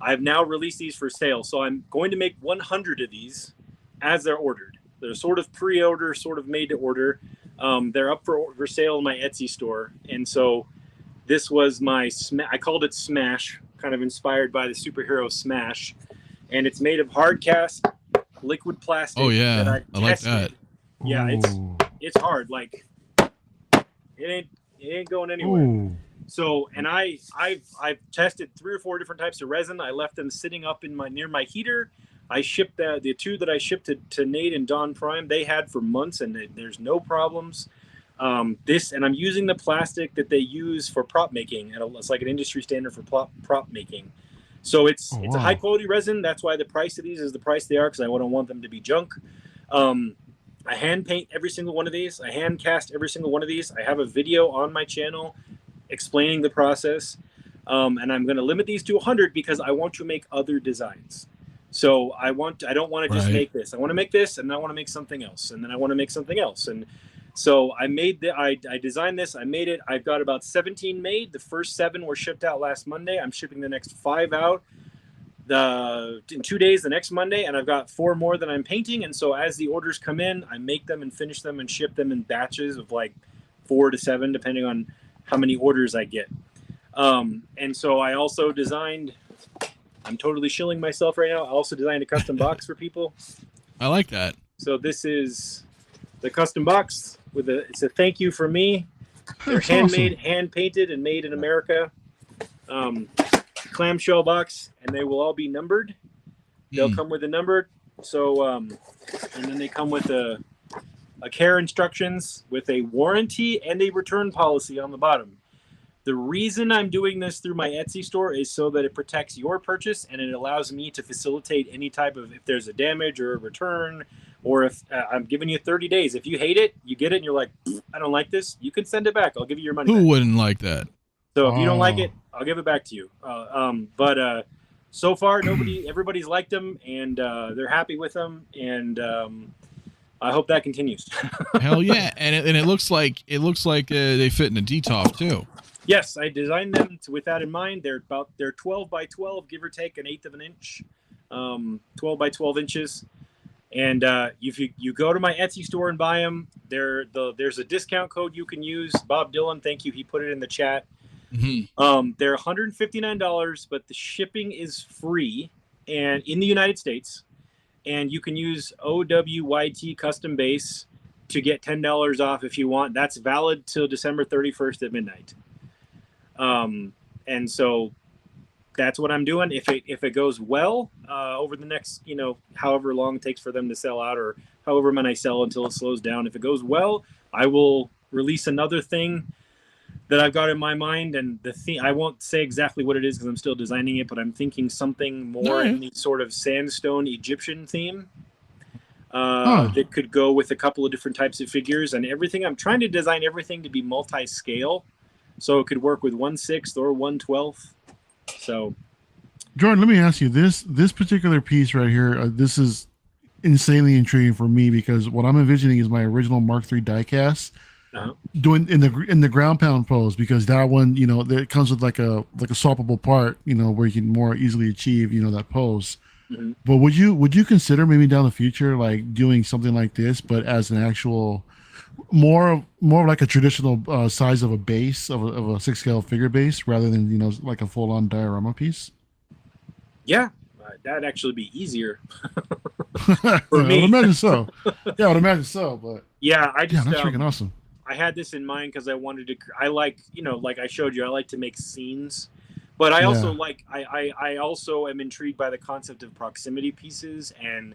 I've now released these for sale. So I'm going to make 100 of these as they're ordered. They're sort of pre-order, sort of made to order. They're up for sale in my Etsy store. And so this was my, I called it Smash, kind of inspired by the superhero Smash. And it's made of hard cast liquid plastic. Oh yeah, I like tested. that. Yeah, Ooh. it's hard. Like it ain't going anywhere. Ooh. So, and I've tested 3 or 4 different types of resin. I left them sitting up in near my heater. I shipped the 2 that I shipped to 𝗕𝗘𝗢𝗓 and Don Prime. They had for months, and there's no problems. And I'm using the plastic that they use for prop making, and it's like an industry standard for prop making. So it's a high quality resin. That's why the price of these is the price they are, because I don't want them to be junk. I hand paint every single one of these. I hand cast every single one of these. I have a video on my channel explaining the process. And I'm going to limit these to 100 because I want to make other designs. So I don't want to just make this. I want to make this, and then I want to make something else, and then I want to make something else. And so I designed this. I made it. I've got about 17 made. The first 7 were shipped out last Monday. I'm shipping the next 5 out in 2 days, the next Monday, and I've got 4 more that I'm painting. And so as the orders come in, I make them and finish them and ship them in batches of like 4 to 7, depending on how many orders I get. And so I also designed, I'm totally shilling myself right now. I also designed a custom box for people. I like that. So this is the custom box it's a thank you for me. They're That's handmade, awesome. hand painted, and made in America. Clamshell box, and they will all be numbered. They'll come with a number. So, and then they come with a care instructions with a warranty and a return policy on the bottom. The reason I'm doing this through my Etsy store is so that it protects your purchase, and it allows me to facilitate any type of, if there's a damage or a return, or if I'm giving you 30 days. If you hate it, you get it and you're like, I don't like this, you can send it back. I'll give you your money Who back. wouldn't like that? So if you don't like it, I'll give it back to you. But so far, everybody's liked them, and they're happy with them, and I hope that continues. Hell yeah! And it looks like they fit in a DTOF too. Yes, I designed them with that in mind. They're 12 by 12, give or take 1/8 of an inch, 12 by 12 inches. And if you go to my Etsy store and buy them, there's a discount code you can use. Bob Dylan, thank you. He put it in the chat. Mm-hmm. They're $159, but the shipping is free and in the United States. And you can use 𝗕𝗢𝗦𝗓 custom base to get $10 off if you want. That's valid till December 31st at midnight. And so that's what I'm doing. If it goes well over the next, however long it takes for them to sell out, or however many I sell until it slows down, if it goes well, I will release another thing that I've got in my mind. And I won't say exactly what it is because I'm still designing it, but I'm thinking something more in the sort of sandstone Egyptian theme that could go with a couple of different types of figures and everything. I'm trying to design everything to be multi-scale, so it could work with 1/6 or 1/12. So, Jordan, let me ask you this particular piece right here. This is insanely intriguing for me because what I'm envisioning is my original Mark III diecast doing in the ground pound pose, because that one, it comes with like a swappable part, where you can more easily achieve, that pose. Mm-hmm. But would you consider maybe down the future like doing something like this, but as an actual more like a traditional size of a base of a 6-scale figure base rather than like a full-on diorama piece? Yeah, that'd actually be easier for me. I would imagine so. Yeah, I would imagine so. But yeah, that's freaking awesome. I had this in mind because I wanted to. I like, like I showed you, I like to make scenes, but I also like. I also am intrigued by the concept of proximity pieces and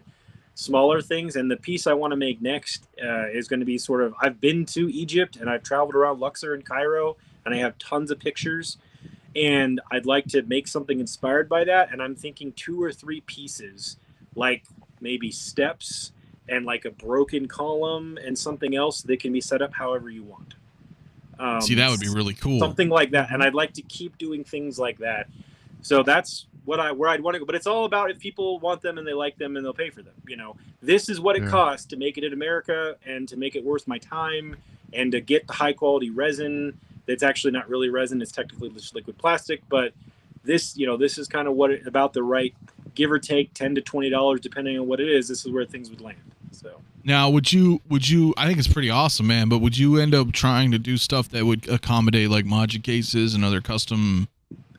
smaller things. And the piece I want to make next is going to be sort of. I've been to Egypt and I've traveled around Luxor and Cairo, and I have tons of pictures. And I'd like to make something inspired by that. And I'm thinking 2 or 3 pieces, like maybe steps and like a broken column and something else that can be set up however you want. See, that would be really cool. Something like that. And I'd like to keep doing things like that. So that's where I'd want to go. But it's all about if people want them and they like them and they'll pay for them. This is what it costs to make it in America and to make it worth my time and to get the high quality resin. That's actually not really resin. It's technically just liquid plastic, but this is kind of about the right, give or take $10 to $20, depending on what it is. This is where things would land. So Now, would you? I think it's pretty awesome, man. But would you end up trying to do stuff that would accommodate like 𝗦𝗔𝗩𝗘 cases and other custom?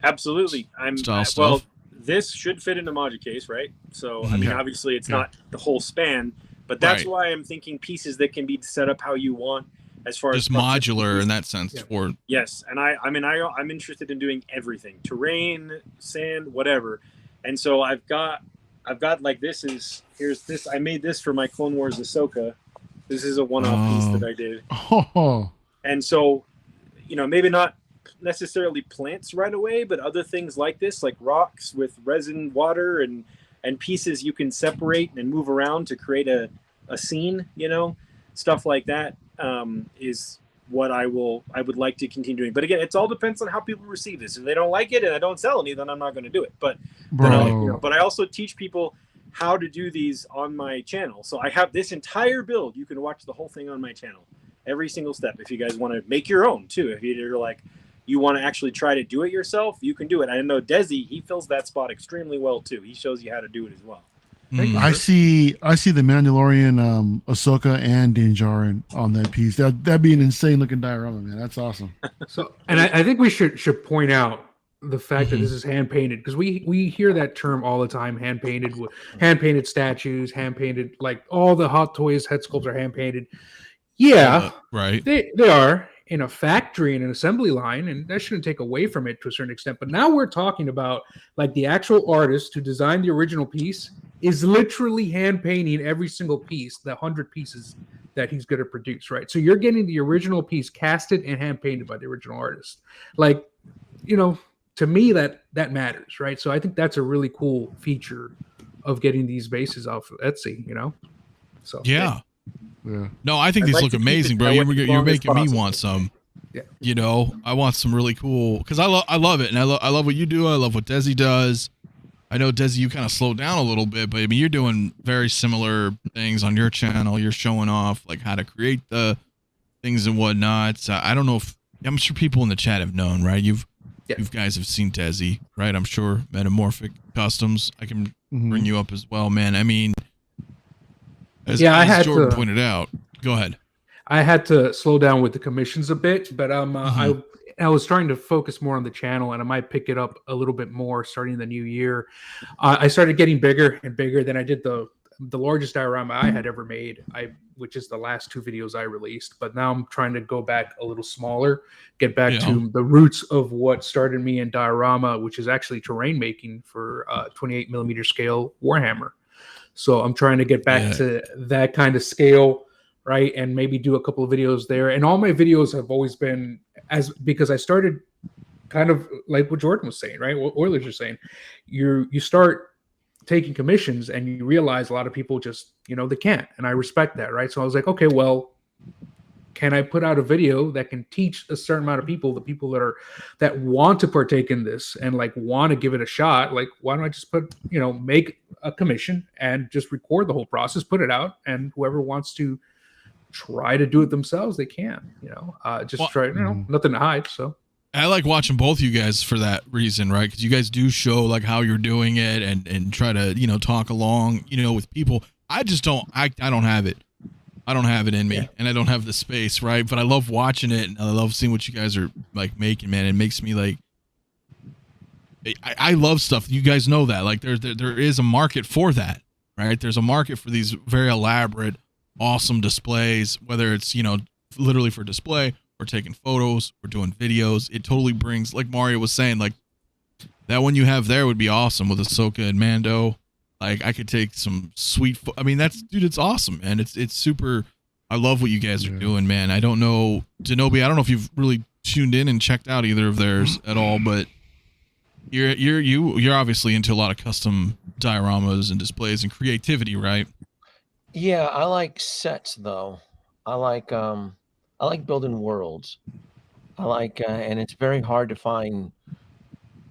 Absolutely. Style Well, stuff. this should fit into 𝗦𝗔𝗩𝗘 case, right? So, I mean, Yeah. obviously it's not the whole span, but that's Right. why I'm thinking pieces that can be set up how you want as far Just as modular in that sense. For Yes, and I'm interested in doing everything: terrain, sand, whatever. And so I've got like here's this. I made this for my Clone Wars Ahsoka. This is a one-off piece that I did. Oh, And so, maybe not necessarily plants right away, but other things like this, like rocks with resin, water, and pieces you can separate and move around to create a scene. Stuff like that is what I would like to continue doing. But again, it all depends on how people receive this. If they don't like it and I don't sell any, then I'm not going to do it. But bro. but I also teach people how to do these on my channel. So I have this entire build. You can watch the whole thing on my channel, every single step. If you guys want to make your own too, if you're like, you want to actually try to do it yourself, you can do it. I know Desi, he fills that spot extremely well too. He shows you how to do it as well. I see the Mandalorian, Ahsoka, and Din Djarin on that piece. That'd be an insane looking diorama, man. That's awesome. So, and I think we should point out the fact that this is hand painted, because we hear that term all the time: hand painted statues, hand painted, like all the Hot Toys head sculpts are hand painted. Yeah, right. They are in a factory and an assembly line, and that shouldn't take away from it to a certain extent. But now we're talking about like the actual artist who designed the original piece is literally hand painting every single piece, the 100 pieces that he's going to produce, right? So you're getting the original piece casted and hand painted by the original artist. Like, to me, that matters, right? So I think that's a really cool feature of getting these bases off of Etsy, So Yeah. Yeah. No, I think I'd these like look to keep amazing, it bro. that You're, way as you're long as making me possible. want some. Yeah. I want some really cool, because I love it, and I love what you do. I love what Desi does. I know, Desi, you kind of slowed down a little bit, but I mean, you're doing very similar things on your channel. You're showing off like how to create the things and whatnot. So I don't know if, I'm sure people in the chat have known, right? You guys have seen Desi, right? I'm sure Metamorphic Customs. I can bring you up as well, man. I mean, as Jordan pointed out, go ahead. I had to slow down with the commissions a bit, but I was trying to focus more on the channel, and I might pick it up a little bit more starting the new year. I started getting bigger and bigger. Then I did the largest diorama I had ever made, which is the last 2 videos I released. But now I'm trying to go back a little smaller, get back to the roots of what started me in diorama, which is actually terrain making for 28mm scale Warhammer. So I'm trying to get back to that kind of scale, right? And maybe do a couple of videos there. And all my videos have always been because I started kind of like what Jordan was saying, right? What Oilers are saying. You start taking commissions and you realize a lot of people just, they can't. And I respect that, right? So I was like, okay, well, can I put out a video that can teach a certain amount of people, the people that want to partake in this and like want to give it a shot? Like, why don't I just make a commission and just record the whole process, put it out, and whoever wants to try to do it themselves, they can, try, nothing to hide. So I like watching both you guys for that reason, right? Because you guys do show like how you're doing it and try to, talk along, with people. I just don't, I don't have it. I don't have it in me, and I don't have the space, right? But I love watching it, and I love seeing what you guys are like making, man. It makes me like, I love stuff. You guys know that. Like there is a market for that, right? There's a market for these very elaborate, awesome displays, whether it's, literally for display or taking photos or doing videos. It totally brings, like Mario was saying, like that one you have there would be awesome with Ahsoka and Mando. Like I could take some sweet, it's awesome, man. It's super. I love what you guys are doing, man. I don't know, Zenobia, I don't know if you've really tuned in and checked out either of theirs at all, but you're obviously into a lot of custom dioramas and displays and creativity, right? Yeah, I like sets though. I like building worlds. I like and it's very hard to find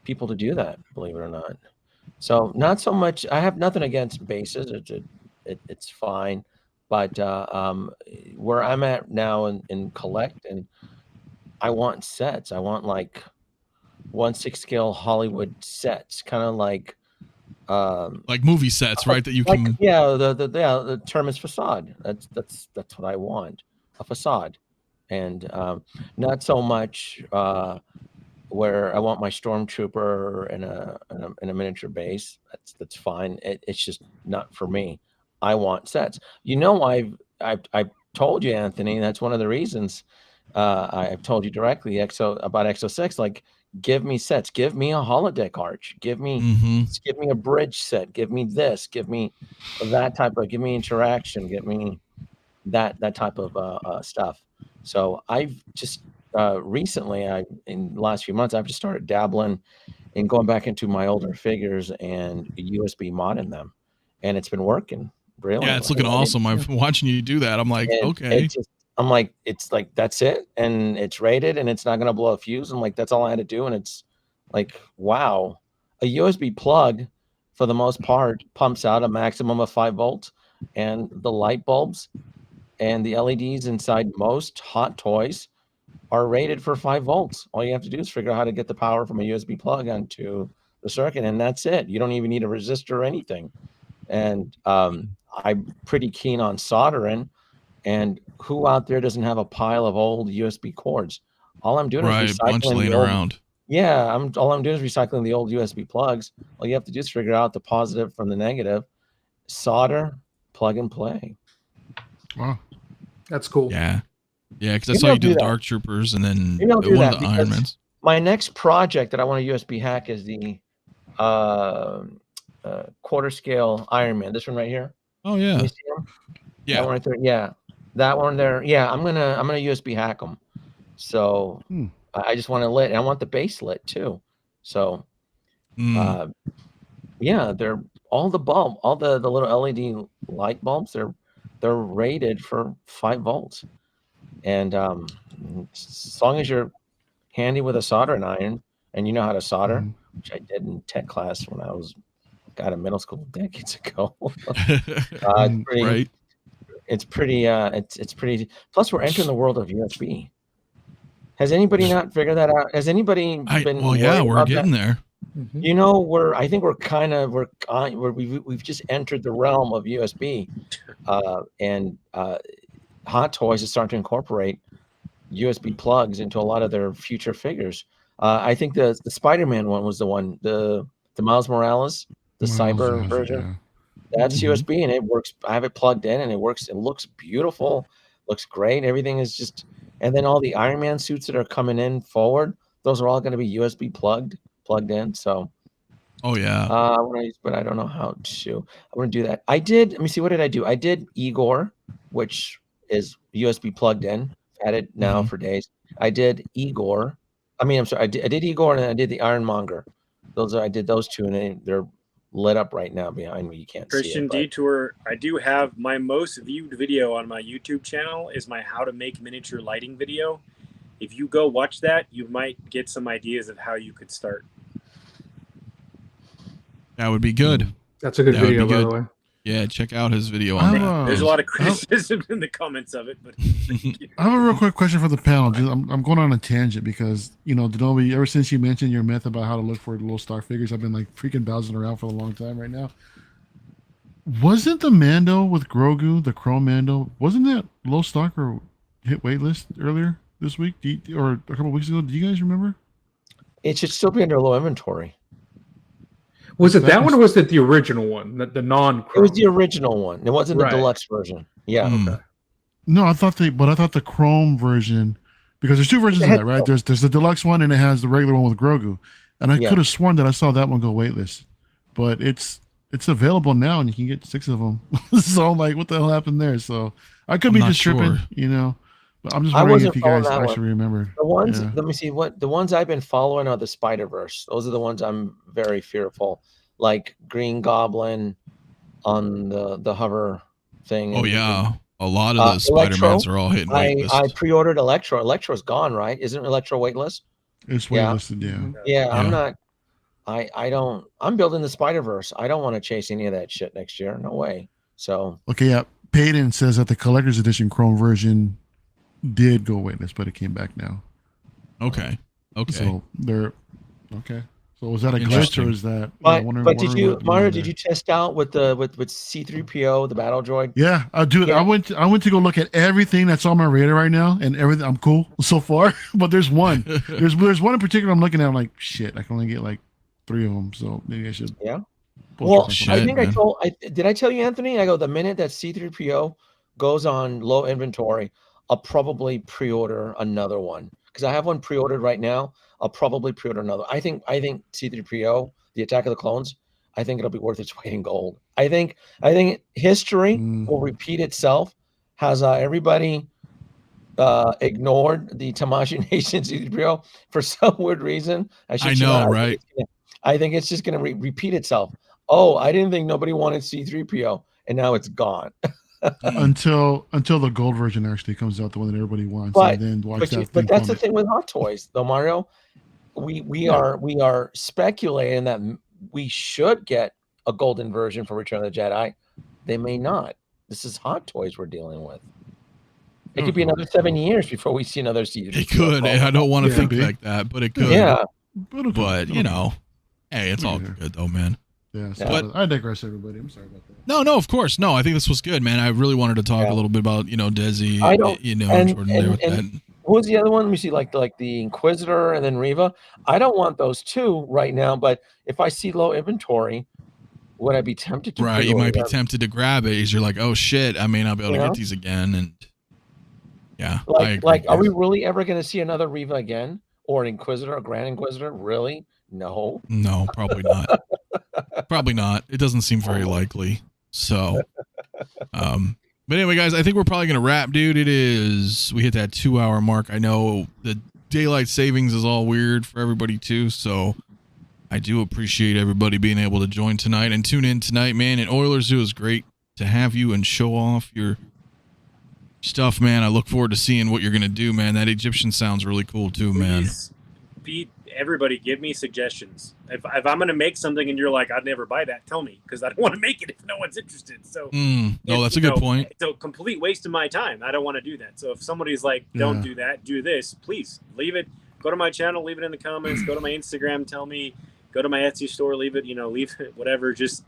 people to do that, believe it or not. So not so much. I have nothing against bases. It's fine, but where I'm at now in collect, and I want sets. I want like 1/6 scale Hollywood sets, kind of like like movie sets, right? That you like, can. yeah, the term is facade. That's what I want, a facade, and not so much where I want my stormtrooper in a miniature base. That's fine. It's just not for me. I want sets. You know, I've told you, Anthony. That's one of the reasons I've told you directly about Exo 6. Like, give me sets. Give me a holodeck arch. Give me a bridge set. Give me this. Give me that type of. Give me interaction. Give me that type of stuff. So I've just recently, in the last few months, I've just started dabbling and going back into my older figures and USB modding them, and it's been working brilliantly. Yeah, it's looking awesome. I'm watching you do that. I'm like, okay. I'm like, it's like, that's it, and it's rated, and it's not going to blow a fuse. I'm like, that's all I had to do, and it's like, wow. A USB plug, for the most part, pumps out a maximum of 5 volts, and the light bulbs and the LEDs inside most hot toys are rated for 5 volts. All you have to do is figure out how to get the power from a USB plug onto the circuit, and that's it. You don't even need a resistor or anything. And I'm pretty keen on soldering. And who out there doesn't have a pile of old USB cords? All I'm doing is recycling around. Yeah, all I'm doing is recycling the old USB plugs. All you have to do is figure out the positive from the negative, solder, plug and play. Wow, that's cool. Yeah, because I saw you do the Dark Troopers and then one of the Iron Mans. My next project that I want to USB hack is the quarter scale Iron Man. This one right here. Oh yeah. Can you see him? Yeah. That one right there. Yeah. That one there. Yeah, I'm gonna USB hack them. So I just want to lit. And I want the base lit too. So yeah, they're all the little LED light bulbs. They're rated for 5 volts. And as long as you're handy with a soldering iron and you know how to solder, which I did in tech class when I was out of middle school decades ago. It's pretty. Plus, we're entering the world of USB. Has anybody not figured that out? Has anybody been? Well, yeah, we're getting there. You know, I think we've just entered the realm of USB, and Hot Toys is starting to incorporate USB plugs into a lot of their future figures. I think the Spider-Man one was the one, the Miles Morales, the cyber version. Yeah. That's USB, and it works. I have it plugged in, and it works. It looks beautiful, looks great. Everything is just, and then all the Iron Man suits that are coming in forward, those are all going to be USB plugged in. So, oh yeah, but I don't know how to. I want to do that. I did. Let me see. What did I do? I did Igor, which is USB plugged in. Had it now for days. I did Igor. I did Igor, and then I did the Ironmonger. I did those two, and they're lit up right now behind me. You can't Christian see it. Detour, I do have my most viewed video on my YouTube channel is my how to make miniature lighting video. If you go watch that, you might get some ideas of how you could start. That would be good. That's a good video, by the way. Yeah, check out his video on that. There's a lot of criticism in the comments of it, but I have a real quick question for the panel. I'm going on a tangent because, you know, Denobi, ever since you mentioned your myth about how to look for low stock figures, I've been like freaking bouncing around for a long time right now. Wasn't the Mando with Grogu, the Chrome Mando, wasn't that low stock or hit waitlist earlier this week or a couple weeks ago? Do you guys remember? It should still be under low inventory. Was it that one, or was it the original one, the non-Chrome? It was the original one. It wasn't the deluxe version. Yeah. Okay. No, I thought the Chrome version, because there's two versions of that, right? There's the deluxe one, and it has the regular one with Grogu. And I could have sworn that I saw that one go waitlist, but it's available now, and you can get 6 of them. So I'm like, what the hell happened there? So I could be just tripping, you know. But I'm just wondering if you guys actually remember. The ones, let me see, the ones I've been following are the Spider-Verse. Those are the ones I'm very fearful. Like Green Goblin on the hover thing. Oh yeah, a lot of the Spider-Mans are all hitting waitlist. I pre-ordered Electro. Electro's gone, right? Isn't Electro waitlist? It's waitlisted, yeah. Yeah, I'm not. I'm building the Spider-Verse. I don't want to chase any of that shit next year. No way. So okay, yeah. Payton says that the collector's edition Chrome version did go waitlist, but it came back now. Okay. So they're okay. So was that a glitch Interesting. or is that? But did you, Mario? Did there. you test out with C3PO, the battle droid? Yeah, dude. Yeah. I went to go look at everything that's on my radar right now, and everything. I'm cool so far, but there's one. There's one in particular I'm looking at. I'm like, shit, I can only get like 3 of them, so maybe I should. Yeah. pull Well, something. Shit, I think man. did I tell you, Anthony? I go, the minute that C3PO goes on low inventory, I'll probably pre-order another one because I have one pre-ordered right now. I'll probably pre-order another. I think C3PO, the Attack of the Clones, I think it'll be worth its weight in gold. I think history will repeat itself. Has everybody ignored the Tamashii Nation C3PO for some weird reason? I know, right? I think it's just going to repeat itself. Oh, I didn't think nobody wanted C3PO, and now it's gone. until the gold version actually comes out, the one that everybody wants, But- and then watch that. But that's the plummet. thing with Hot Toys, though, Mario. We are speculating that we should get a golden version for Return of the Jedi. They may not. This is Hot Toys we're dealing with. It could be another 7 years before we see another season. It could. I don't want to Yeah. think like that, but it could. Yeah. But you know, hey, it's all good though, man. Yeah. So But- I digress, everybody. I'm sorry about that. No, of course, no. I think this was good, man. I really wanted to talk Yeah. a little bit about Desi, I don't- and- Jordan there with and- that. Who was the other one? We see like the Inquisitor and then Reva. I don't want those two right now, but if I see low inventory, would I be tempted to? Right, you might be pre-order them? tempted to grab it. You're like, oh shit, I may not be able to Yeah. get these again, and yeah, I agree. Like, are we really ever going to see another Reva again, or an Inquisitor, a Grand Inquisitor? Really? No. No, probably not. Probably not. It doesn't seem very likely. So, but anyway, guys, I think we're probably gonna wrap, dude. We hit that 2-hour mark. I know the daylight savings is all weird for everybody too, so I do appreciate everybody being able to join tonight and tune in tonight, man. And Oilers, it was great to have you and show off your stuff, man. I look forward to seeing what you're gonna do, man. That Egyptian sounds really cool too, man. Please, Pete, everybody, give me suggestions. If I'm going to make something and you're like, I'd never buy that, tell me, because I don't want to make it if no one's interested. So, No, that's a good point. It's a complete waste of my time. I don't want to do that. So if somebody's like, don't do that, do this, please leave it. Go to my channel, leave it in the comments. Go to my Instagram, tell me. Go to my Etsy store, leave it. Leave it, whatever. Just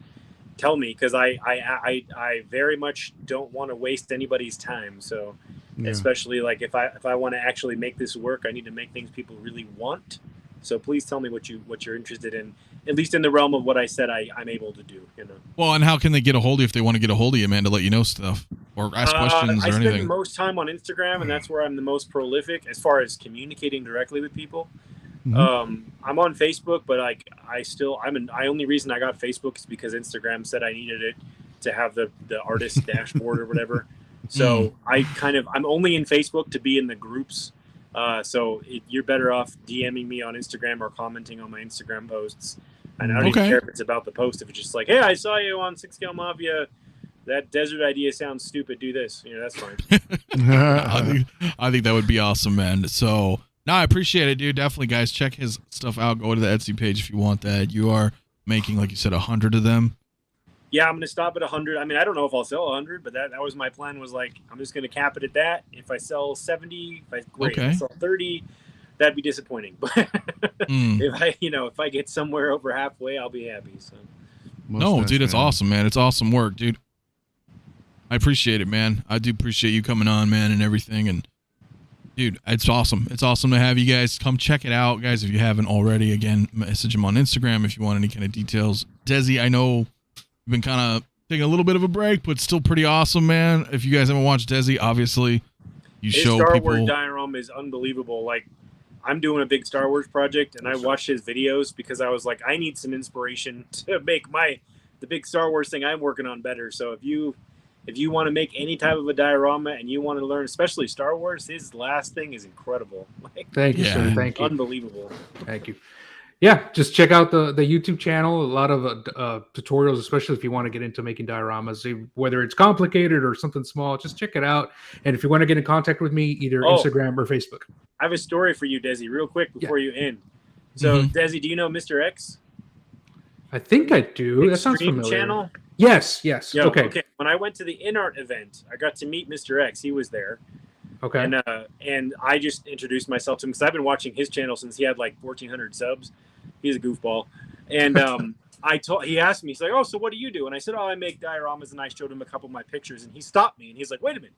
tell me, because I very much don't want to waste anybody's time. So, especially like if I want to actually make this work, I need to make things people really want. So please tell me what you're interested in, at least in the realm of what I said I'm able to do. Well, and how can they get a hold of you if they want to get a hold of you, man, to let you know stuff or ask questions or I spend anything? the most time on Instagram, and that's where I'm the most prolific as far as communicating directly with people. I'm on Facebook, but I only reason I got Facebook is because Instagram said I needed it to have the artist dashboard or whatever. So I'm only in Facebook to be in the groups. So you're better off DMing me on Instagram or commenting on my Instagram posts. And I don't even care if it's about the post. If it's just like, hey, I saw you on 6-Scale Mafia. That desert idea sounds stupid. Do this. That's fine. I think that would be awesome, man. So, no, I appreciate it, dude. Definitely, guys, check his stuff out. Go to the Etsy page if you want that. You are making, like you said, 100 of them. Yeah, I'm going to stop at 100. I mean, I don't know if I'll sell 100, but that was my plan, was like, I'm just going to cap it at that. If I sell 70, if I sell 30, that'd be disappointing. But if I get somewhere over halfway, I'll be happy. So. No, dude, it's awesome, man. It's awesome work, dude. I appreciate it, man. I do appreciate you coming on, man, and everything. And dude, it's awesome. It's awesome to have you guys. Come check it out, guys, if you haven't already. Again, message him on Instagram if you want any kind of details. Desi, I know you've been kind of taking a little bit of a break, but still pretty awesome, man. If you guys haven't watched Desi, obviously you his show Star people. Wars diorama is unbelievable. Like, I'm doing a big Star Wars project, and I watched his videos because I was like, I need some inspiration to make the big Star Wars thing I'm working on better. So if you want to make any type of a diorama and you want to learn, especially Star Wars, his last thing is incredible. Like, Thank you, sir. Thank you. Unbelievable. Thank you. Yeah, just check out the YouTube channel. A lot of tutorials, especially if you want to get into making dioramas, whether it's complicated or something small. Just check it out. And if you want to get in contact with me, either Instagram or Facebook. I have a story for you, Desi, real quick before you end. So, Desi, do you know Mr. X? I think I do. That sounds Extreme familiar. Channel? Yes. Okay. When I went to the InArt event, I got to meet Mr. X. He was there. Okay. And I just introduced myself to him because I've been watching his channel since he had like 1,400 subs. He's a goofball. And he asked me, he's like, oh, so what do you do? And I said, oh, I make dioramas, and I showed him a couple of my pictures, and he stopped me, and he's like, wait a minute,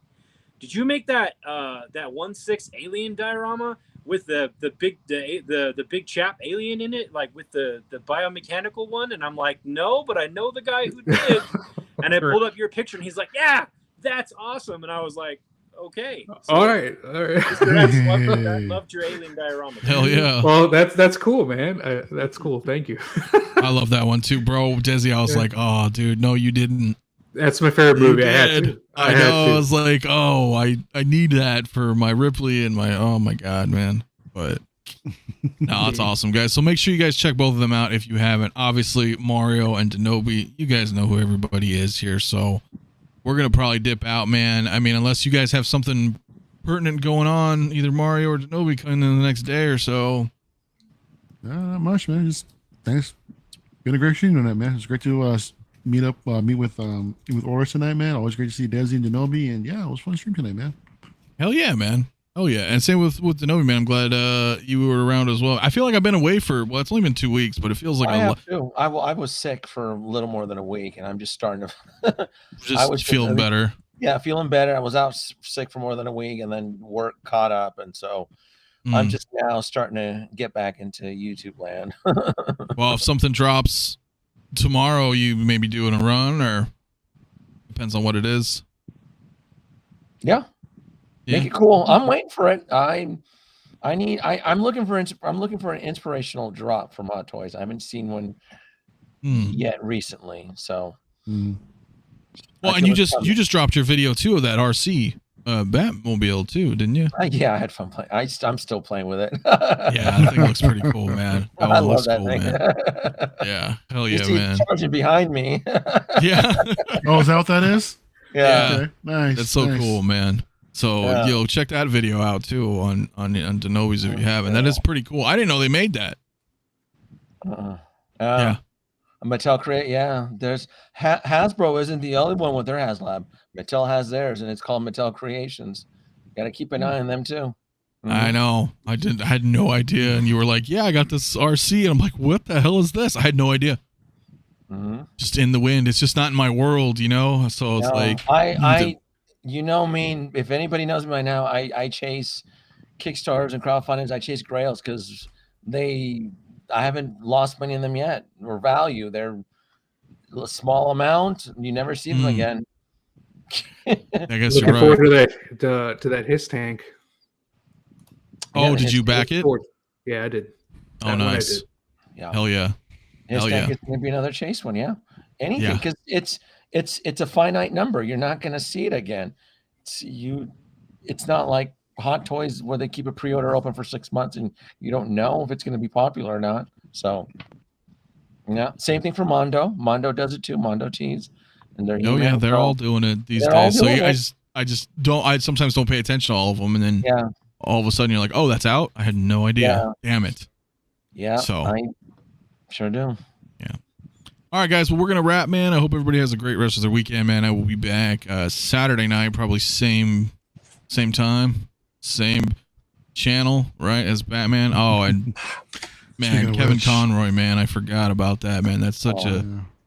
did you make that 1/6 alien diorama with the big chap alien in it, like with the biomechanical one? And I'm like, no, but I know the guy who did. And I pulled up your picture, and he's like, yeah, that's awesome. And I was like, okay. So, all right. I loved your alien diorama. Hell yeah. Well, that's cool, man. That's cool. Thank you. I love that one too, bro. Desi, I was like, oh, dude, no, you didn't. That's my favorite movie. I had to. I know. I was like, oh, I need that for my Ripley and my, oh my God, man. But no, it's awesome, guys. So make sure you guys check both of them out if you haven't. Obviously, Mario and 𝗕𝗏, you guys know who everybody is here. So we're going to probably dip out, man. I mean, unless you guys have something pertinent going on, either Mario or 𝗕𝗏 coming in the next day or so. Not much, man. Just thanks. Been a great stream tonight, man. It's great to meet with Oris tonight, man. Always great to see Desi and 𝗕𝗏, and yeah, it was a fun stream tonight, man. Hell yeah, man. Oh yeah, and same with 𝗕𝗏, man. I'm glad you were around as well. I feel like I've been away for it's only been 2 weeks, but it feels like I was sick for a little more than a week, and I'm just starting to I was feeling better. Yeah, feeling better. I was out sick for more than a week, and then work caught up, and so I'm just now starting to get back into YouTube land. Well, if something drops tomorrow, you maybe doing a run, or depends on what it is. Yeah. Make it cool. I'm waiting for it. I'm looking for an inspirational drop from Hot Toys. I haven't seen one yet recently. So well, and you just dropped your video too of that RC Batmobile too, didn't you? Yeah, I had fun playing. I'm still playing with it. Yeah, that thing looks pretty cool, man. I love that thing. Man. Yeah, hell yeah, man. Charging behind me. Yeah. Oh, is that what that is? Yeah. Okay. Nice. That's so cool, man. So yo, check that video out too on 𝗕𝗏's if you haven't. That is pretty cool. I didn't know they made that. Yeah. Mattel create. Yeah. There's Hasbro isn't the only one with their HasLab. Mattel has theirs, and it's called Mattel Creations. Got to keep an eye on them too. I know. I had no idea, and you were like, "Yeah, I got this RC," and I'm like, "What the hell is this?" I had no idea. Just in the wind. It's just not in my world, you know. So it's like you know me, if anybody knows me by now, I chase Kickstarters and crowdfundings. I chase grails because I haven't lost money in them yet, or value. They're a small amount. You never see them again. I guess Looking you're right. forward to that his tank. Oh, did you back it? Yeah, I did. Oh, nice. Yeah. Hell yeah. His tank is going to be another chase one. Yeah. Anything, because it's a finite number. You're not going to see it again. It's not like Hot Toys where they keep a pre-order open for 6 months and you don't know if it's going to be popular or not. So yeah, same thing for Mondo. Mondo does it too. Mondo Tees, and they're all doing it these days. So I sometimes don't pay attention to all of them, and then all of a sudden you're like, oh, that's out. I had no idea. Damn it. Yeah. So I sure do. Yeah. All right, guys. Well, we're gonna wrap, man. I hope everybody has a great rest of their weekend, man. I will be back Saturday night, probably same time, same channel, right, as Batman. Oh, and man, Kevin Conroy, man, I forgot about that, man. That's such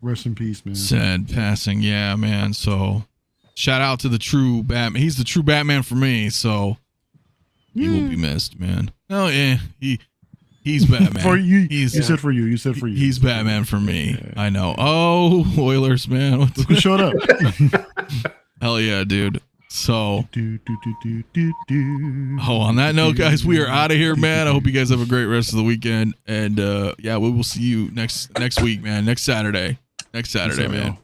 rest in peace, man. Sad passing, yeah, man. So shout out to the true Batman. He's the true Batman for me. So he will be missed, man. Oh yeah, he's Batman. For you, you said for you. You said for you. He's Batman for me. Yeah. I know. Oh, Oilers, man. Look who showed up. Hell yeah, dude. So, on that note, guys, we are out of here, man. I hope you guys have a great rest of the weekend, and we will see you next week, man. Next Saturday, man.